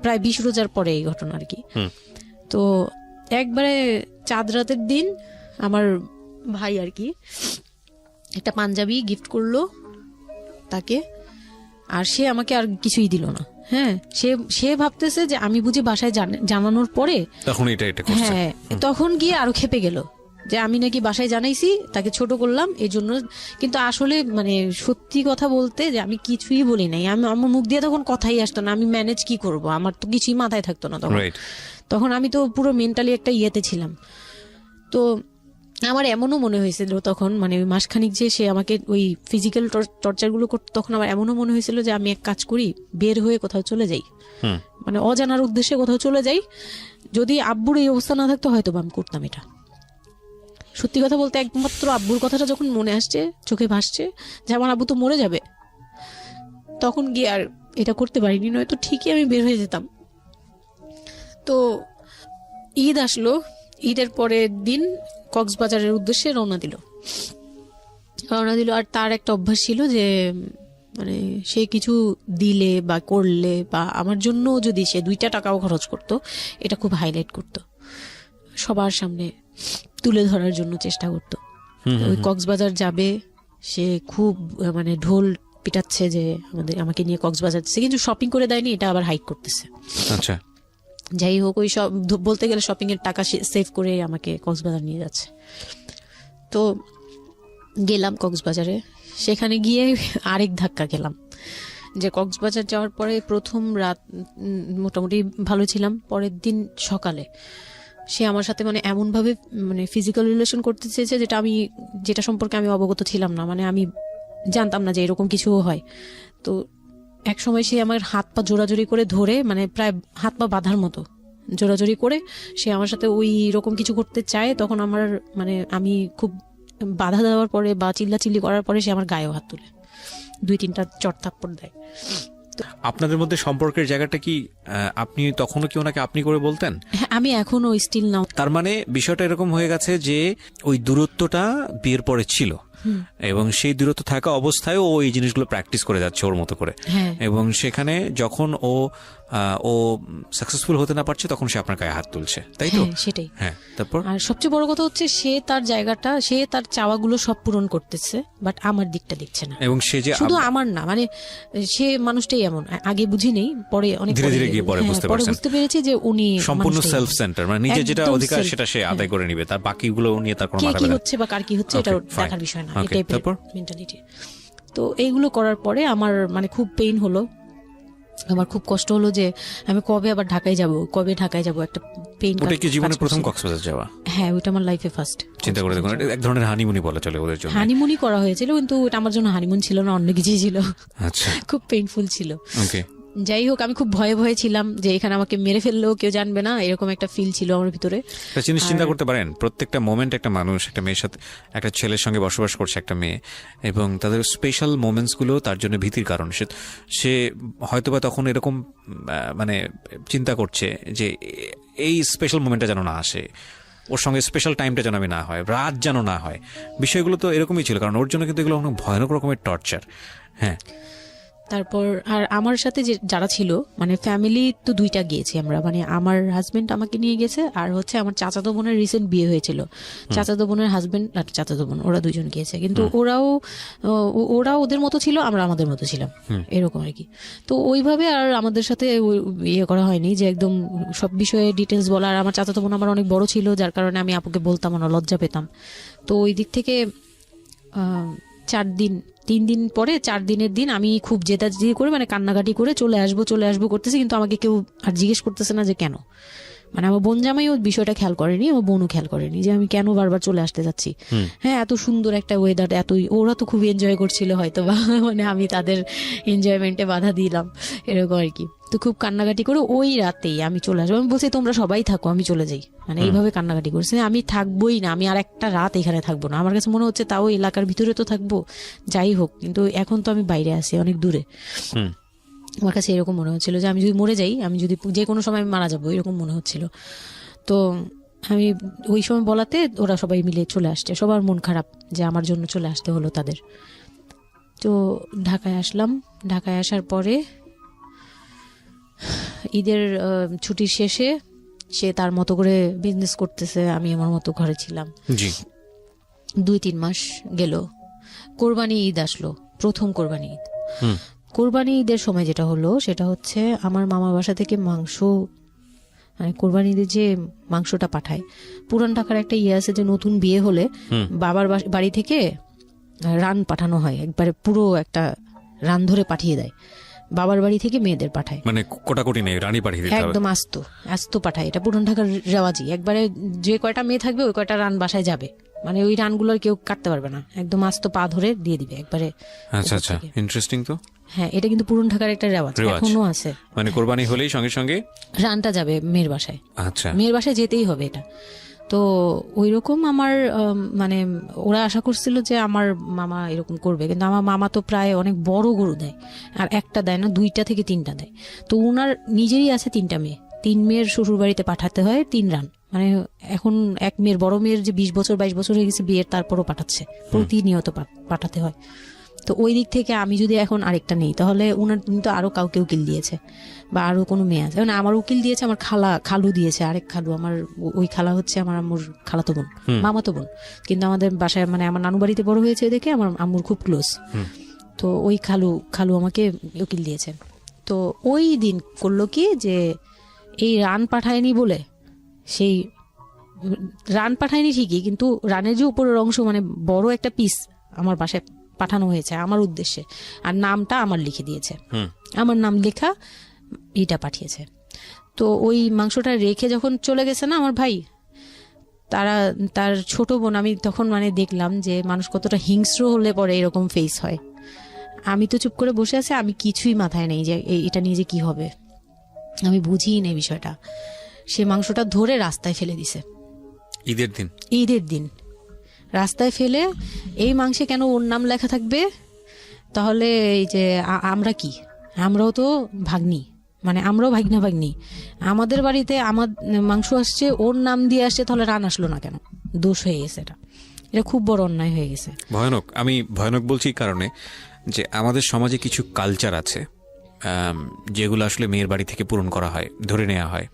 প্রায় 20 রোজার পরে এই ঘটনা আর কি। তো একবারে চাঁদ রাতের দিন আমার ভাই আর কি একটা পাঞ্জাবি গিফট করলো তাকে, আর সে আমাকে আর কিছুই দিল না। হ্যাঁ, সে ভাবতেছে যে আমি বুঝি বাসায় জানানোর পরে তখন এটা করছে। হ্যাঁ, তখন গিয়ে আরো খেপে গেল যে আমি নাকি বাসায় জানাইছি, তাকে ছোট করলাম এই জন্য। কিন্তু আসলে মানে সত্যি কথা বলতে যে আমি কিছুই বলি নাই, আমার মুখ দিয়ে তখন কথাই আসতো না, আমি ম্যানেজ কি করব, আমার তো কিছুই মাথায় থাকতো না তখন আমি তো পুরো মেন্টালি একটা ইয়েতে ছিলাম। তো আমার এমনও মনে হয়েছিল তখন, মানে মাসখানিক যে সে আমাকে ওই ফিজিক্যাল টর্চার গুলো করতো, তখন আমার এমনও মনে হয়েছিল যে আমি এক কাজ করি, বের হয়ে কোথাও চলে যাই, মানে অজানার উদ্দেশ্যে কোথাও চলে যাই। যদি আব্বুর এই অবস্থা না থাকতো হয়তো আমি করতাম এটা। সত্যি কথা বলতে একমাত্র আব্বুর কথাটা যখন মনে আসছে, চোখে ভাসছে যে আমার আব্বু তো মরে যাবে, তখন গিয়ে আর এটা করতে পারিনি, নয়তো ঠিকই আমি বের হয়ে যেতাম। তো ঈদ আসলো, ঈদের পরের দিন কক্সবাজারের উদ্দেশ্যে রওনা দিল। আর তার একটা অভ্যাস ছিল যে মানে সে কিছু দিলে বা করলে বা আমার জন্য যদি সে 2টা টাকাও খরচ করত, এটা খুব হাইলাইট করত, সবার সামনে তুলে ধরার জন্য চেষ্টা করত। ওই কক্সবাজার যাবে, সে খুব মানে ঢোল পিটাচ্ছে যে আমাকে নিয়ে কক্সবাজার যাচ্ছে, কিন্তু শপিং করে দেয়নি, এটা আবার হাইক করতেছে। আচ্ছা, যাই হোক, ওই সব বলতে গেলে শপিং এর টাকা সেভ করে আমাকে কক্সবাজার নিয়ে যাচ্ছে। তো গেলাম কক্সবাজারে, সেখানে গিয়ে আরেক ধাক্কা খেলাম যে কক্সবাজার যাওয়ার পরে প্রথম রাত মোটামুটি ভালো ছিলাম, পরের দিন সকালে সে আমার সাথে মানে এমন ভাবে মানে ফিজিক্যাল রিলেশন করতে চেয়েছে যেটা সম্পর্কে আমি অবগত ছিলাম না, মানে আমি জানতাম না যে এরকম কিছু হয়। তো এক সময় সে আমার হাত পা জোড়াজোড়ি করে ধরে, মানে প্রায় হাত পা বাঁধার মতো জোড়াজোড়ি করে সে আমার সাথে ওই রকম কিছু করতে চায়। তখন আমার মানে আমি খুব বাধা দেওয়ার পরে বা চিল্লাচিল্লি করার পরে সে আমার গায়েও হাত তুলে 2-3টা চট থাপ্পড় দেয়। আপনাদের মধ্যে সম্পর্কের জায়গাটা কি আপনি তখনও কি ওনাকে আপনি করে বলতেন? হ্যাঁ, আমি এখনো স্টিল নাও। তার মানে বিষয়টা এরকম হয়ে গেছে যে ওই দূরত্বটা বিয়ের পরে ছিল, এবং সেই দূরত্ব থাকা অবস্থায় ও এই জিনিসগুলো প্র্যাকটিস করে যাচ্ছে ওর মতো করে, এবং সেখানে যখন ও সাকসেসফুল হতে না পারছে তখন সে আপনার গায়ে হাত তুলছে, তাই তো? সেটাই। হ্যাঁ, তারপর আর সবচেয়ে বড় কথা হচ্ছে সে তার জায়গাটা, সে তার চাওয়াগুলো সব পূরণ করতেছে, বাট আমার দিকটা দেখছে না। এবং সে যে শুধু আমার না, মানে সে মানুষটাই এমন, আগে বুঝি নেই, পরে অনেক ধীরে ধীরে গিয়ে পরে বুঝতে পেরেছি যে উনি সম্পূর্ণ সেলফ সেন্টার, মানে নিজে যেটা অধিকার সেটা সে আদায় করে নিবে, তার বাকিগুলো নিয়ে তার কোনো মাথা ব্যথা কি হচ্ছে বা কার কি হচ্ছে এটা দেখার বিষয় না, এটাই মেন্টালিটি। তো এইগুলো করার পরে আমার মানে খুব পেইন হলো, আমার খুব কষ্ট হলো যে আমি কবে ঢাকায় যাব, একটা পেইন। ওটা কি জীবনে প্রথম কক্সবাজার যাওয়া? হ্যাঁ, ওটা আমার লাইফে ফার্স্ট। চিন্তা করে দেখুন, এক ধরনের হানিমুনি বলা চলে ওদের জন্য। হানিমুনি করা হয়েছিল, কিন্তু ওটা আমার জন্য হানিমুন ছিল না, অন্য কিছুই ছিল। আচ্ছা, খুব পেইনফুল ছিল। ওকে, যাই হোক, আমি খুব ভয়ে ছিলাম যে এখানে আমাকে মেরে ফেললেও কেউ জানবে না, এরকম একটা ফিল ছিল আমার ভিতরে। জিনিস চিন্তা করতে পারেন, প্রত্যেকটা মোমেন্ট একটা মানুষ একটা মেয়ের সাথে, একটা ছেলের সঙ্গে বসবাস করছে একটা মেয়ে, এবং তাদের স্পেশাল মোমেন্টস গুলো তার জন্য ভীতির কারণ। সে হয়তোবা তখন এরকম মানে চিন্তা করছে যে এই স্পেশাল মোমেন্টটা যেন না আসে, ওর সঙ্গে স্পেশাল টাইমটা যেন আমি না হয়, রাত যেন না হয়। বিষয়গুলো তো এরকমই ছিল, কারণ ওর জন্য কিন্তু এগুলো অনেক ভয়ানক রকমের টর্চার। হ্যাঁ, তারপর আর আমার সাথে যারা ছিল, মানে ফ্যামিলি তো 2টা গিয়েছি আমরা, মানে আমার হাজবেন্ড আমাকে নিয়ে গেছে, আর হচ্ছে আমার চাচাতো বোনের রিসেন্ট বিয়ে হয়েছিল, চাচাতো বোনের হাজবেন্ড আর চাচাতো বোন, ওরা 2জন গিয়েছে। কিন্তু ওরা ওদের মতো ছিল, আমরা আমাদের মতো ছিলাম, এরকম আর কি। তো ওইভাবে আর আমাদের সাথে ইয়ে করা হয়নি যে একদম সব বিষয়ে ডিটেলস বলা। আর আমার চাচাতো বোন আমার অনেক বড় ছিল, যার কারণে আমি আপুকে বলতাম না, লজ্জা পেতাম। তো ওই দিক থেকে 3 দিন পরে 4 দিনের দিন আমি খুব জেদাজেদি করে, মানে কান্নাকাটি করে চলে আসবো করতেছি, কিন্তু আমাকে কেউ আর জিজ্ঞেস করতেছে না যে কেন। মানে আমার বোন জামাই ওই বিষয়টা খেয়াল করেনি, আমার বোনও খেয়াল করেনি যে আমি কেন বারবার চলে আসতে যাচ্ছি। হ্যাঁ, এত সুন্দর একটা ওয়েদার, ওরা তো খুব এনজয় করছিল হয়তো বা, মানে আমি তাদের এনজয়মেন্টে বাধা দিলাম, এরকম আর কি। তো খুব কান্নাকাটি করে ওই রাতেই আমি চলে আসবো। আমি বলছি তোমরা সবাই থাকো, আমি চলে যাই, মানে এইভাবে কান্নাকাটি করছে, আমি থাকবোই না, আমি আর একটা রাত এখানে থাকবো না। আমার কাছে মনে হচ্ছে তাও এলাকার ভিতরে তো থাকবো, যাই হোক, কিন্তু এখন তো আমি বাইরে আছি, অনেক দূরে। আমার কাছে এরকম মনে হচ্ছিল যে আমি যদি মরে যাই, আমি যদি যে কোনো সময় মারা যাবো, এরকম মনে হচ্ছিল। তো আমি ওই সময় বলাতে ওরা সবাই মিলে চলে আসছে, সবার মন খারাপ যে আমার জন্য চলে আসতে হলো তাদের। তো ঢাকায় আসলাম। ঢাকায় আসার পরে ঈদের ছুটির শেষে সে তার মতো করে বিজনেস করতেছে, আমি আমার মতো ঘরে ছিলাম। 2-3 মাস গেল, কোরবানি ঈদ আসলো, প্রথম কোরবানি ঈদ। কোরবানি ঈদের সময় যেটা হলো সেটা হচ্ছে আমার মামার বাসা থেকে মাংস, মানে কোরবানি ঈদের যে মাংসটা পাঠায়, পুরান ঢাকার একটা ইয়ে আছে যে নতুন বিয়ে হলে বাবার বাড়ি থেকে রান পাঠানো হয়, একবারে পুরো একটা রান ধরে পাঠিয়ে দেয়, বাবার বাড়ি থেকে মেয়েদের পাঠায়, মানে কোটাকুটি নেই, রানী পাঠিয়ে দিতে হবে, একদম আস্ত পাঠায়। এটা পুরান ঢাকার রেওয়াজি, একবারে যে কয়টা মেয়ে থাকবে ওই কয়টা রান বাসায় যাবে, মানে ওই রানগুলোর কেউ কাটতে পারবে না, একদম আস্ত পা ধরে দিয়ে দিবে একবারে। আচ্ছা, ইন্টারেস্টিং তো। হ্যাঁ, এটা কিন্তু পুরান ঢাকার একটা রেওয়াজ, এখনো আছে। মানে কোরবানি হলেই সঙ্গে সঙ্গে রানটা যাবে মেয়ের বাসায়। আচ্ছা, মেয়ের বাসায় যেতেই হবে এটা। তো ওই রকম আমার মানে ওরা আশা করছিল যে আমার মামা এরকম করবে, কিন্তু আমার মামা তো প্রায় অনেক বড় গরু দেয়, আর একটা দেয় না, 2টা থেকে 3টা দেয়। তো ওনার নিজেরই আছে 3টা মেয়ে, 3 মেয়ের শ্বশুর বাড়িতে পাঠাতে হয় 3 রান, মানে এখন এক মেয়ের, বড় মেয়ের যে 20 বছর 22 বছর হয়ে গেছে বিয়ের, তারপরও পাঠাচ্ছে, প্রতিনিয়ত পাঠাতে হয়। তো ওই দিক থেকে আমি যদি এখন আরেকটা নেই, তাহলে উনার তো আরো কাউকে উকিল দিয়েছে বা আরো কোনো মেয়ে আছে, মানে আমার উকিল দিয়েছে আমার খালু দিয়েছে, আরেক খালু, আমার ওই খালা হচ্ছে আমার আম্মুর খালাতো বোন, মামাতো বোন, কিন্তু আমাদের বাসায় মানে আমার নানু বাড়িতে বড় হয়েছে দেখে আমার আম্মুর খুব ক্লোজ। তো ওই খালু আমাকে উকিল দিয়েছে। তো ওই দিন করলো কি যে এই রান পাঠায়নি বলে, সেই রান পাঠায়নি ঠিকই, কিন্তু রানের যে উপরের অংশ মানে বড় একটা পিস আমার বাসায় পাঠানো হয়েছে আমার উদ্দেশ্যে, আর নামটা আমার লিখে দিয়েছে, আমার নাম লেখা এটা পাঠিয়েছে। তো ওই মাংসটা রেখে যখন চলে গেছে না আমার ভাই, তার ছোট বোন, আমি তখন মানে দেখলাম যে মানুষ কতটা হিংস্র হলে পরে এরকম ফেস হয়। আমি তো চুপ করে বসে আছি, আমি কিছুই মাথায় নেই যে এটা নিয়ে যে কি হবে, আমি বুঝিই নেই বিষয়টা। সে মাংসটা ধরে রাস্তায় ফেলে দিছে ঈদের দিন রাস্তায় ফেলে, এই মাংসে কেন ওর নাম লেখা থাকবে, তাহলে এই যে আমরাও তো ভাগ্নি, মানে আমরাও ভাগ্নি, আমাদের বাড়িতে আমার মাংস আসছে, ওর নাম দিয়ে আসছে, তাহলে রান আসলো না কেন? দোষ হয়ে গেছে, এটা খুব বড় অন্যায় হয়ে গেছে। ভয়ানক। আমি ভয়ানক বলছি কারণে যে আমাদের সমাজে কিছু কালচার আছে যেগুলো আসলে মেয়ের বাড়ি থেকে পূরণ করা হয়, ধরে নেওয়া হয়,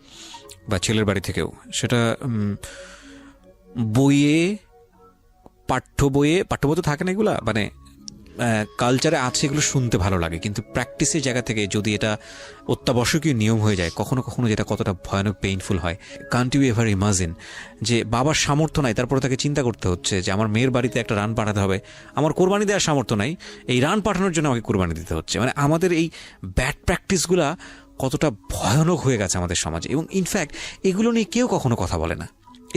বা ছেলের বাড়ি থেকেও, সেটা পাঠ্য বইয়ে তো থাকে না, এগুলা মানে কালচারে আছে, এগুলো শুনতে ভালো লাগে, কিন্তু প্র্যাকটিসের জায়গা থেকে যদি এটা অত্যাবশ্যকীয় নিয়ম হয়ে যায়, কখনো কখনো যেটা কতটা ভয়ানক পেইনফুল হয়। কান্ট ইউ এভার ইমাজিন যে বাবার সামর্থ্য নাই, তারপরে তাকে চিন্তা করতে হচ্ছে যে আমার মেয়ের বাড়িতে একটা রান পাঠাতে হবে, আমার কোরবানি দেওয়ার সামর্থ্য নাই, এই রান পাঠানোর জন্য আমাকে কোরবানি দিতে হচ্ছে। মানে আমাদের এই ব্যাড প্র্যাকটিসগুলা কতটা ভয়ানক হয়ে গেছে আমাদের সমাজে, এবং ইনফ্যাক্ট এগুলো নিয়ে কেউ কখনো কথা বলে না।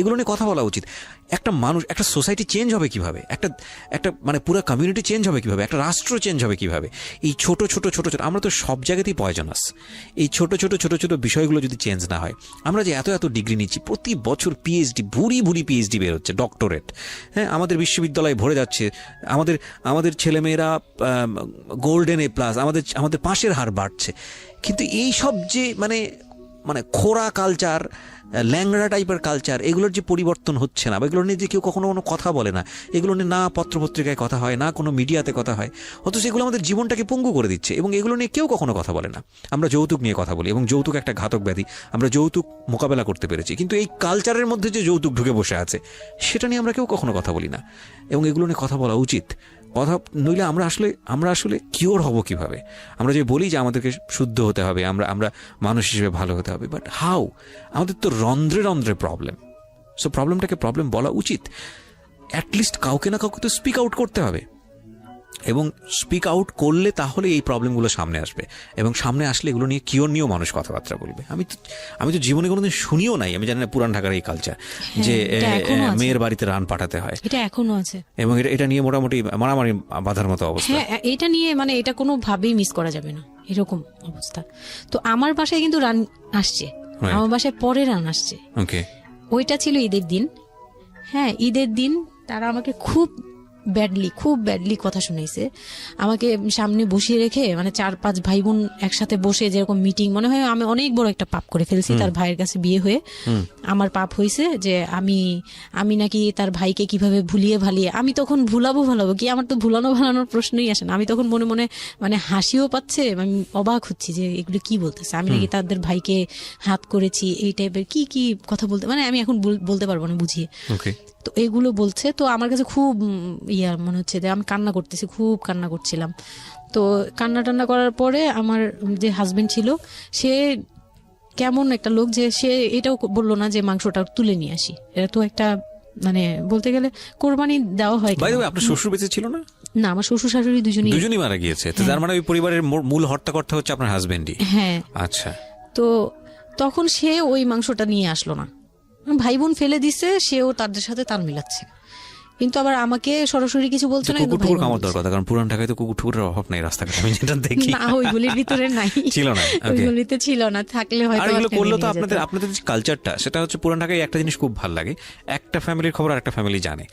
এগুলো নিয়ে কথা বলা উচিত। একটা মানুষ, একটা সোসাইটি চেঞ্জ হবে কিভাবে, একটা মানে পুরো কমিউনিটি চেঞ্জ হবে কিভাবে, একটা রাষ্ট্র চেঞ্জ হবে কিভাবে, এই ছোট ছোট আমরা তো সব জায়গাতেই পয়জনাস। এই ছোট ছোট বিষয়গুলো যদি চেঞ্জ না হয়, আমরা যে এত ডিগ্রি নিচ্ছি, প্রতি বছর পিএইচডি, ভুরি পিএইচডি বের হচ্ছে, ডক্টরেট, হ্যাঁ, আমাদের বিশ্ববিদ্যালয়ে ভরে যাচ্ছে, আমাদের ছেলেমেয়েরা গোল্ডেন A+, আমাদের পাশের হার বাড়ছে, কিন্তু এই সব যে মানে খোরা কালচার, ল্যাংড়া টাইপের কালচার, এগুলোর যে পরিবর্তন হচ্ছে না, বা এগুলো নিয়ে যে কেউ কখনো কোনো কথা বলে না, এগুলো নিয়ে না পত্রপত্রিকায় কথা হয়, না কোনো মিডিয়াতে কথা হয়, অথচ এগুলো আমাদের জীবনটাকে পঙ্গু করে দিচ্ছে, এবং এগুলো নিয়ে কেউ কখনো কথা বলে না। আমরা যৌতুক নিয়ে কথা বলি, এবং যৌতুক একটা ঘাতক ব্যাধি, আমরা যৌতুক মোকাবেলা করতে পেরেছি, কিন্তু এই কালচারের মধ্যে যে যৌতুক ঢুকে বসে আছে, সেটা নিয়ে আমরা কেউ কখনো কথা বলি না, এবং এগুলো নিয়ে কথা বলা উচিত। কথা নইলে আমরা আসলে কিওর হব কিভাবে? আমরা যে বলি যে আমাদেরকে শুদ্ধ হতে হবে, আমরা মানুষ হিসেবে ভালো হতে হবে, বাট হাউ? আমাদের তো রন্ধ্রে প্রবলেম। সো প্রবলেমটাকে প্রবলেম বলা উচিত, অ্যাটলিস্ট কাউকে না কাউকে তো স্পিক আউট করতে হবে, এবং স্পিক আউট করলে তাহলে এই প্রবলেমগুলো সামনে আসবে, এবং সামনে আসলে এগুলো নিয়ে কিওর নিয়েও মানুষ কথাবার্তা বলবে। আমি তো জীবনে কোনোদিন শুনিও নাই, আমি জানি না পুরান ঢাকার এই কালচার যে মেয়ের বাড়িতে রান পাঠাতে হয়, এটা এখনো আছে, এবং এটা নিয়ে মোটামুটি মারামারি বাঁধার মতো অবস্থা। হ্যাঁ, এটা নিয়ে মানে এটা কোনোভাবেই মিস করা যাবে না, এরকম অবস্থা। তো আমার বাসায় কিন্তু রান আসছে, আমার বাসায় পরে রান আসছে। ওকে, ওইটা ছিল ঈদের দিন। হ্যাঁ, ঈদের দিন তারা আমাকে খুব ব্যাডলি কথা শুনাইছে। আমাকে সামনে বসিয়ে রেখে, মানে 4-5 ভাই বোন একসাথে বসে যেরকম মিটিং, মনে হয় আমি অনেক বড় একটা পাপ করে ফেলছি তার ভাইয়ের কাছে বিয়ে হয়ে। আমার পাপ হয়েছে যে আমি নাকি তার ভাইকে কিভাবে ভুলিয়ে ভালিয়ে, আমি তখন ভুলাবো কি, আমার তো ভালানোর প্রশ্নই আসে না। আমি তখন মনে মনে মানে হাসিও পাচ্ছে, আমি অবাক হচ্ছি যে এগুলো কি বলতেছে, আমি নাকি তাদের ভাইকে হাত করেছি, এই টাইপের কি কথা বলতে, মানে আমি এখন বলতে পারবো না বুঝিয়ে। তো এগুলো বলছে, তো আমার কাছে খুব মনে হচ্ছে যে আমি কান্না করতেছি, খুব কান্না করছিলাম। তো কান্না করার পরে আমার যে হাজবেন্ড ছিল, সে কেমন একটা লোক যে সে এটাও বললো না যে মাংসটা তুলে নিয়ে আসি। এটা তো একটা মানে বলতে গেলে কোরবানি দেওয়া হয়। আপনার শ্বশুর বেঁচে ছিল না? না, আমার শ্বশুর শাশুড়ি দুজনই মারা গিয়েছে। তো তার মানে ওই পরিবারের মূল হর্তাকর্তা হচ্ছে আপনার হাজবেন্ডই? হ্যাঁ। আচ্ছা। তো তখন সে ওই মাংসটা নিয়ে আসলো না, ভাই বোন ফেলে দিছে, সেও তাদের সাথে তাল মিলাচ্ছে। কিন্তু আবার আমাকে সরাসরি কিছু বলছে না। কুকুর টুকুর কামড় দেওয়ার কথা, কারণ পুরান ঢাকায় তো কুকুর টুকুরের অভাব নেই রাস্তাঘাটে, আমি যেটা দেখি। না, ওইগুলির ভিতরে নাই, ছিল না, ওইগুলিতে ছিল না, থাকলে হয়তো। আর এগুলো করলে তো আপনাদের যে কালচারটা, সেটা হচ্ছে পুরান ঢাকায় একটা জিনিস খুব ভালো লাগে, একটা ফ্যামিলির খবর আর একটা ফ্যামিলি জানে,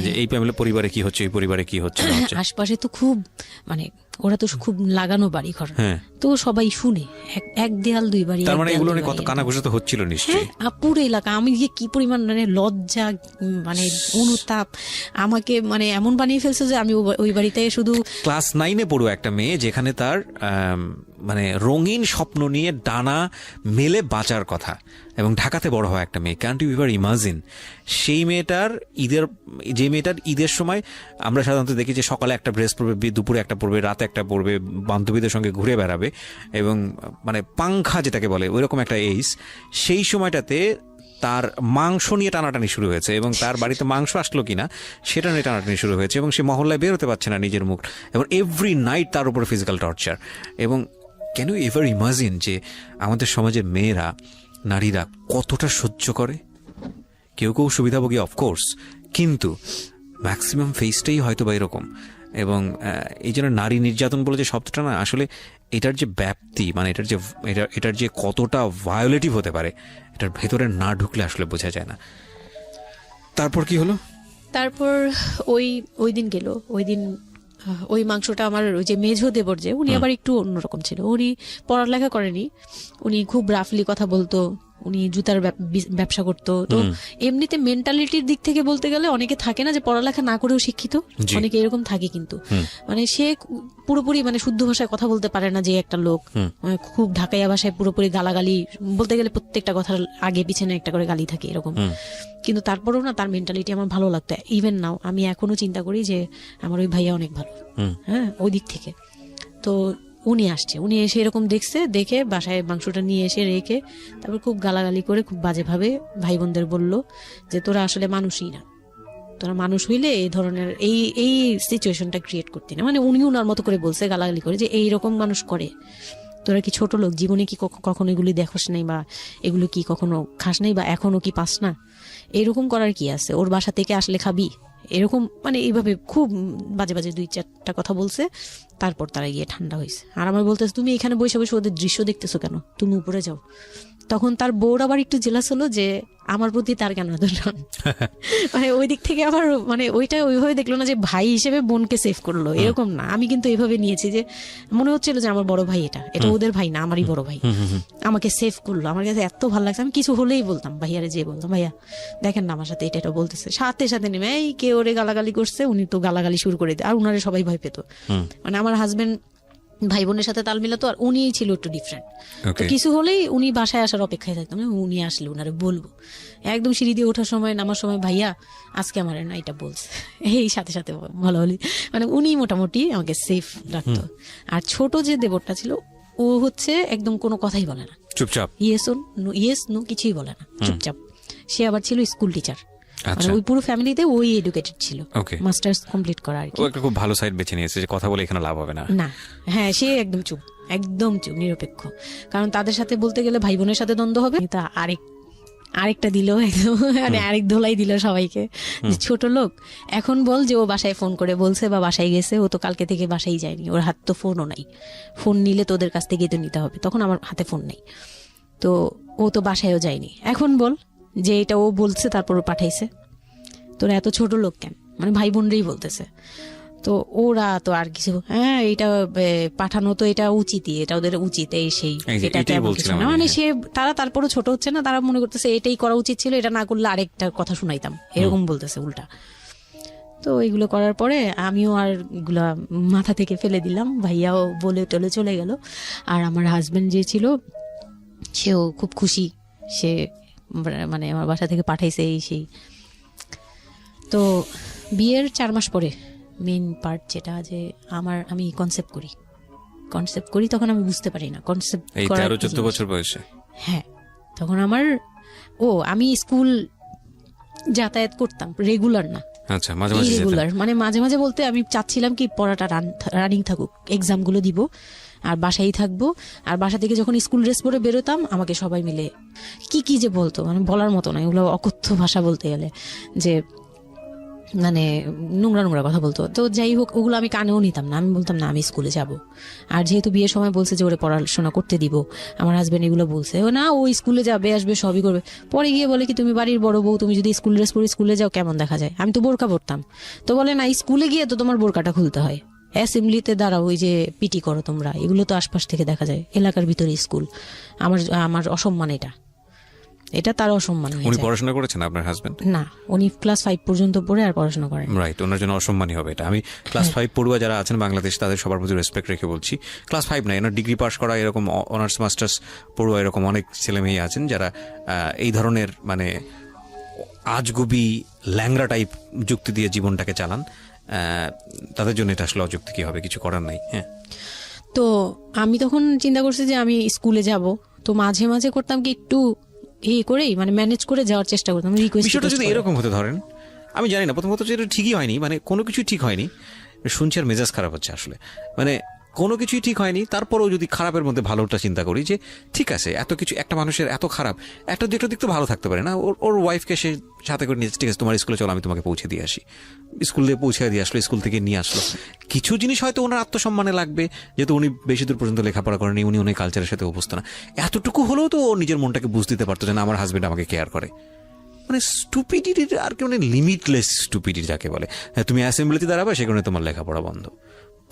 যে এই ফ্যামিলি পরিবারে কি হচ্ছে, এই পরিবারে কি হচ্ছে। আশপাশে তো খুব মানে ওরা তো খুব লাগানো বাড়ি ঘর, তো সবাই শুনে, এক দেয়াল দুই বাড়ি। তার মানে এগুলো কত কানাঘুষা তো হচ্ছিল নিশ্চয়ই। পুরো এলাকা, আমি যে কি পরিমাণ মানে লজ্জা, মানে অনুতাপ আমাকে মানে এমন বানিয়ে ফেলছে যে আমি ওই বাড়িতে শুধু ক্লাস 9-এ পড়ুয়া একটা মেয়ে, যেখানে তার মানে রঙিন স্বপ্ন নিয়ে ডানা মেলে বাঁচার কথা, এবং ঢাকাতে বড় হয় একটা মেয়ে, ক্যান্ট ইউ এভার ইমাজিন? সেই মেয়েটার ঈদের সময় আমরা সাধারণত দেখি যে সকালে একটা ড্রেস পরবে, দুপুরে একটা পরবে, রাতে একটা পরবে, বান্ধবীদের সঙ্গে ঘুরে বেড়াবে, এবং মানে পাংখা যেটাকে বলে ওইরকম একটা এইজ। সেই সময়টাতে তার মাংস নিয়ে টানাটানি শুরু হয়েছে, এবং তার বাড়িতে মাংস আসলো কিনা সেটা নিয়ে টানাটানি শুরু হয়েছে, এবং সে মহল্লায় বেরোতে পারছে না নিজের মুখ, এবং এভরি নাইট তার উপর ফিজিক্যাল টর্চার। এবং ক্যান ইউ এভার ইমাজিন যে আমাদের সমাজের মেয়েরা, নারীরা কতটা সহ্য করে? কেউ কেউ সুবিধাভোগী অফকোর্স, কিন্তু ম্যাক্সিমাম ফেসটাই হয়তো বা এরকম। এবং এই জন্য নারী নির্যাতন বলে যে শব্দটা না, আসলে এটার যে ব্যাপ্তি, মানে এটার যে কতটা ভায়োলেটিভ হতে পারে, এটার ভেতরে না ঢুকলে আসলে বোঝা যায় না। তারপর কি হলো? তারপর ওই দিন গেল, ওই দিন ওই মাংসটা আমার ওই যে মেঝো দেবর, যে উনি আবার একটু অন্যরকম ছিল, উনি পড়ালেখা করেনি, উনি খুব রাফলি কথা বলতো, উনি জুতার ব্যবসা করতো। তো এমনিতে মেন্টালিটির দিক থেকে বলতে গেলে অনেকে থাকে না যে পড়ালেখা না করেও শিক্ষিত, অনেকে এরকম থাকে, কিন্তু মানে সে পুরোপুরি মানে শুদ্ধ ভাষায় কথা বলতে পারে না যে একটা লোক, খুব ঢাকাইয়া ভাষায় পুরোপুরি গালাগালি, বলতে গেলে প্রত্যেকটা কথার আগে পিছনে একটা করে গালি থাকে এরকম। কিন্তু তারপরেও না, তার মেন্টালিটি আমার ভালো লাগতো। ইভেন নাও আমি এখনো চিন্তা করি যে আমার ওই ভাইয়া অনেক ভালো, হ্যাঁ, ওই দিক থেকে। তো উনি আসছে, উনি এসে এরকম দেখে বাসায় মাংসটা নিয়ে এসে রেখে তারপর খুব গালাগালি করে খুব বাজেভাবে ভাই বোনদের বলল যে তোরা আসলে মানুষই না, তোরা মানুষ হইলে এই ধরনের এই সিচুয়েশনটা ক্রিয়েট করতি না। মানে উনি ওনার মতো করে বলছে গালাগালি করে যে এইরকম মানুষ করে, তোরা কি ছোট লোক, জীবনে কি কখনো এগুলি দেখোস নাই, বা এগুলো কি কখনো খাস নাই, বা এখনো কি পাস না? এরকম করার কি আছে? ওর বাসা থেকে আসলে খাবি? এরকম মানে এইভাবে খুব বাজে বাজে 2-4টা কথা বলছে। তারপর তারা গিয়ে ঠান্ডা হয়েছে, আর আমার বলতেছে তুমি এখানে বসে বসে ওদের দৃশ্য দেখতেছো কেন, তুমি উপরে যাও। তখন তার বউর আবার একটু জেলাস হলো যে আমার প্রতি তার কেন এত টান। মানে ওই দিক থেকে আবার মানে ওইটা ওইভাবে দেখলো না যে ভাই হিসেবে বোনকে সেভ করলো, এরকম না। আমি কিন্তু এইভাবে নিয়েছি যে মনে হচ্ছিল যে আমার বড় ভাই, এটা ওদের ভাই না, আমারই বড় ভাই, আমাকে সেভ করলো। আমার কাছে এত ভালো লাগছে, আমি কিছু হলেই বলতাম ভাইয়ারে, যে বলতাম ভাইয়া দেখেন না আমার সাথে এটা বলতেছে, সাথে সাথে নেমে এই কে ওরে গালাগালি করছে, উনি তো গালাগালি শুরু করে দেয়। আর উনারে সবাই ভয় পেত, মানে আমার হাজবেন্ড ভাই বোনের সাথে তাল মিলাতো, আর উনি ছিল একটু ডিফারেন্ট। তো কিছু হলেই উনি বাসায় আসার অপেক্ষায় থাকতাম, উনি আসলে উনারে বলবো। একদম সিঁড়ি দিয়ে ওঠার সময় নামার সময় ভাইয়া আজকে আমার না এটা বলছে, এই সাথে সাথে ভালো হলি, মানে উনি মোটামুটি আমাকে সেফ রাখতো। আর ছোট যে দেবরটা ছিল ও হচ্ছে একদম কোনো কথাই বলে না, চুপচাপ, ইয়েস নো কিছুই বলে না, চুপচাপ। সে আবার ছিল স্কুল টিচার, মানে ওই পুরো ফ্যামিলিতে ওই এডুকেটেড ছিল, মাস্টার্স কমপ্লিট করা আর কি। ও একটা খুব ভালো সাইড বেছে নিয়েছে যে কথা বলে এখানে লাভ হবে না। হ্যাঁ, সে একদম চুপ, নিরপেক্ষ। কারণ তাদের সাথে বলতে গেলে ভাই বোনের সাথে দ্বন্দ্ব হবে, তা আরেকটা দিল একদম, মানে আরেক ধোলাই দিল সবাইকে, ছোট লোক। এখন বল যে ও বাসায় ফোন করে বলছে বা বাসায় গেছে, ও তো কালকে থেকে বাসায় যায়নি, ওর হাত তো ফোনও নাই, ফোন নিলে তোদের কাছ থেকে তো নিতে হবে, তখন আমার হাতে ফোন নেই, তো ও তো বাসায়ও যায়নি। এখন বল যে এটা ও বলছে তারপর ও পাঠাইছে, তোরা এত ছোট লোক কেন, মানে ভাই বোনরাই বলতেছে। তো ওরা তো আর কিছু, হ্যাঁ এটা পাঠানো তো এটা উচিতই, এটা ওদের উচিত, এই সেই, এটা মানে সে তারা তারপরও ছোট হচ্ছে না, তারা মনে করতেছে এটাই করা উচিত ছিল, এটা না করলে আরেকটা কথা শুনাইতাম, এরকম বলতেছে উল্টা। তো এগুলো করার পরে আমিও আর এগুলা মাথা থেকে ফেলে দিলাম, ভাইয়াও বলে টলে চলে গেল। আর আমার হাজবেন্ড যে ছিল সেও খুব খুশি, সে মানে আমার বাসা থেকে পাঠাইছে এই সেই। তো বিয়ের 4 মাস পরে মেইন পার্ট যেটা, যে আমি কনসেপ্ট করি, তখন আমি বুঝতে পারি না কনসেপ্ট করার। 13-14 বছর বয়সে? হ্যাঁ, তখন আমি স্কুল যাতায়াত করতাম, রেগুলার না, আচ্ছা, মাঝে মাঝে রেগুলার, মানে মাঝে মাঝে বলতে আমি চাচ্ছিলাম কি পড়াটা রানিং থাকুক, এক্সাম গুলো দিব আর বাসায় থাকবো। আর বাসা থেকে যখন স্কুল ড্রেস পরে বেরোতাম আমাকে সবাই মিলে কি যে বলতো, মানে বলার মতো না, এগুলো অকথ্য ভাষা বলতে গেলে, যে মানে নোংরা নোংরা কথা বলতো। তো যাই হোক, ওগুলো আমি কানেও নিতাম না। আমি বলতাম না আমি স্কুলে যাব। আর যেহেতু বিয়ের সময় বলছে যে ওরে পড়াশোনা করতে দিব, আমার হাজবেন্ড এগুলো বলছে, ও না ও স্কুলে যাবে আসবে সবই করবে। পরে গিয়ে বলে কি তুমি বাড়ির বড় বউ, তুমি যদি স্কুল ড্রেস পরে স্কুলে যাও কেমন দেখা যায়? আমি তো বোরকা পরতাম। তো বলে না স্কুলে গিয়ে তো তোমার বোরকাটা খুলতে হয়, অ্যাসেম্বলিতে দাঁড়াও, ওই যে পিটি করো তোমরা, এগুলো তো আশপাশ থেকে দেখা যায়, এলাকার ভিতরে স্কুল। আমার অসম্মান, এটা তার অসম্মান। উনি পড়াশোনা করেছেন আপনার হাজবেন্ড? না, উনি ক্লাস 5 পর্যন্ত পড়ে আর পড়াশোনা করেন। রাইট, ওনার জন্য অসম্মানই হবে এটা। আমি ক্লাস 5 পড়ুয়া যারা আছেন বাংলাদেশ, তাদের সবার প্রতি রেসপেক্ট রেখে বলছি, ক্লাস 5 না, এনার ডিগ্রি পাস করা এরকম অনার্স মাস্টার্স পড়ুয়া এরকম অনেক ছেলে মেয়ে আছেন যারা এই ধরনের মানে আজগুবি ল্যাংরা টাইপ যুক্তি দিয়ে জীবনটাকে চালান। তাদের জন্য এটা আসলে অযুক্তি, কি হবে, কিছু করার নাই। হ্যাঁ, তো আমি তখন চিন্তা করছি যে আমি স্কুলে যাব, তো মাঝে মাঝে করতাম কি একটু করেই মানে ম্যানেজ করে যাওয়ার চেষ্টা করতাম। বিষয়টা যদি এরকম হতে ধরেন, আমি জানি না, প্রথমত যেটা ঠিকই হয়নি, মানে কোনো কিছুই ঠিক হয়নি, শুনছি আর মেজাজ খারাপ হচ্ছে আসলে, মানে কোনো কিছুই ঠিক হয়নি। তারপরেও যদি খারাপের মধ্যে ভালোটা চিন্তা করি যে ঠিক আছে, এত কিছু একটা মানুষের এত খারাপ, একটা দিক তো ভালো থাকতে পারে না। ওর ওয়াইফকে সে সাথে করে নিয়ে, ঠিক আছে তোমার স্কুলে চলো আমি তোমাকে পৌঁছে দিয়ে আসি, স্কুলে পৌঁছে দিয়ে আসলো, স্কুল থেকে নিয়ে আসলো। কিছু জিনিস হয়তো ওনার আত্মসম্মানে লাগবে, যেহেতু উনি বেশি দূর পর্যন্ত লেখাপড়া করেনি, উনি অনেক কালচারের সাথে অভ্যস্ত না। এতটুকু হলেও তো ও নিজের মনটাকে বুঝতে দিতে পারতো যে না, আমার হাজবেন্ড আমাকে কেয়ার করে। মানে স্টুপিডিটির আর কি, মানে লিমিটলেস স্টুপিডিটি যাকে বলে। হ্যাঁ, তুমি অ্যাসেম্বলিতে দাঁড়াবে, সেখানে তোমার লেখাপড়া বন্ধ,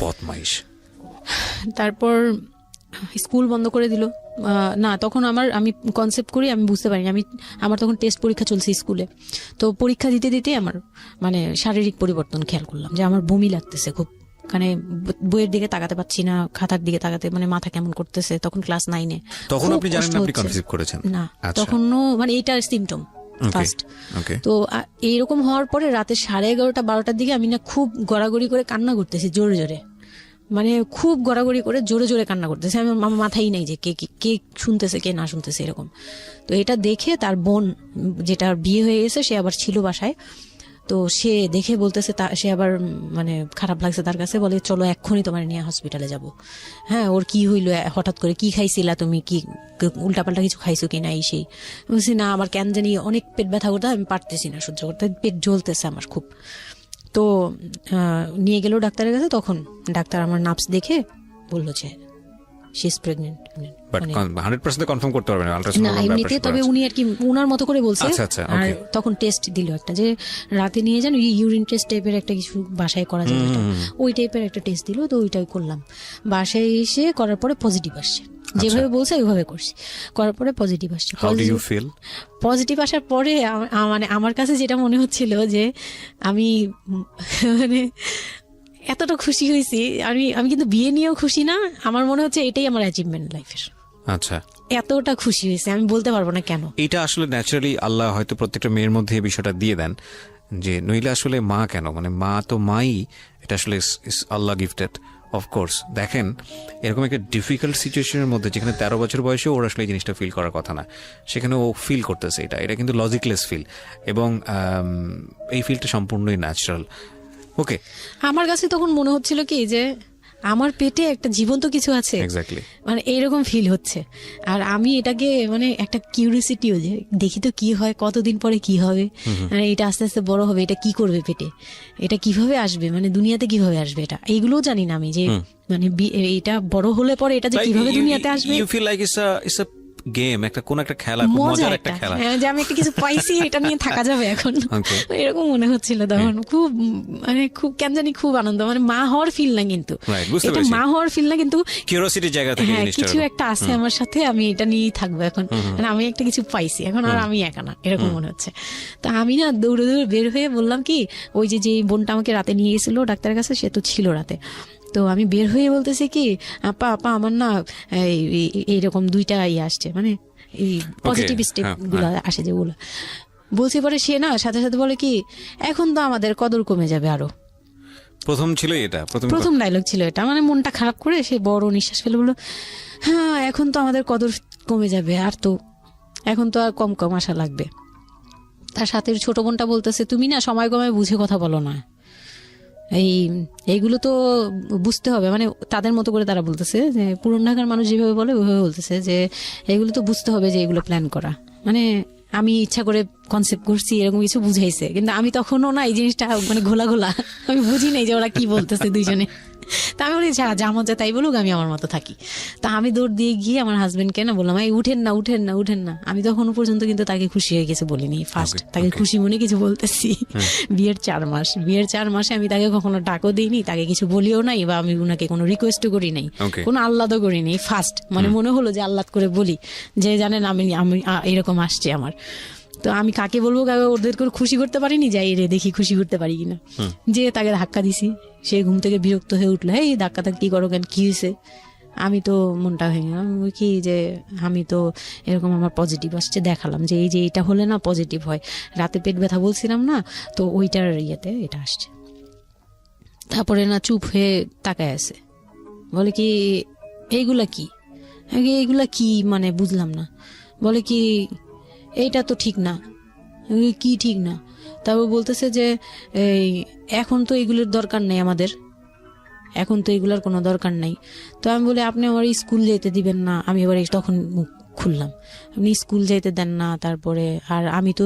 বদমাইশ। তারপর স্কুল বন্ধ করে দিল। না, তখন আমি কনসেপ্ট করি, আমি বুঝতে পারিনি। আমার তখন টেস্ট পরীক্ষা চলছে স্কুলে। তো পরীক্ষা দিতে দিতে আমার মানে শারীরিক পরিবর্তন খেয়াল করলাম, যে আমার বমি লাগতেছে খুব, মানে বইয়ের দিকে তাকাতে পারছি না, খাতার দিকে তাকাতে মানে মাথা কেমন করতেছে। তখন ক্লাস 9-এ। তখন আপনি জানেন না আপনি কনসিভ করেছেন? না, তখনও মানে এইটার সিমটম ফার্স্ট। তো এইরকম হওয়ার পরে রাতে 11:30-12টার দিকে আমি না খুব গড়াগড়ি করে কান্না করতেছি, জোরে জোরে, মানে খুব গড়াগড়ি করে জোরে জোরে কান্না করতেছে। আমার মাথায় নাই যে কে শুনতেছে কে না শুনতেছে এরকম। তো এটা দেখে তার বোন, যেটা বিয়ে হয়ে গেছে, সে আবার ছিল বাসায়। তো সে দেখে বলতেছে, সে আবার মানে খারাপ লাগছে তার কাছে, বলে চলো এক্ষুনি তোমার নিয়ে হসপিটালে যাব। হ্যাঁ, ওর কি হইলো হঠাৎ করে, কি খাইছিলা তুমি, কি উল্টাপাল্টা কিছু খাইছো কিনা, এই সেই। বলছি না, আমার কেন জানি অনেক পেট ব্যথা করতে, আমি পারতেছি না সহ্য করতে, পেট জ্বলতেছে আমার খুব। তো নিয়ে গেল ডাক্তারের কাছে। তখন ডাক্তার আমার নার্ভস দেখে বললো যে she is pregnant. But 100% confirm করতে পারবেন আল্ট্রাসাউন্ড না এমনিতে, তবে উনি আর কি ওনার মতো করে বলছে। আর তখন টেস্ট দিল একটা, যে রাতে নিয়ে যান, ইউরিন টেস্ট টাইপের একটা কিছু বাসায় করা যায়, ওই টাইপের একটা টেস্ট দিল। তো ওইটাই করলাম। বাসায় এসে করার পরে পজিটিভ আসছে, যেভাবে বলছে ওইভাবে করছি, করার পরে পজিটিভ আসছে। পজিটিভ আসার পরে মানে আমার কাছে যেটা মনে হচ্ছিল যে আমি মানে এতটা খুশি হয়েছি। আমি কিন্তু বিয়ে নিয়েও খুশি না, আমার মনে হচ্ছে এটাই আমার অ্যাচিভমেন্ট লাইফের। আচ্ছা, এতটা খুশি হয়েছে আমি বলতে পারবো না কেন। এটা আসলে ন্যাচারালি আল্লাহ হয়তো প্রত্যেকটা মেয়ের মধ্যে এই বিষয়টা দিয়ে দেন, যে নইলে আসলে মা কেন, মানে মা তো মাই, এটা আসলে আল্লাহ গিফটেড। অফকোর্স দেখেন, এরকম একটা ডিফিকাল্ট সিচুয়েশনের মধ্যে, যেখানে 13 বছর বয়সে ওর আসলে এই জিনিসটা ফিল করার কথা না, সেখানে ও ফিল করতেছে, এটা কিন্তু লজিকলেস ফিল, এবং এই ফিলটা সম্পূর্ণই ন্যাচারাল। ওকে, আমার কাছে তখন মনে হচ্ছিল কি যে আমার পেটে একটা জীবন্ত কিছু আছে, এক্স্যাক্টলি, মানে এইরকম ফিল হচ্ছে। আর আমি এটাকে মানে একটা কিউরিওসিটিও, যে দেখি তো কি হয়, কতদিন পরে কি হবে, মানে এটা আস্তে আস্তে বড় হবে, এটা কি করবে পেটে, এটা কিভাবে আসবে, মানে দুনিয়াতে কিভাবে আসবে, এটা এইগুলোও জানি না আমি, যে মানে এটা বড় হলে পরে এটা যে কিভাবে দুনিয়াতে আসবে। You feel like it's a game, কোন একটা খেলা, মজার একটা খেলা, যে আমি একটা কিছু পাইছি, এটা নিয়ে থাকা যাবে এখন, এরকম মনে হচ্ছিল তখন। খুব মানে খুব কেন জানি খুব আনন্দ, মানে মা হওয়ার ফিল না, কিন্তু এটা মা হওয়ার ফিল না, কিন্তু কিউরিওসিটির জায়গা থেকে কিছু একটা আছে আমার সাথে, আমি এটা নিয়েই থাকবো এখন, মানে আমি একটা কিছু পাইছি এখন, আর আমি একা না, এরকম মনে হচ্ছে। তা আমি না দৌড়ে দৌড়ে বের হয়ে বললাম কি, ওই যে বোনটা আমাকে রাতে নিয়ে গেছিল ডাক্তারের কাছে, সে তো ছিল রাতে। তো আমি বের হয়ে বলতেছি কি, আপা আমার না এইরকম 2টা আসছে, মানে এই পজিটিভ স্টেপ গুলো আসে যেগুলো বলছি। পরে সে না সাথে সাথে বলে কি, এখন তো আমাদের কদর কমে যাবে আরো। প্রথম ডায়লগ ছিল এটা, মানে মনটা খারাপ করে সে বড় নিঃশ্বাস ফেলে বললো, হ্যাঁ এখন তো আমাদের কদর কমে যাবে, আর তো এখন তো আর কম কম আশা লাগবে। তার সাথে ছোট বোনটা বলতেছে, তুমি না সময় কমে বুঝে কথা বলো না, এইগুলো তো বুঝতে হবে, মানে তাদের মতো করে তারা বলতেছে, যে পুরান ঢাকার মানুষ যেভাবে বলে ওইভাবে বলতেছে, যে এগুলো তো বুঝতে হবে যে এগুলো প্ল্যান করা, মানে আমি ইচ্ছা করে কনসেপ্ট করছি এরকম কিছু বুঝাইছে, কিন্তু আমি তখনও না এই জিনিসটা মানে ঘোলা ঘোলা, আমি বুঝি নাই যে ওরা কি বলতেছে দুইজনে। তা আমি বলি যা মজা তাই বলুক, আমি আমার মতো থাকি। তা আমি দৌড় দিয়ে গিয়ে আমার হাজবেন্ডকে না বললাম, এই উঠেন না। আমি তখনও পর্যন্ত কিন্তু তাকে খুশি হয়ে গেছে বলিনি, ফার্স্ট তাকে খুশি মনে কিছু বলতেছি। বিয়ের 4 মাসে আমি তাকে কখনো ডাকও দিইনি, তাকে কিছু বলিও নাই, বা আমি উনাকে কোনো রিকোয়েস্টও করি নাই, কোনো আহ্লাদও করিনি। ফার্স্ট মানে মনে হলো যে আহ্লাদ করে বলি যে জানেন আমি এরকম আসছে আমার। তো আমি কাকে বলবো, ওদের করে খুশি করতে পারিনি, যাই রে দেখি খুশি করতে পারি কিনা। যে তাকে ধাক্কা দিছি, সে ঘুম থেকে বিরক্ত হয়ে উঠলো, এই ধাক্কা কি করো কেন, কি হয়েছে? আমি তো মনটা ভেঙে কি যে আমি তো এরকম আমার পজিটিভ আসছে, দেখালাম যে এই যে এটা হলে না পজিটিভ হয়, রাতে পেট ব্যথা বলছিলাম না, তো ওইটার ইয়েতে এটা আসছে। তারপরে না চুপ হয়ে তাকায় আছে, বলে কি এইগুলা কি মানে বুঝলাম না। বলে কি এইটা তো ঠিক না। কি ঠিক না? তারপর বলতেছে যে এই এখন তো এগুলোর দরকার নেই আমাদের, এখন তো এগুলোর কোনো দরকার নাই। তো আমি বলি আপনি আমার স্কুল যেতে দিবেন না। আমি এবার তখন মুখ খুললাম, আপনি স্কুল যেতে দেন না, তারপরে আর আমি তো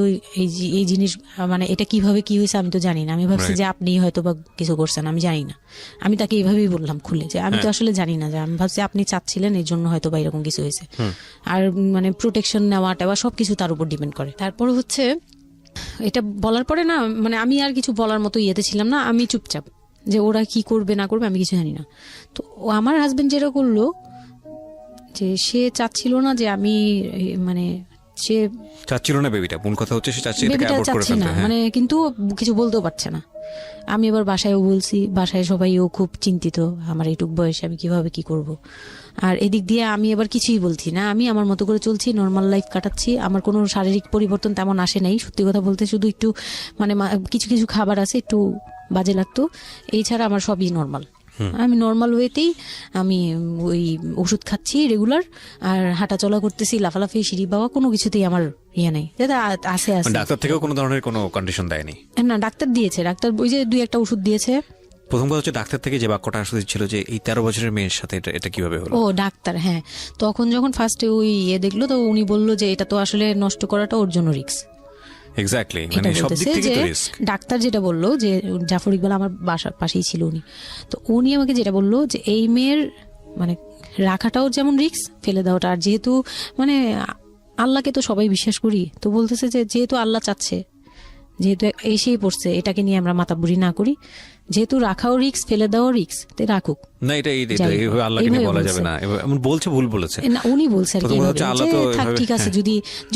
এই জিনিস মানে এটা কিভাবে কি হয়েছে আমি তো জানি না। আমি ভাবছি যে আপনি হয়তো বা কিছু করছেন, আমি জানি না। আমি তাকে এইভাবেই বললাম খুলে যে আমি তো আসলে জানি না, যে আমি ভাবছি আপনি চাচ্ছিলেন এই জন্য হয়তো বা এরকম কিছু হয়েছে। আর মানে প্রোটেকশন নেওয়া টেওয়া সবকিছু তার উপর ডিপেন্ড করে। তারপর হচ্ছে এটা বলার পরে না মানে আমি আর কিছু বলার মতো ইয়েতে ছিলাম না, আমি চুপচাপ, যে ওরা কি করবে না করবে আমি কিছু জানি না। তো আমার হাজবেন্ড যেটা করলো, যে সে চাচ্ছিল না যে আমি মানে সে চাচ্ছিল না বেবিটা, মূল কথা হচ্ছে সে চাচ্ছে এটাকে অ্যাবর্ট করে ফেলতে, মানে কিন্তু কিছু বলতেও পারছে না। আমি এবার বাসায়ও বলছি, বাসায় সবাইও খুব চিন্তিত আমার এইটুক বয়সে আমি কিভাবে কি করব। আর এদিক দিয়ে আমি এবার কিছুই বলছি না, আমি আমার মতো করে চলছি, নর্মাল লাইফ কাটাচ্ছি। আমার কোনো শারীরিক পরিবর্তন তেমন আসে নাই, সত্যি কথা বলতে শুধু একটু মানে কিছু খাবার আছে একটু বাজে লাগতো, এই ছাড়া আমার সবই নর্মাল। আমি নর্মাল ওয়েতেই আমি ওই ওষুধ খাচ্ছি রেগুলার, আর হাঁটা চলা করতেছি, লাফালাফি সিঁড়ি বাওয়া কোনো কিছুতেই আমার ইয়ে নেই। আছে ডাক্তার থেকেও কোনো ধরনের কোনো কন্ডিশন দেয়নি? না, ডাক্তার দিয়েছে, ডাক্তার ওই যে 2-1টা ওষুধ দিয়েছে। প্রথম কথা হচ্ছে ডাক্তার থেকে যে বাক্যটা আসলে ছিল যে এই 13 বছরের মেয়ের সাথে এটা কিভাবে হলো। ও ডাক্তার, হ্যাঁ, তখন যখন ফার্স্টে ওই দেখলো, তো উনি বললো যে এটা তো আসলে নষ্ট করাটা ওর জন্য রিস্ক। এক্স্যাক্টলি, মানে সব দিক থেকে তো রিস্ক। ডাক্তার যেটা বললো, যে জাফর ইকবাল আমার বাসার পাশেই ছিল উনি, তো উনি আমাকে যেটা বললো যে এই মেয়ের মানে রাখাটাও যেমন রিস্ক, ফেলে দেওয়াটা। আর যেহেতু মানে আল্লাহকে তো সবাই বিশ্বাস করি, তো বলতেছে যে যেহেতু আল্লাহ চাচ্ছে, যেহেতু এসেই পড়ছে, এটাকে নিয়ে আমরা মাতাবুরি না করি, যেহেতু রাখাও রিক্স, ফেলে দেওয়া রিক্স, তে রাখুক না। এটা এইভাবে আল্লাহকে নিয়ে বলা যাবে না, এমন বলছে, ভুল বলেছে না, উনি বলছে আর কি থাক, ঠিক আছে,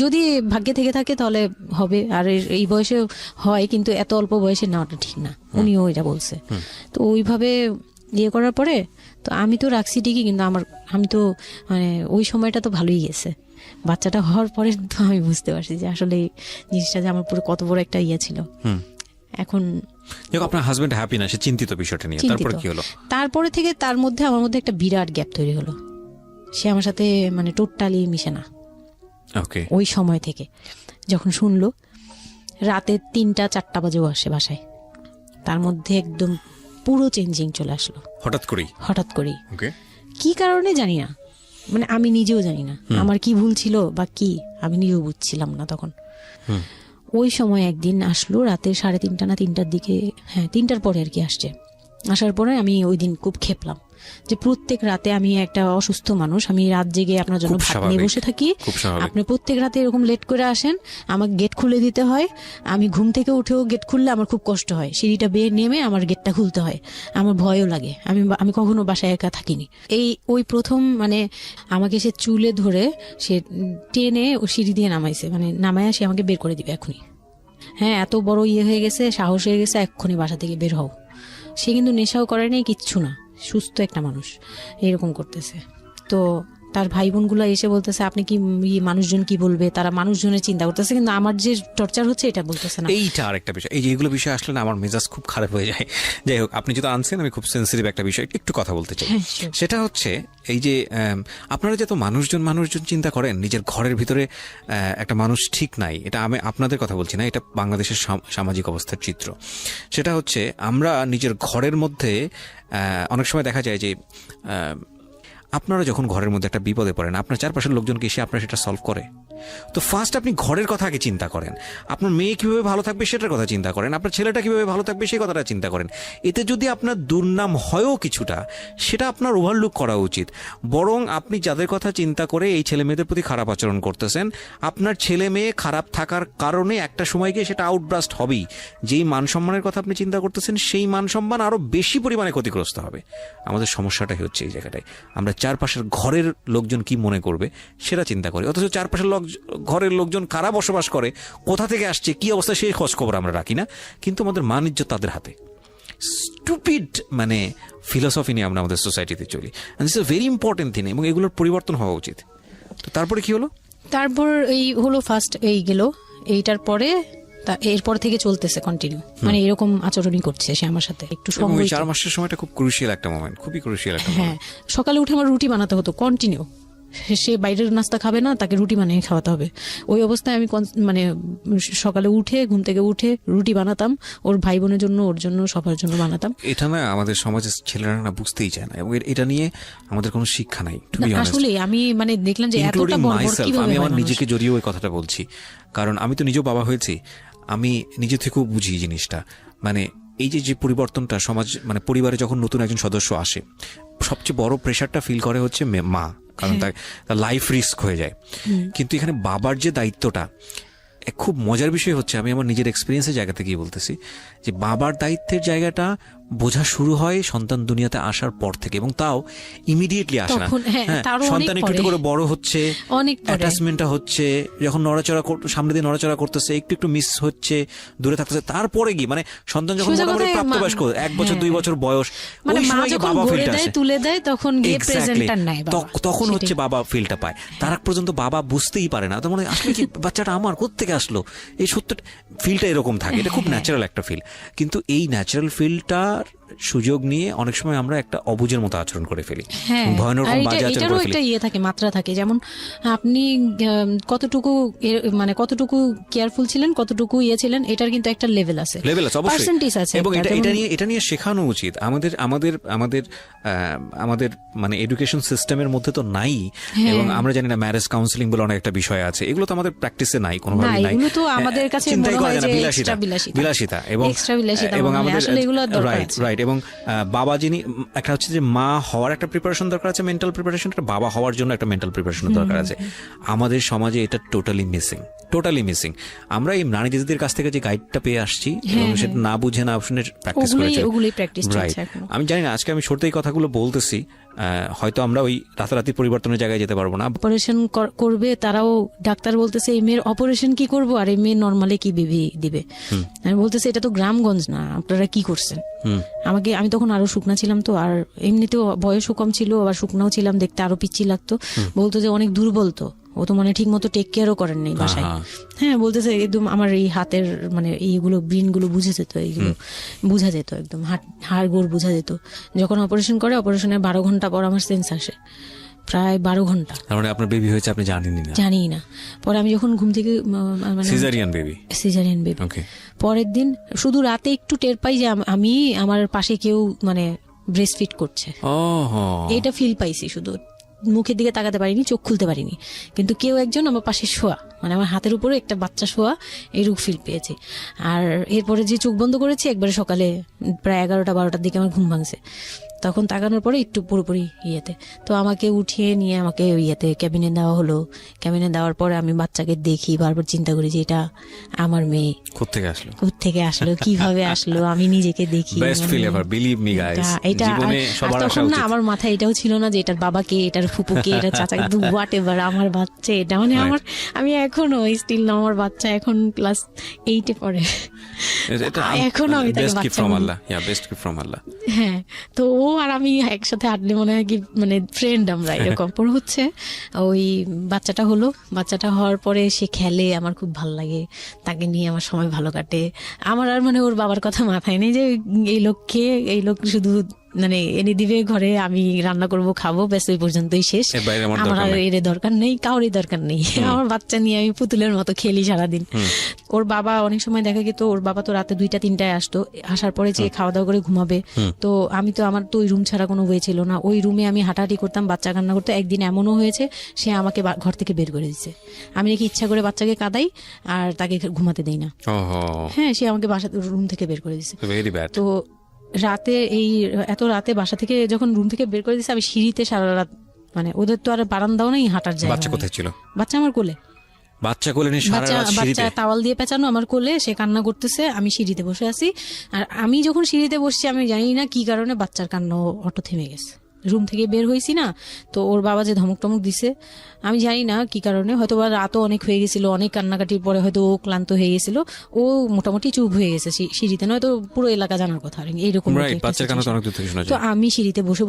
যদি ভাগ্যে থেকে থাকে তাহলে হবে। আর এই বয়সে হয়, কিন্তু এত অল্প বয়সে নেওয়াটা ঠিক না, উনিও এটা বলছে। তো ওইভাবে ইয়ে করার পরে তো আমি তো রাখছি ঠিকই, কিন্তু আমি তো মানে ওই সময়টা তো ভালোই গেছে। বাচ্চাটা হওয়ার পরে তো আমি বুঝতে পারছি যে আসলে জিনিসটা যে আমার পুরো কত বড় একটা ইয়ে ছিল। এখন আপনার হাজবেন্ড হ্যাপি না, সে চিন্তিত বিষয়টা নিয়ে। তারপরে কি হলো? তারপরে থেকে আমার মধ্যে একটা বিরাট গ্যাপ তৈরি হলো। সে আমার সাথে মানে টোটালি মিশে না। ওকে। ওই সময় থেকে যখন শুনলো রাতে 3টা-4টা বাজেও আসে বাসায়, তার মধ্যে একদম পুরো চেঞ্জিং চলে আসলো হঠাৎ করেই। কি কারণে জানি না, মানে আমি নিজেও জানি না আমার কি ভুল ছিল বা কি, আমি নিজেও বুঝছিলাম না তখন। ওই সময় একদিন আসলো রাতে 3:30 না 3টার দিকে, হ্যাঁ 3টার পরে আর কি আসছে। আসার পরে আমি ওই দিন খুব খেপলাম যে প্রত্যেক রাতে, আমি একটা অসুস্থ মানুষ, আমি রাত জেগে আপনার জন্য ভাত নিয়ে বসে থাকি, আপনি প্রত্যেক রাতে এরকম লেট করে আসেন, আমাকে গেট খুলে দিতে হয়, আমি ঘুম থেকে উঠেও গেট খুললে আমার খুব কষ্ট হয়, সিঁড়িটা বেয়ে নেমে আমার গেটটা খুলতে হয়, আমার ভয়ও লাগে, আমি কখনো বাসায় একা থাকিনি। ওই প্রথম মানে আমাকে সে চুলে ধরে সে টেনে ও সিঁড়ি দিয়ে নামাইছে, মানে নামায় সে আমাকে বের করে দিবে এখনই। হ্যাঁ, এত বড় ইয়ে হয়ে গেছে, সাহস হয়ে গেছে, এক্ষুনি বাসা থেকে বের হও। সে কিন্তু নেশাও করে নাই, কিচ্ছু না, সুস্থ একটা মানুষ, এরকম করতেছে। তো তার ভাই বোনগুলো এসে বলতেছে আপনি কি মানুষজন কি বলবে, তারা মানুষজনের চিন্তা করতেছে, কিন্তু আমার যে টর্চার হচ্ছে এটা বলতেছে না। এইটা আরেকটা বিষয়, এই যে এগুলো বিষয় আসলে না আমার মেজাজ খুব খারাপ হয়ে যায়। যাই হোক, আপনি যেটা আনছেন আমি খুব সেন্সিটিভ একটা বিষয় একটু কথা বলতে চাই। সেটা হচ্ছে এই যে আপনারা যত মানুষজন চিন্তা করেন নিজের ঘরের ভিতরে একটা মানুষ ঠিক নাই, এটা আমি আপনাদের কথা বলছি না, এটা বাংলাদেশের সামাজিক অবস্থার চিত্র। সেটা হচ্ছে আমরা নিজের ঘরের মধ্যে অনেক সময় দেখা যায় যে আপনারা যখন ঘরের মধ্যে একটা বিপদে পড়েন, আপনার চারপাশের লোকজনকে এসে আপনারা সেটা সলভ করে, তো ফার্স্ট আপনি ঘরের কথা আগে চিন্তা করেন, আপনার মেয়ে কিভাবে ভালো থাকবে সেটার কথা চিন্তা করেন, আপনার ছেলেটা কিভাবে ভালো থাকবে সেই কথাটা চিন্তা করেন। এতে যদি আপনার দুর্নাম হয়ও কিছুটা, সেটা আপনার ওভারলুক করা উচিত। বরং আপনি যাদের কথা চিন্তা করে এই ছেলে মেয়েদের প্রতি খারাপ আচরণ করতেছেন, আপনার ছেলে মেয়ে খারাপ থাকার কারণে একটা সময় গিয়ে সেটা আউটব্রাস্ট হবেই। যেই মান সম্মানের কথা আপনি চিন্তা করতেছেন সেই মান সম্মান আরো বেশি পরিমাণে ক্ষতিগ্রস্ত হবে। আমাদের সমস্যাটাই হচ্ছে এই জায়গাটায়, আমরা চারপাশের ঘরের লোকজন কি মনে করবে সেটা চিন্তা করি, অথচ চারপাশের ঘরের লোকজন কারা বসবাস করে, কোথা থেকে আসছে, কি অবস্থা সেই খোঁজ খবর আমরা রাখি না, কিন্তু আমাদের মান ইজ্জত তাদের হাতে। স্টুপিড মানে ফিলসফি নিয়ে আমরা আমাদের সোসাইটিতে চলি, this is very important thing, এবং এগুলোর পরিবর্তন হওয়া উচিত। তো তারপরে কি হলো? তারপর এই হলো ফার্স্ট এই গেল, এইটার পরে এরপর থেকে চলতেছে কন্টিনিউ, মানে এরকম আচরণই করছে সে আমার সাথে। একটু 4 মাসের সময়টা খুব ক্রুশিয়াল একটা মোমেন্ট, খুবই ক্রুশিয়াল একটা মোমেন্ট। হ্যাঁ, সকালে উঠে আমার রুটি বানাতে হতো কন্টিনিউ। সে বাইরের নাস্তা খাবে না, তাকে রুটি বানিয়ে খাওয়াতে হবে। ওই অবস্থায় আমি মানে সকালে উঠে ঘুম থেকে উঠে রুটি বানাতাম, ওর ভাই বোনের জন্য, ওর জন্য, সবার জন্য বানাতাম। এটা না আমাদের সমাজের ছেলেরা না বুঝতেই চায় না, এবং এটা নিয়ে আমাদের কোনো শিক্ষা নাই। আসলে আমি মানে দেখলাম যে এতটা বড় কিভাবে আমি আমার নিজেকে জড়িয়ে ওই কথাটা বলছি, কারণ আমি তো নিজেও বাবা হয়েছি, আমি নিজে থেকেও বুঝি জিনিসটা। মানে এই যে পরিবর্তনটা সমাজ, মানে পরিবারে যখন নতুন একজন সদস্য আসে, সবচেয়ে বড় প্রেশারটা ফিল করে হচ্ছে মা, কারণ তার লাইফ রিস্ক হয়ে যায়। কিন্তু এখানে বাবার যে দায়িত্বটা, খুব মজার বিষয় হচ্ছে, আমি আমার নিজের এক্সপিরিয়েন্সের জায়গা থেকেই বলতেছি, যে বাবার দায়িত্বের জায়গাটা বোঝা শুরু হয় সন্তান দুনিয়াতে আসার পর থেকে, এবং তাও ইমিডিয়েটলি আসে না। সন্তান একটু করে বড় হচ্ছে, অ্যাটাচমেন্টটা হচ্ছে, যখন নড়াচড়া সামনে দিয়ে নড়াচড়া করতেছে, একটু একটু মিস হচ্ছে, দূরে থাকতেছে, তারপরে গিয়ে মানে সন্তান যখন মোটামুটি প্রাপ্তবয়স্ক, 1 বছর 2 বছর বয়স, ওই সময় বাবা ফিলটা আসে, তুলে দেয়, তখন গিয়ে প্রেজেন্টার নাই, তখন হচ্ছে বাবা ফিলটা পায়। তার আগ পর্যন্ত বাবা বুঝতেই পারে না, তো মানে আসলে কি বাচ্চাটা আমার কোত্থেকে আসলো, এই সত্য ফিলটা এরকম থাকে। এটা খুব ন্যাচারাল একটা ফিল, কিন্তু এই ন্যাচারাল ফিলটার সুযোগ নিয়ে অনেক সময় আমরা একটা অবুঝের মতো আচরণ করে ফেলি, ভয়ানক বাজে আচরণ করে ফেলি। একটা ইয়ে থাকে, মাত্রা থাকে, যেমন আপনি কতটুকু মানে কতটুকু কেয়ারফুল ছিলেন, কতটুকু ইয়ে ছিলেন, এটার কিন্তু একটা লেভেল আছে, পার্সেন্টেজ আছে, এবং এটা নিয়ে শেখানো উচিত আমাদের আমাদের আমাদের আমাদের মানে এডুকেশন সিস্টেমের মধ্যে তো নাই। এবং আমরা জানি না ম্যারেজ কাউন্সিলিং বলে অনেক একটা বিষয় আছে, এগুলো তো আমাদের প্র্যাকটিসে নাই, কোনোভাবেই নাই। এগুলো তো আমাদের কাছে মনে হয় যে বিলাসিতা, এবং আমাদের রাইট। এবং বাবা যিনি, একটা হচ্ছে যে মা হওয়ার একটা প্রিপারেশন দরকার আছে, মেন্টাল প্রিপারেশন, একটা বাবা হওয়ার জন্য একটা মেন্টাল প্রিপারেশন দরকার আছে। আমাদের সমাজে এটা টোটালি মিসিং। আমরা এই নারী দিদিদের কাছ থেকে যে গাইডটা পেয়ে আসছি, এবং সেটা না বুঝে না শুনে প্র্যাকটিস করেছি। রাইট, আমি জানি না, আজকে আমি সত্যি এই কথাগুলো বলতেছি, হয়তো আমরা ওই রাতারাতি পরিবর্তনের জায়গায় যেতে পারবো না। অপারেশন করবে, তারাও ডাক্তার বলতেছে এই মেয়ের অপারেশন কি করবো, আর এই মেয়ে নর্মালি কি বেবি দিবে। আমি বলতেছে এটা তো গ্রামগঞ্জ না, আপনারা কি করছেন। আমি তখন আরো শুকনা ছিলাম, তো আর এমনিতেও বয়সও কম ছিল, আবার শুকনাও ছিলাম, দেখতে আরো পিচ্ছি লাগতো। বলতো যে অনেক দুর্বল, তো ও তো মানে ঠিক মতো টেক কেয়ারও করেন নাই বাসায়। হ্যাঁ, বলতেছে একদম আমার এই হাতের মানে এইগুলো ব্রেন গুলো বুঝে যেত, এইগুলো বুঝা যেত, একদম হাড় গোড় বুঝা যেত। যখন অপারেশন করে, অপারেশনের 12 ঘন্টা পর আমার সেন্স আসে, প্রায় 12 ঘন্টা। মানে আপনার বেবি হয়েছে আপনি জানি না? পরে আমি যখন ঘুম থেকে, মানে সিজারিয়ান বেবি, পরের দিন শুধু রাতে একটু টের পাই যে আমি আমার পাশে কেউ মানে ব্রেস্ট ফিড করছে, এটা ফিল পাইছি। শুধু মুখের দিকে তাকাতে পারিনি, চোখ খুলতে পারিনি, কিন্তু কেউ একজন আমার পাশে শোয়া, মানে আমার হাতের উপরে একটা বাচ্চা শোয়া, এইরূপ ফিল পেয়েছি। আর এরপরে যে চোখ বন্ধ করেছি, একবারে সকালে প্রায় 11টা-12টার দিকে আমার ঘুম ভাঙছে। তখন তাকানোর পরে একটু পুরোপুরি ইয়েতে, তো আমাকে উঠিয়ে নিয়ে আমাকে ইয়েতে ক্যাবিনে দেওয়া হলো। ক্যাবিনে দেওয়ার পরে আমি বাচ্চাকে দেখি, বারবার চিন্তা করি যে এটা আমার মেয়ে, কোত্থেকে আসলো, কিভাবে আসলো, আমি নিজেকে দেখি। তখন না আমার মাথায় এটাও ছিল না যে এটার বাবাকে, এটার ফুপুকে, এটার চাচা, কিন্তু হোয়াট এভার, আমার বাচ্চা এটা, মানে আমি এখনো স্টিল না, আমার বাচ্চা এখন ক্লাস 8-এ পড়ে, এখনো আমি তাকে বাচ্চা। হ্যাঁ, তো ও আর আমি একসাথে হাঁটলে মনে হয় কি মানে ফ্রেন্ড আমরা, এরকম। পর হচ্ছে ওই বাচ্চাটা হওয়ার পরে সে খেলে, আমার খুব ভালো লাগে, তাকে নিয়ে আমার সময় ভালো কাটে। আমার আর মানে ওর বাবার কথা মাথায় নেই যে এই লোক শুধু মানে এনে দিবে ঘরে, আমি রান্না করব, খাবো, ব্যাস ওই পর্যন্তই শেষ। আমার আর এর দরকার নেই, কাউরই দরকার নেই। আমার বাচ্চা নিয়ে আমি পুতুলের মতো খেলি সারাদিন। ওর বাবা অনেক সময় দেখা গেত, ওর বাবা তো রাতে 2টা-3টায় আসতো, আসার পরে যে খাওয়া দাওয়া করে ঘুমাবে। তো আমি তো, আমার তো ওই রুম ছাড়া কোনো ওয়ে ছিল না, ওই রুমে আমি হাঁটাহাঁটি করতাম, বাচ্চা কান্না করতো। একদিন এমনও হয়েছে সে আমাকে ঘর থেকে বের করে দিচ্ছে, আমি নাকি ইচ্ছা করে বাচ্চাকে কাঁদাই আর তাকে ঘুমাতে দেই না। হ্যাঁ, সে আমাকে বাসা রুম থেকে বের করে দিচ্ছে। তো রাতে, এত রাতে বাসা থেকে যখন রুম থেকে বের করে দিচ্ছে, আমি সিঁড়িতে সারা রাত, মানে ওদের তো আর বারান্দাও নেই, হাঁটার জায়গা। বাচ্চা কোথায় ছিল? বাচ্চা আমার কোলে। বাচ্চা তাওয়াল দিয়ে পেঁচানো আমার কোলে, সে কান্না করতেছে, আমি সিঁড়িতে বসে আছি। আর আমি যখন সিঁড়িতে বসছি, আমি জানি না কি কারণে বাচ্চার কান্না অটো থেমে গেছে। রুম থেকে বের হয়েছি না, তো ওর বাবা যে ধমক টমক দিছে, আমি জানি না কি কারণে, হয়তো বা রাতও অনেক হয়ে গেছিল, অনেক কান্নাকাটির পরে হয়তো ও ক্লান্ত হয়ে গেছিল, ও মোটামুটি চুপ হয়ে গেছে সিঁড়িতে, নয়তো পুরো এলাকা জানার কথা এইরকম। তো আমি সিঁড়িতে বসে